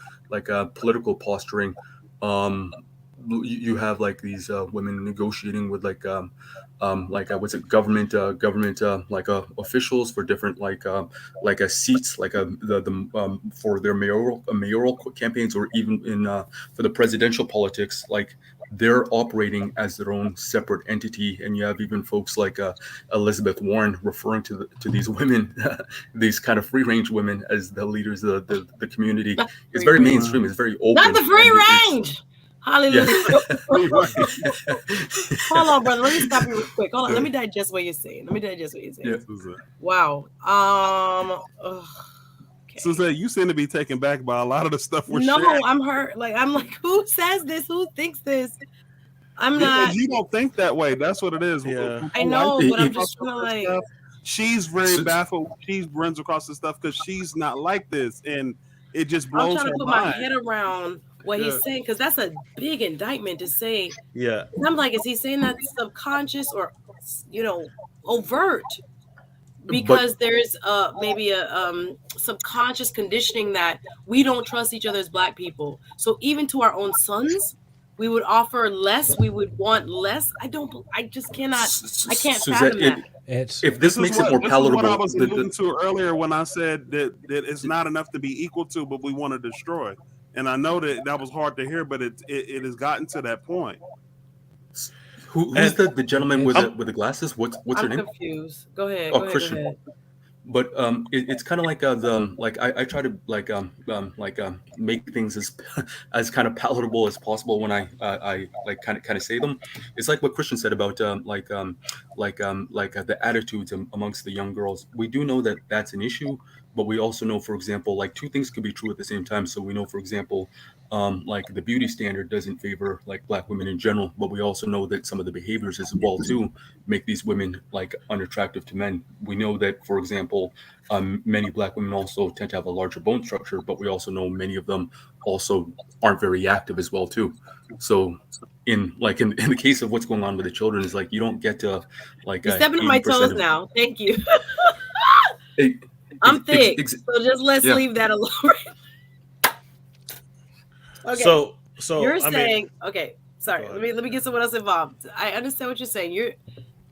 political posturing. You have like these women negotiating with what's it government officials for different seats the for their mayoral campaigns, or even in for the presidential politics, like they're operating as their own separate entity. And you have even folks like Elizabeth Warren referring to these women these kind of free range women as the leaders of the community. Not It's free very range. mainstream, it's very Not open, the free and it's range. yeah. Hallelujah. Hold on, brother. Let me stop you real quick. Hold on. Let me digest what you're saying. Yeah. Wow. Ugh, okay. Suzette, you seem to be taken back by a lot of the stuff we're No, sharing. I'm hurt. Like, I'm like, who says this? Who thinks this? I'm Because not. you don't think that way. That's what it is. Yeah. I know, but I'm It- just trying to like. Stuff. She's very So- baffled. She runs across the stuff because she's not like this, and it just I'm blows trying her to put my mind. head around what he's saying, because that's a big indictment to say. Yeah. And I'm like, is he saying that subconscious or, overt? Because there's maybe a subconscious conditioning that we don't trust each other as Black people. So even to our own sons, we would offer less. We would want less. I just cannot. I can't Suzette, fathom that. It's if this makes it more This is palatable, what I was alluding to earlier when I said that it's not enough to be equal to, but we want to destroy. And I know that was hard to hear, but it has gotten to that point. who's the gentleman with the glasses? What's her I'm name? confused. Go ahead. Oh, Go ahead. Christian. Go ahead. But it's kind of like I try to make things as kind of palatable as possible when I kind of say them. It's like what Christian said about the attitudes amongst the young girls. We do know that that's an issue, but we also know, for example, like two things could be true at the same time. So we know, for example, the beauty standard doesn't favor like Black women in general, but we also know that some of the behaviors as well too make these women like unattractive to men. We know that, for example, many Black women also tend to have a larger bone structure, but we also know many of them also aren't very active as well too. So in the case of what's going on with the children, is like you don't get to like You're stepping on my 80% toes of now. Thank you. it, I'm thick, ex- so just let's yeah. leave that alone. Okay. So You're I mean, saying, okay, sorry. Go Let me get someone else involved. I understand what you're saying.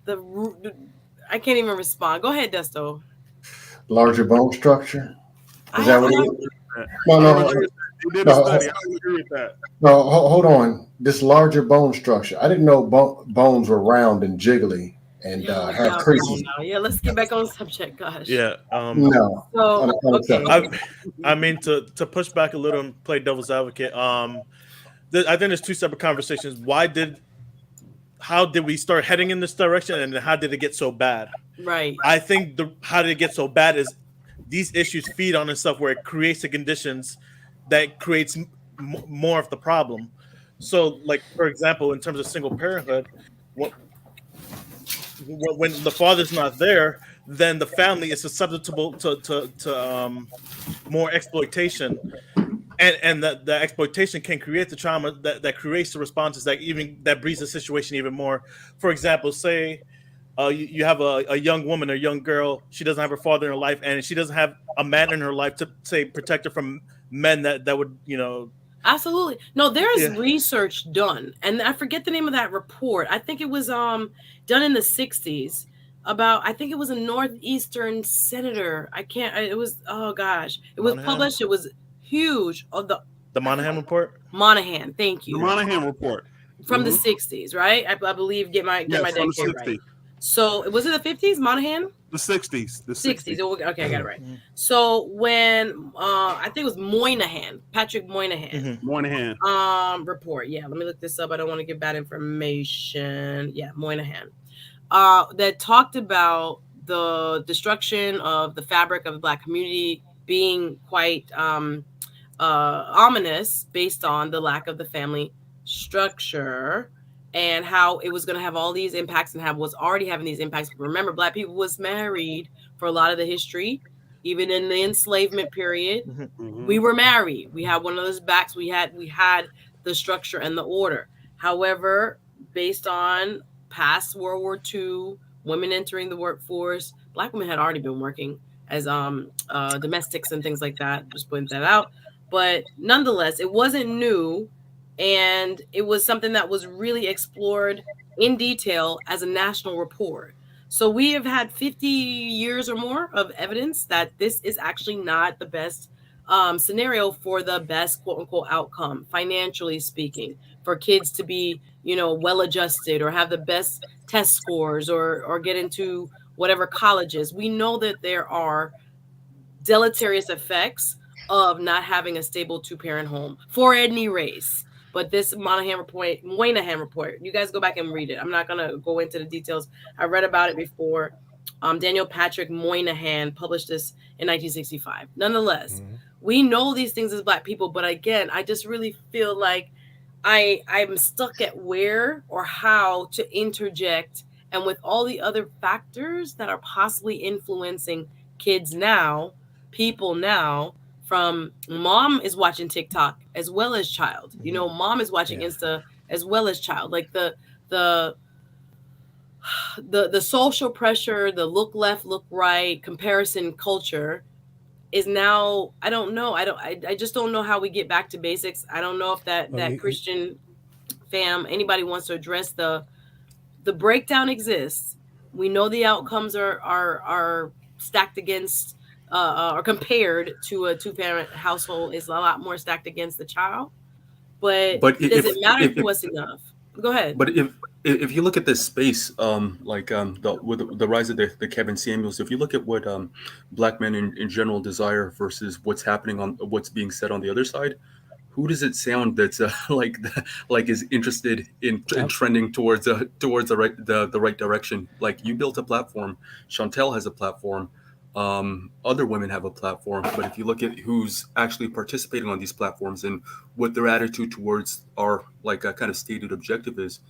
I can't even respond. Go ahead, Desto. larger bone structure. I Is that have what not- it is? No, You did a No, study. I don't agree with that. no. Hold on. This larger bone structure. I didn't know bones were round and jiggly and Yeah, have come creases. on now. Yeah, let's get back on subject. Gosh. Yeah. No. So, okay. I mean to push back a little and play devil's advocate. I think there's two separate conversations. How did we start heading in this direction, and how did it get so bad? Right. I think how did it get so bad is these issues feed on itself, where it creates the conditions that creates more of the problem. So, like for example, in terms of single parenthood, when the father's not there, then the family is susceptible to more exploitation. And the exploitation can create the trauma that creates the responses that breeds the situation even more. For example, say you have a young woman or young girl, she doesn't have her father in her life, and she doesn't have a man in her life to say protect her from men that would Absolutely. No, there is Yeah. research done, and I forget the name of that report. I think it was done in the 60s about, I think it was a northeastern senator. It was, oh gosh. It was Monahan? published. It was huge. Oh, the Monahan report. Monahan, thank The you. Monahan report. From the 60s, right? I believe, get my Yes, from decade the right. 60s. So was it the 50s, Monahan? The The 60s. The 60s. 60s. Okay, I got it right. So when I think it was Patrick Moynihan. Moynihan. Report. Yeah, let me look this up. I don't want to give bad information. Yeah, Moynihan. That talked about the destruction of the fabric of the Black community being quite ominous based on the lack of the family structure and how it was going to have all these impacts and was already having these impacts. Remember, Black people was married for a lot of the history, even in the enslavement period. We were married. We had one of those backs. We had the structure and the order. However, based on past World War II, women entering the workforce, Black women had already been working as domestics and things like that. Just pointing that out. But nonetheless, it wasn't new, and it was something that was really explored in detail as a national report. So we have had 50 years or more of evidence that this is actually not the best scenario for the best quote unquote outcome, financially speaking, for kids to be, well adjusted or have the best test scores or get into whatever colleges. We know that there are deleterious effects of not having a stable two-parent home for any race. But this Moynihan report, you guys go back and read it. I'm not going to go into the details. I read about it before. Daniel Patrick Moynihan published this in 1965. Nonetheless, we know these things as Black people, but again, I just really feel like I'm stuck at where or how to interject, and with all the other factors that are possibly influencing kids now, people now, from mom is watching TikTok as well as child. Mom is watching Insta as well as child. Like the social pressure, the look left, look right, comparison culture is now, I don't know. I just don't know how we get back to basics. I don't know if that Christian fam, anybody wants to address the breakdown exists. We know the outcomes are stacked against or compared to a two-parent household is a lot more stacked against the child. But does it matter to us enough? Go ahead. But if you look at this space, with the rise of the Kevin Samuels, if you look at what Black men in general desire versus what's happening on what's being said on the other side, who does it sound that's like is interested in trending towards the right direction? Like, you built a platform, Chantel has a platform, other women have a platform, but if you look at who's actually participating on these platforms and what their attitude towards our kind of stated objective is,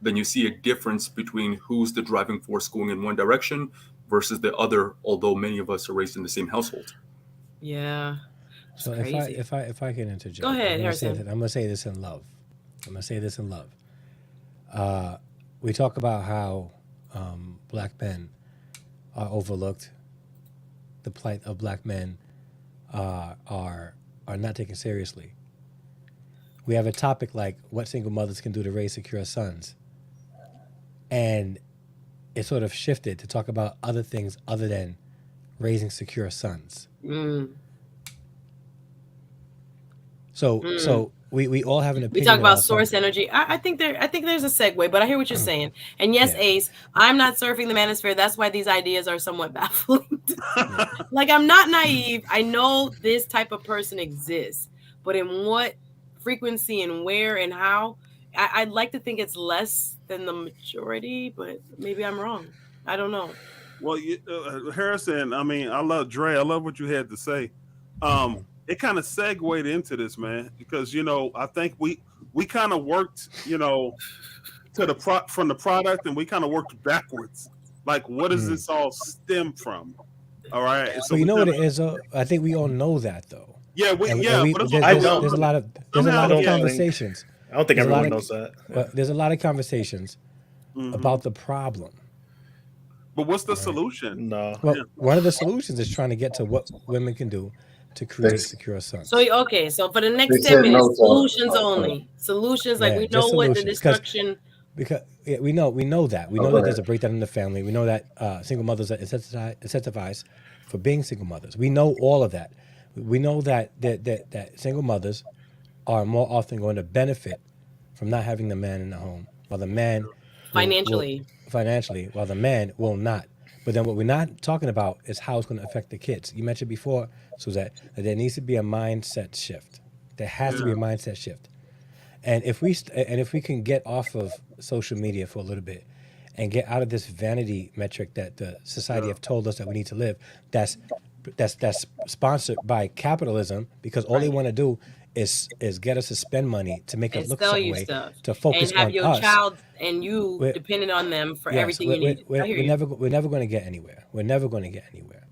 then you see a difference between who's the driving force going in one direction versus the other, although many of us are raised in the same household. Yeah. So if I can interject, go ahead, Harrison. I'm gonna say this in love. We talk about how Black men are overlooked. The plight of Black men are not taken seriously. We have a topic like what single mothers can do to raise secure sons, and it sort of shifted to talk about other things other than raising secure sons. So we all have an opinion. We talk about source energy. I think there's a segue, but I hear what you're saying. And yes, Ace, I'm not surfing the manosphere. That's why these ideas are somewhat baffling. Like, I'm not naive. I know this type of person exists, but in what frequency and where and how, I'd like to think it's less than the majority, but maybe I'm wrong. I don't know. Well, Harrison, I mean, I love what you had to say. It kind of segued into this, man, because I think we kind of worked, from the product, and we kind of worked backwards. Like, what does this all stem from? All right. So what it is. I think we all know that, though. Yeah, there's a lot of conversations. I don't think everyone knows that. But there's a lot of conversations about the problem. But what's the solution? No. Well, one of the solutions is trying to get to what women can do to create secure sons. So for the next 10 minutes, solutions only. Solutions, like, we know what the destruction. Because we know that. We know that there's a breakdown in the family. We know that single mothers are incentivized for being single mothers. We know all of that. We know that single mothers are more often going to benefit from not having the man in the home, while the man financially, while the man will not, But then what we're not talking about is how it's going to affect the kids. You mentioned before, Suzette, that there needs to be a mindset shift. There has to be a mindset shift. And if we can get off of social media for a little bit and get out of this vanity metric that the society have told us that we need to live, that's sponsored by capitalism, because all they want to do is get us to spend money to make and us look a sell certain you way, stuff to focus and have on your us. child and you We're- depending on them for Yes, everything you need. I hear you. we're never going to get anywhere. We're never going to get anywhere,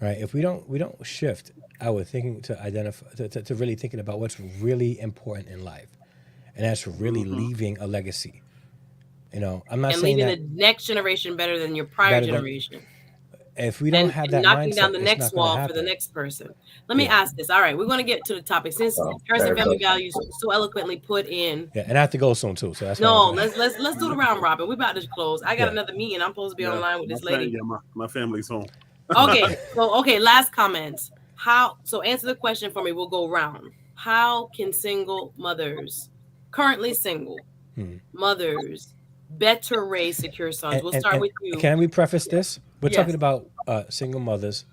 right? If we don't shift our thinking to identify to really thinking about what's really important in life, and that's really leaving a legacy. I'm not And saying leaving that the next generation better than your prior better than generation. if we don't And, have and that knocking mindset, down the it's next not going to wall for the happen. next person. Let me Yeah. ask this. All right, we're going to get to the topic since Harrison Family Values so eloquently put in. Yeah, and I have to go soon too, so that's why. No, let's do the round robin. We're about to close. I got Yeah. another meeting. I'm supposed to be online with this my lady. my family's home. Okay, so last comments. So answer the question for me. We'll go round. How can single mothers, currently single mothers, better raise secure sons? We'll start with you. Can we preface this? We're Yes. talking about single mothers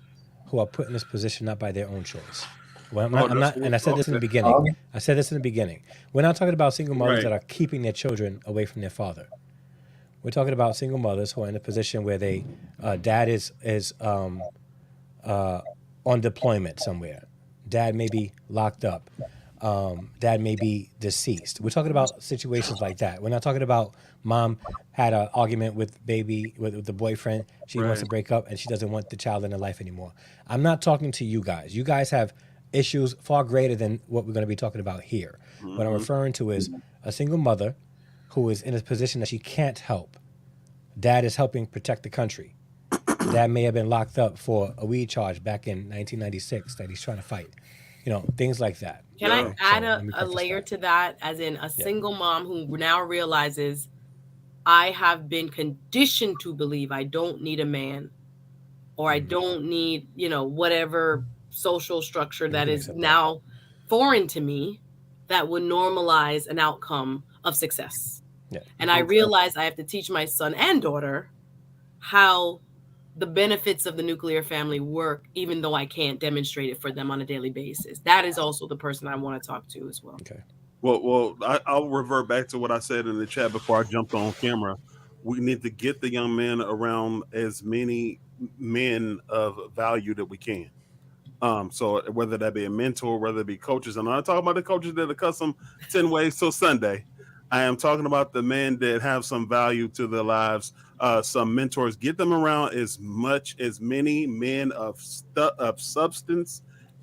who are put in this position not by their own choice. Well, I'm not, and I said this in the beginning. I said this in the beginning. We're not talking about single mothers that are keeping their children away from their father. We're talking about single mothers who are in a position where they dad is on deployment somewhere. Dad may be locked up. Dad may be deceased. We're talking about situations like that. We're not talking about mom had an argument with the boyfriend. She wants to break up and she doesn't want the child in her life anymore. I'm not talking to you guys. You guys have issues far greater than what we're going to be talking about here. What I'm referring to is a single mother who is in a position that she can't help. Dad is helping protect the country. Dad may have been locked up for a weed charge back in 1996 that he's trying to fight. Things like that. Can I add let me a preface layer that. to that, as in a single mom who now realizes I have been conditioned to believe I don't need a man, or I don't need, whatever social structure that is now foreign to me that would normalize an outcome of success. Yeah. And I realize I have to teach my son and daughter how the benefits of the nuclear family work, even though I can't demonstrate it for them on a daily basis. That is also the person I want to talk to as well. Okay. Well, I'll revert back to what I said in the chat before I jumped on camera. We need to get the young men around as many men of value that we can. So whether that be a mentor, whether it be coaches, and I'm not talking about the coaches that are custom 10 ways till Sunday. I am talking about the men that have some value to their lives, some mentors. Get them around as many men of substance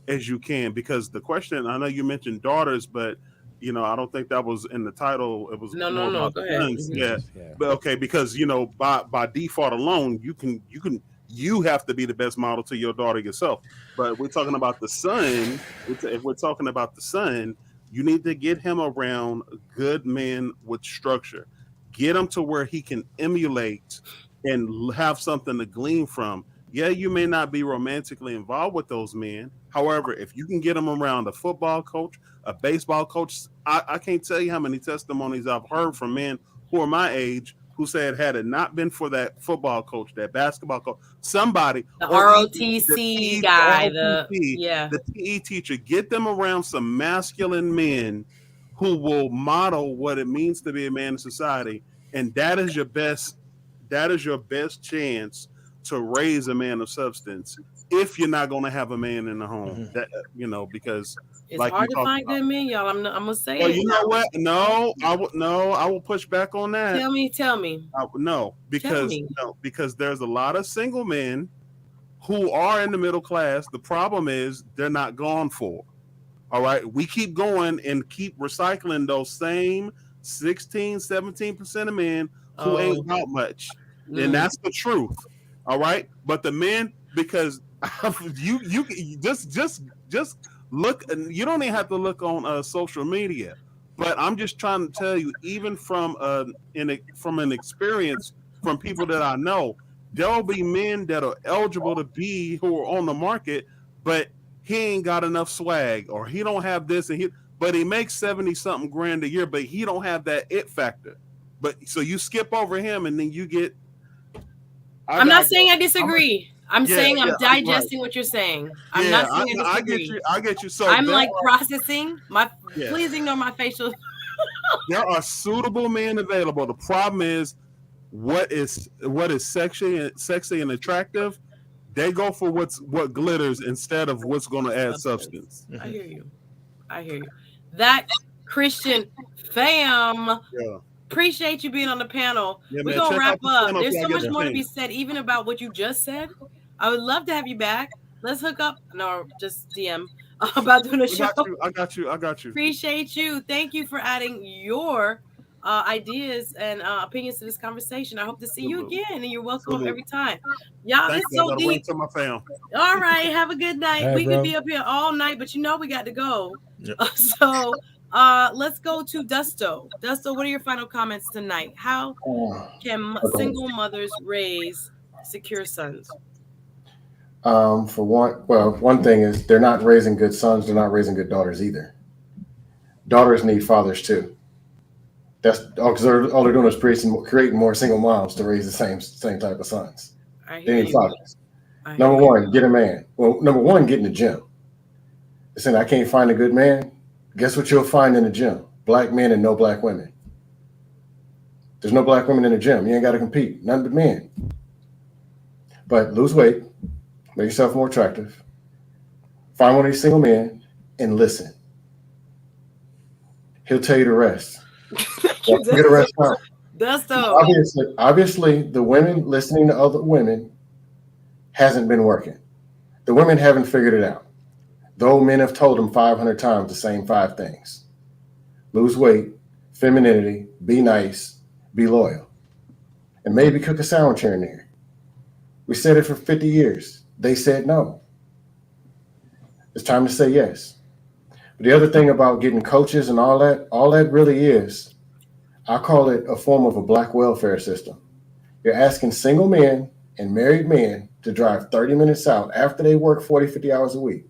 as you can. Because the question, I know you mentioned daughters, but I don't think that was in the title. It was more about Go ahead. sons. Yeah. Yeah. But okay, because by default alone, you have to be the best model to your daughter yourself. But we're talking about the son. If we're talking about the son, you need to get him around good men with structure. Get him to where he can emulate and have something to glean from. Yeah, you may not be romantically involved with those men. However, if you can get him around a football coach, a baseball coach, I can't tell you how many testimonies I've heard from men who are my age who said, had it not been for that football coach, that basketball coach, somebody, The or ROTC guy, the PE teacher, get them around some masculine men who will model what it means to be a man in society, and that is your best chance to raise a man of substance. If you're not going to have a man in the home, that because it's like hard to find good men, y'all. I'm gonna say well, it. you know what? No, I will push back on that. Tell me. Because there's a lot of single men who are in the middle class. The problem is they're not gone for. All right. We keep going and keep recycling those same 16, 17% of men who ain't about much. And that's the truth. All right. But the men, because you just look, and you don't even have to look on social media. But I'm just trying to tell you, even from an experience from people that I know, there'll be men that are eligible to be who are on the market, but he ain't got enough swag, or he don't have this, but he makes 70 something grand a year, but he don't have that it factor. But so you skip over him, and then you get I'm not saying I I'm a, disagree. I'm yeah, saying yeah, I'm I'm right. digesting what you're saying. I'm Yeah, not saying I I get disagree. you. I get you. So I'm like processing my. yeah, Please ignore my facial. there are suitable men available. The problem is what is sexy and attractive. They go for what glitters instead of what's going to add substance. I hear you. I hear you. That Christian fam. Yeah, Appreciate you being on the panel. yeah, We're man. gonna Check wrap out the up. channel if There's y'all so get much the more to be chance. said, even about what you just said. I would love to have you back. Let's hook up. No, just DM about doing a I show. got you. I got you. I got you. Appreciate you. Thank you for adding your ideas and opinions to this conversation. I hope to see you Salute. again, and you're welcome up Salute. every time. Y'all, Thank this is you. I so gotta run deep. to my fam. All right, have a good night. All right, We could bro. be up here all night, but you know we got to go. Yep. So let's go to Dusto. Dusto, what are your final comments tonight? How can single mothers raise secure sons? For one, well, one thing is they're not raising good sons. They're not raising good daughters either. Daughters need fathers too. That's because all they're doing is creating more single moms to raise the same type of sons. I hear They need you. fathers. I hear Number you. one, get a man. Well, number one, get in the gym. Listen, I can't find a good man. Guess what you'll find in the gym? Black men and no black women. There's no black women in the gym. You ain't got to compete. None but men. But lose weight, make yourself more attractive. Find one of these single men and listen. He'll tell you the rest. Figure the rest out. Dusto. Obviously, the women listening to other women hasn't been working. The women haven't figured it out. Though men have told them 500 times the same 5 things. Lose weight, femininity, be nice, be loyal. And maybe cook a sandwich here and there. We said it for 50 years. They said no. It's time to say yes. But the other thing about getting coaches and all that really is, I call it a form of a black welfare system. You're asking single men and married men to drive 30 minutes out after they work 40, 50 hours a week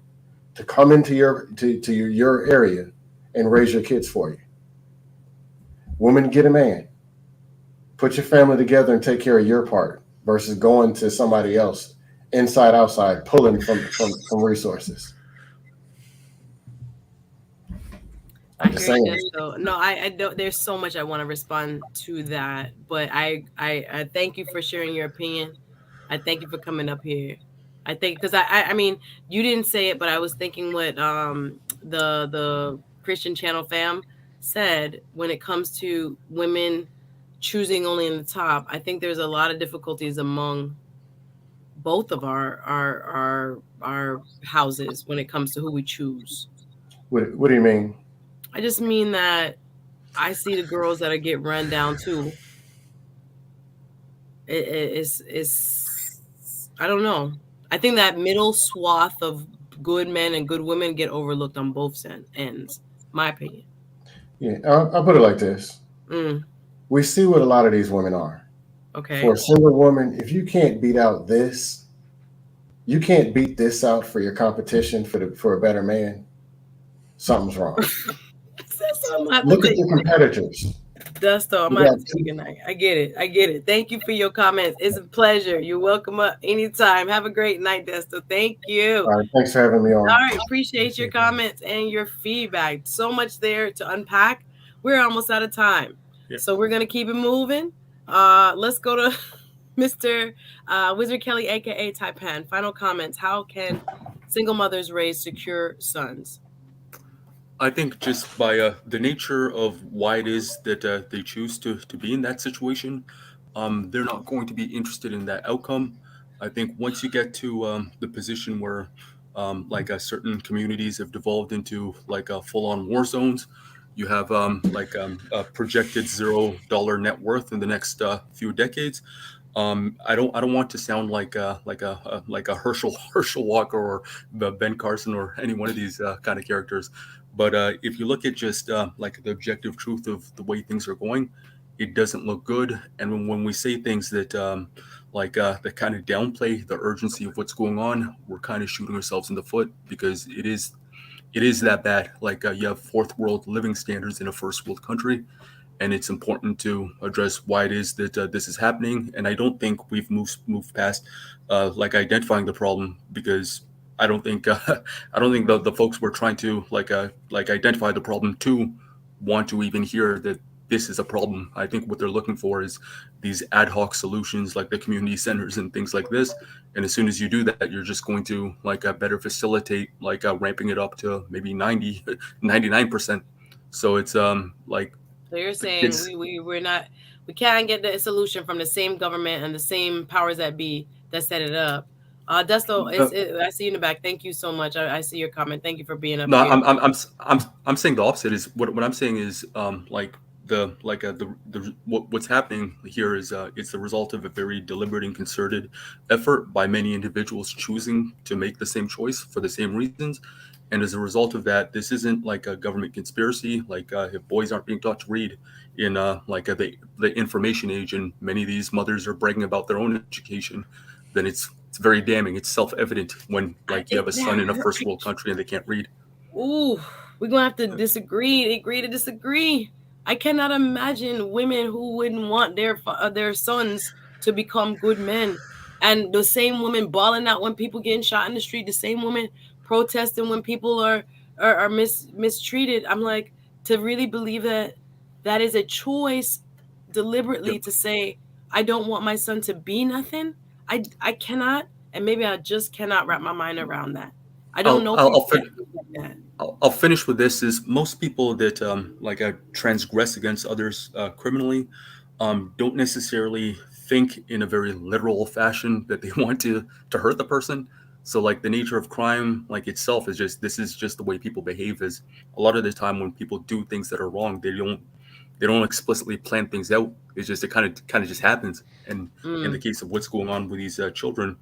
to come into your area and raise your kids for you. Woman, get a man. Put your family together and take care of your part versus going to somebody else, inside, outside, pulling from resources. I hear you, Dusto. No, I don't. There's so much I want to respond to that, but I thank you for sharing your opinion. I thank you for coming up here. I think because I mean you didn't say it, but I was thinking what the Christian Channel fam said when it comes to women choosing only in the top. I think there's a lot of difficulties among both of our houses when it comes to who we choose. What do you mean? I just mean that I see the girls that get run down too. It's I don't know. I think that middle swath of good men and good women get overlooked on both ends. My opinion. Yeah, I'll put it like this. We see what a lot of these women are. Okay. For a single woman, if you can't beat out this, you can't beat this out for your competition for a better man, something's wrong. Look at the competitors. Dusto, I'm going to say good night. I get it. Thank you for your comments. It's a pleasure. You're welcome up anytime. Have a great night, Dusto. Thank you. All right, thanks for having me on. All right, appreciate your comments and your feedback. So much there to unpack. We're almost out of time. Yeah. So we're going to keep it moving. Let's go to Mr. Wizard Kelly, a.k.a. Taipan. Final comments. How can single mothers raise secure sons? I think just by the nature of why it is that they choose to be in that situation, they're not going to be interested in that outcome. I think once you get to the position where certain communities have devolved into full-on war zones, you have a projected $0 net worth in the next few decades. I don't want to sound like a Herschel Walker or Ben Carson or any one of these kind of characters. But if you look at just the objective truth of the way things are going, it doesn't look good. And when we say things that that kind of downplay the urgency of what's going on, we're kind of shooting ourselves in the foot because it is that bad. You have fourth world living standards in a first world country, and it's important to address why it is that this is happening. And I don't think we've moved past like identifying the problem, because I don't think I don't think the folks were trying to like identify the problem to want to even hear that this is a problem. I think what they're looking for is these ad hoc solutions like the community centers and things like this. And as soon as you do that, you're just going to like better facilitate like ramping it up to maybe 90, 99%. So it's like So you're the saying kids. we can't get the solution from the same government and the same powers that be that set it up. Desto, Uh, I see you in the back. Thank you so much. I see your comment. Thank you for being up No, here. I'm saying the opposite. Is what I'm saying is like what's happening here is it's the result of a very deliberate and concerted effort by many individuals choosing to make the same choice for the same reasons. And as a result of that, this isn't like a government conspiracy. Like if boys aren't being taught to read in the information age, and many of these mothers are bragging about their own education, then it's very damning. It's self evident when like you have a son That in a hurt. first world country and they can't read. Ooh, we're gonna have to disagree, agree to disagree. I cannot imagine women who wouldn't want their sons to become good men, and the same women bawling out when people getting shot in the street, the same women protesting when people are mistreated. I'm like, to really believe that that is a choice deliberately Yep. to say I don't want my son to be nothing. I cannot, and maybe I just cannot wrap my mind around that. I don't I'll know I'll, people I'll, that fin- think like that. I'll finish with this. Is most people that transgress against others criminally don't necessarily think in a very literal fashion that they want to hurt the person. So like the nature of crime like itself is just this is just the way people behave. Is a lot of the time when people do things that are wrong, they don't explicitly plan things out. It's just it kind of just happens. And in the Mm, case of what's going on with these children,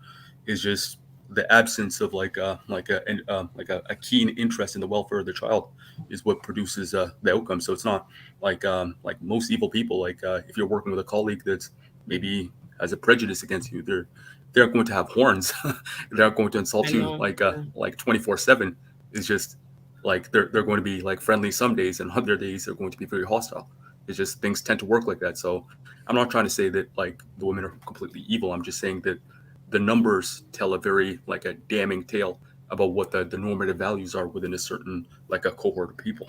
is just the absence of a keen interest in the welfare of the child is what produces the outcome. So it's not like most evil people. Like if you're working with a colleague that's maybe has a prejudice against you, they're going to have horns. They're going to I insult you know. Yeah. like 24/7. It's just like they're going to be like friendly some days, and other days they're going to be very hostile. It's just things tend to work like that. So I'm not trying to say that like the women are completely evil. I'm just saying that the numbers tell a very like a damning tale about what the normative values are within a certain like a cohort of people.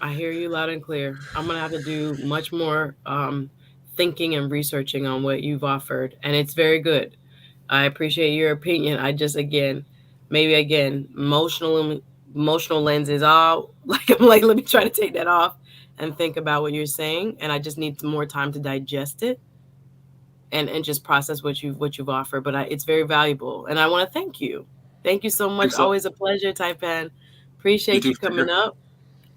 I hear you loud and clear. I'm gonna have to do much more thinking and researching on what you've offered, and it's very good. I appreciate your opinion. I just maybe again, emotional lenses all like I'm like, let me try to take that off and think about what you're saying, and I just need more time to digest it and just process what you've offered. But it's very valuable, and I want to thank you. Thank you so much. Thanks a lot. Always a pleasure, Taipan. You Appreciate too. you Take coming care. up.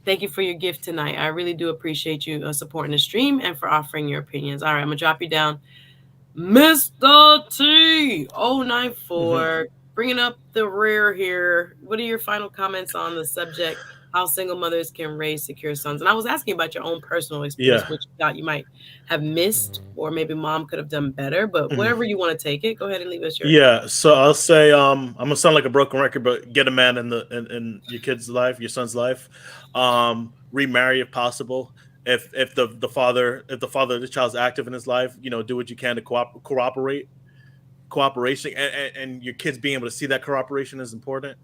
Thank you for your gift tonight. I really do appreciate you supporting the stream and for offering your opinions. All right, I'm gonna drop you down, Mr. T 094, bringing up the rear here. What are your final comments on the subject? How single mothers can raise secure sons? And I was asking about your own personal experience, Yeah. which you thought you might have missed, Mhm. or maybe mom could have done better. But Mhm. wherever you want to take it, go ahead and leave us your. Yeah, so I'll say I'm gonna sound like a broken record, but get a man in your kid's life, your son's life. Remarry if possible. If the father of the child's active in his life, do what you can to cooperation, and your kids being able to see that cooperation is important.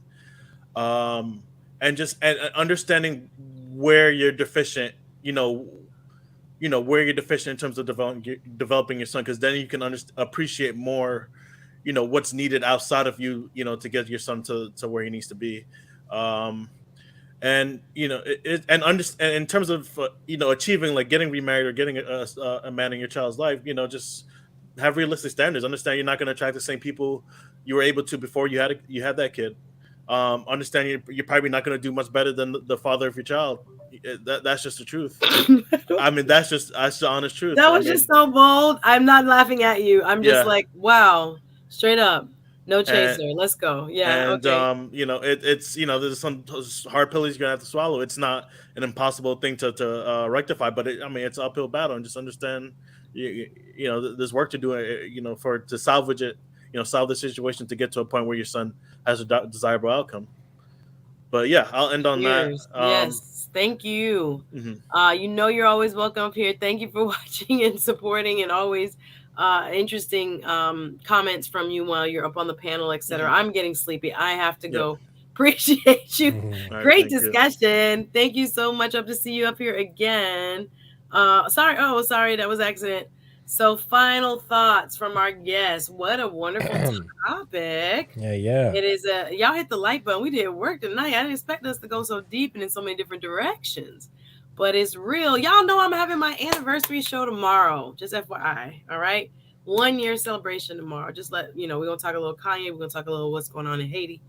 Um, and just and understanding where you're deficient, you know, where you're deficient in terms of developing your son, because then you can appreciate more, what's needed outside of you, to get your son to where he needs to be. um and and understand in terms of achieving, like getting remarried or getting a man in your child's life, just have realistic standards. Understand you're not going to attract the same people you were able to before you had that kid. Understand you're probably not going to do much better than the father of your child. That's just the truth. I mean, that's the honest truth. That I was just mean, so bold. I'm not laughing at you. I'm just yeah. like, wow, straight up, no and chaser. Let's go. Yeah, and okay. it's there's some hard pills you're gonna have to swallow. It's not an impossible thing to rectify, but I mean, it's an uphill battle. And just understand, there's work to do, for to salvage it, solve the situation to get to a point where your son has a desirable outcome. But yeah, I'll end on that. Cheers. Yes. Thank you. Mhm. You're always welcome up here. Thank you for watching and supporting, and always interesting comments from you while you're up on the panel, etc. Mhm. I'm getting sleepy. I have to Yep. go. Appreciate you. Mhm. All right, Great thank you. discussion. Thank you so much. Up to see you up here again. Sorry. Oh, sorry. That was accident. So, final thoughts from our guests. What a wonderful topic. Yeah. It is y'all hit the like button. We did work tonight. I didn't expect us to go so deep and in so many different directions. But it's real. Y'all know I'm having my anniversary show tomorrow. Just FYI. All right. 1 year celebration tomorrow. Just let you know, we're gonna talk a little Kanye, we're gonna talk a little what's going on in Haiti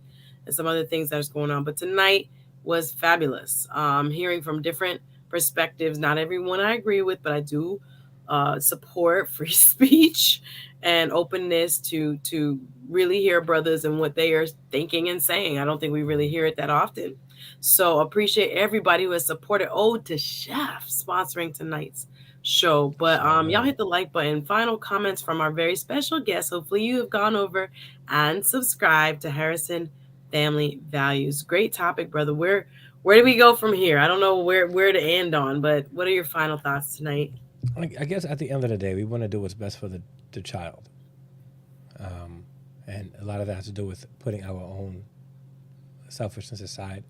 and some other things that's going on. But tonight was fabulous. Hearing from different perspectives. Not everyone I agree with, but I do support free speech and openness to really hear brothers and what they are thinking and saying. I don't think we really hear it that often. So appreciate everybody who has supported Ode to Chef sponsoring tonight's show. But y'all hit the like button. Final comments from our very special guest. Hopefully you have gone over and subscribed to Harrison Family Values. Great topic, brother. Where do we go from here? I don't know where to end on, but what are your final thoughts tonight? I guess at the end of the day, we want to do what's best for the child. And a lot of that has to do with putting our own selfishness aside.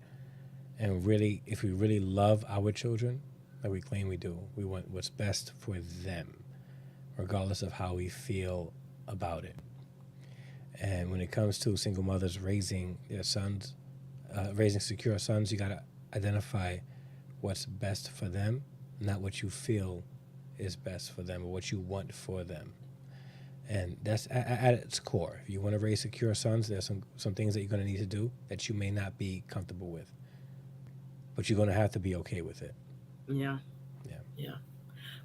And really, if we really love our children, like we claim we do, we want what's best for them, regardless of how we feel about it. And when it comes to single mothers raising their sons, raising secure sons, you got to identify what's best for them, not what you feel is best for them or what you want for them. And that's at its core. If you want to raise secure sons, there's some things that you're going to need to do that you may not be comfortable with, but you're going to have to be okay with it. Yeah. Yeah. Yeah.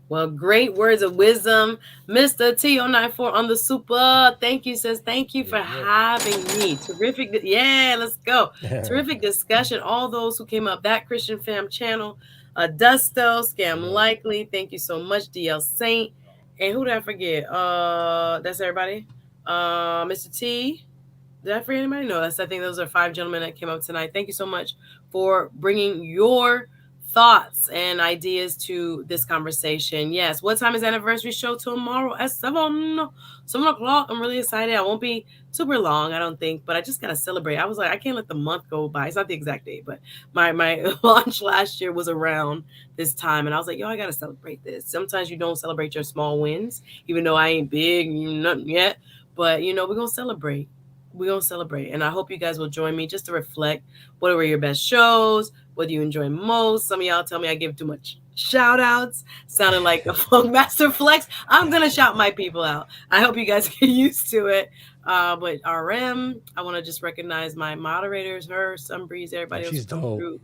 Well, great words of wisdom. Mr. T094 on the super. Thank you, says. Thank you for having me. Terrific. Yeah, let's go. Terrific discussion. All those who came up, that Christian Fam channel, Dusto, Scam Likely. Thank you so much, DL Saint. And who did I forget? That's everybody. Mr. T. Did I forget anybody? No, I think those are 5 gentlemen that came up tonight. Thank you so much for bringing your thoughts and ideas to this conversation. Yes. What time is anniversary show? Tomorrow at 7 o'clock. I'm really excited. I won't be super long, I don't think, but I just got to celebrate. I was like, I can't let the month go by. It's not the exact date, but my launch last year was around this time. And I was like, yo, I got to celebrate this. Sometimes you don't celebrate your small wins, even though I ain't big, nothing yet. But, we're going to celebrate. We're going to celebrate. And I hope you guys will join me just to reflect what were your best shows, what do you enjoy most. Some of y'all tell me I give too much shout outs, sounding like a funk master flex. I'm going to shout my people out. I hope you guys get used to it. But RM, I want to just recognize my moderators, her, Sunbreeze, everybody else who come through.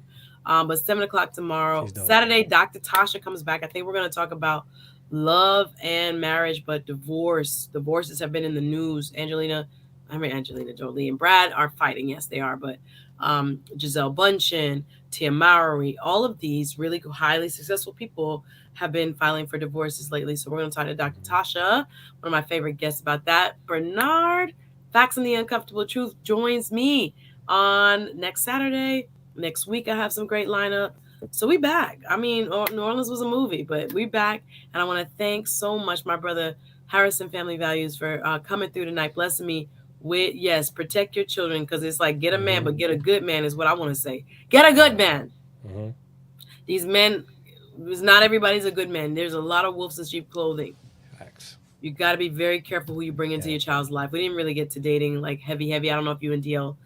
But 7 o'clock tomorrow. Saturday, Dr. Tasha comes back. I think we're going to talk about love and marriage, but divorce. Divorces have been in the news. Angelina Jolie and Brad are fighting. Yes, they are. But Giselle Bundchen, Tia Mowry, all of these really highly successful people have been filing for divorces lately. So we're going to talk to Dr. Tasha, one of my favorite guests, about that. Bernard, Facts and the Uncomfortable Truth, joins me on next Saturday. Next week, I have some great lineup. So we back. I mean, New Orleans was a movie, but we back. And I want to thank so much my brother Harrison Family Values for coming through tonight, blessing me with, yes, protect your children, because it's like get a man, but get a good man is what I want to say. Get a good man. These men, not everybody's a good man. There's a lot of wolves in sheep clothing. Facts. You got to be very careful who you bring into your child's life. We didn't really get to dating like heavy. I don't know if you and DL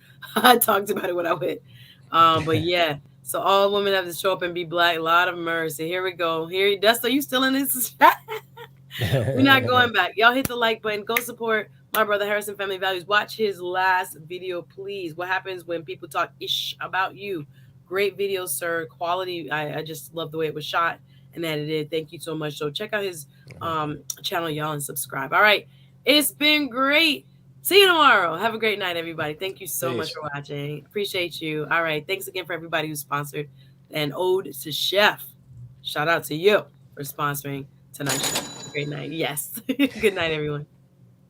talked about it when I went. But yeah, so all women have to show up and be black. A lot of mercy. Here we go. Here, Dust, are you still in this? We're not going back. Y'all hit the like button. Go support my brother Harrison Family Values. Watch his last video, please. What happens when people talk ish about you? Great video, sir. Quality. I just love the way it was shot and edited. Thank you so much. So check out his channel, y'all, and subscribe. All right. It's been great. See you tomorrow. Have a great night, everybody. Thank you so much for watching. Appreciate you. All right. Thanks again for everybody who sponsored an Ode to Chef. Shout out to you for sponsoring tonight's show. Great night. Yes. Good night, everyone.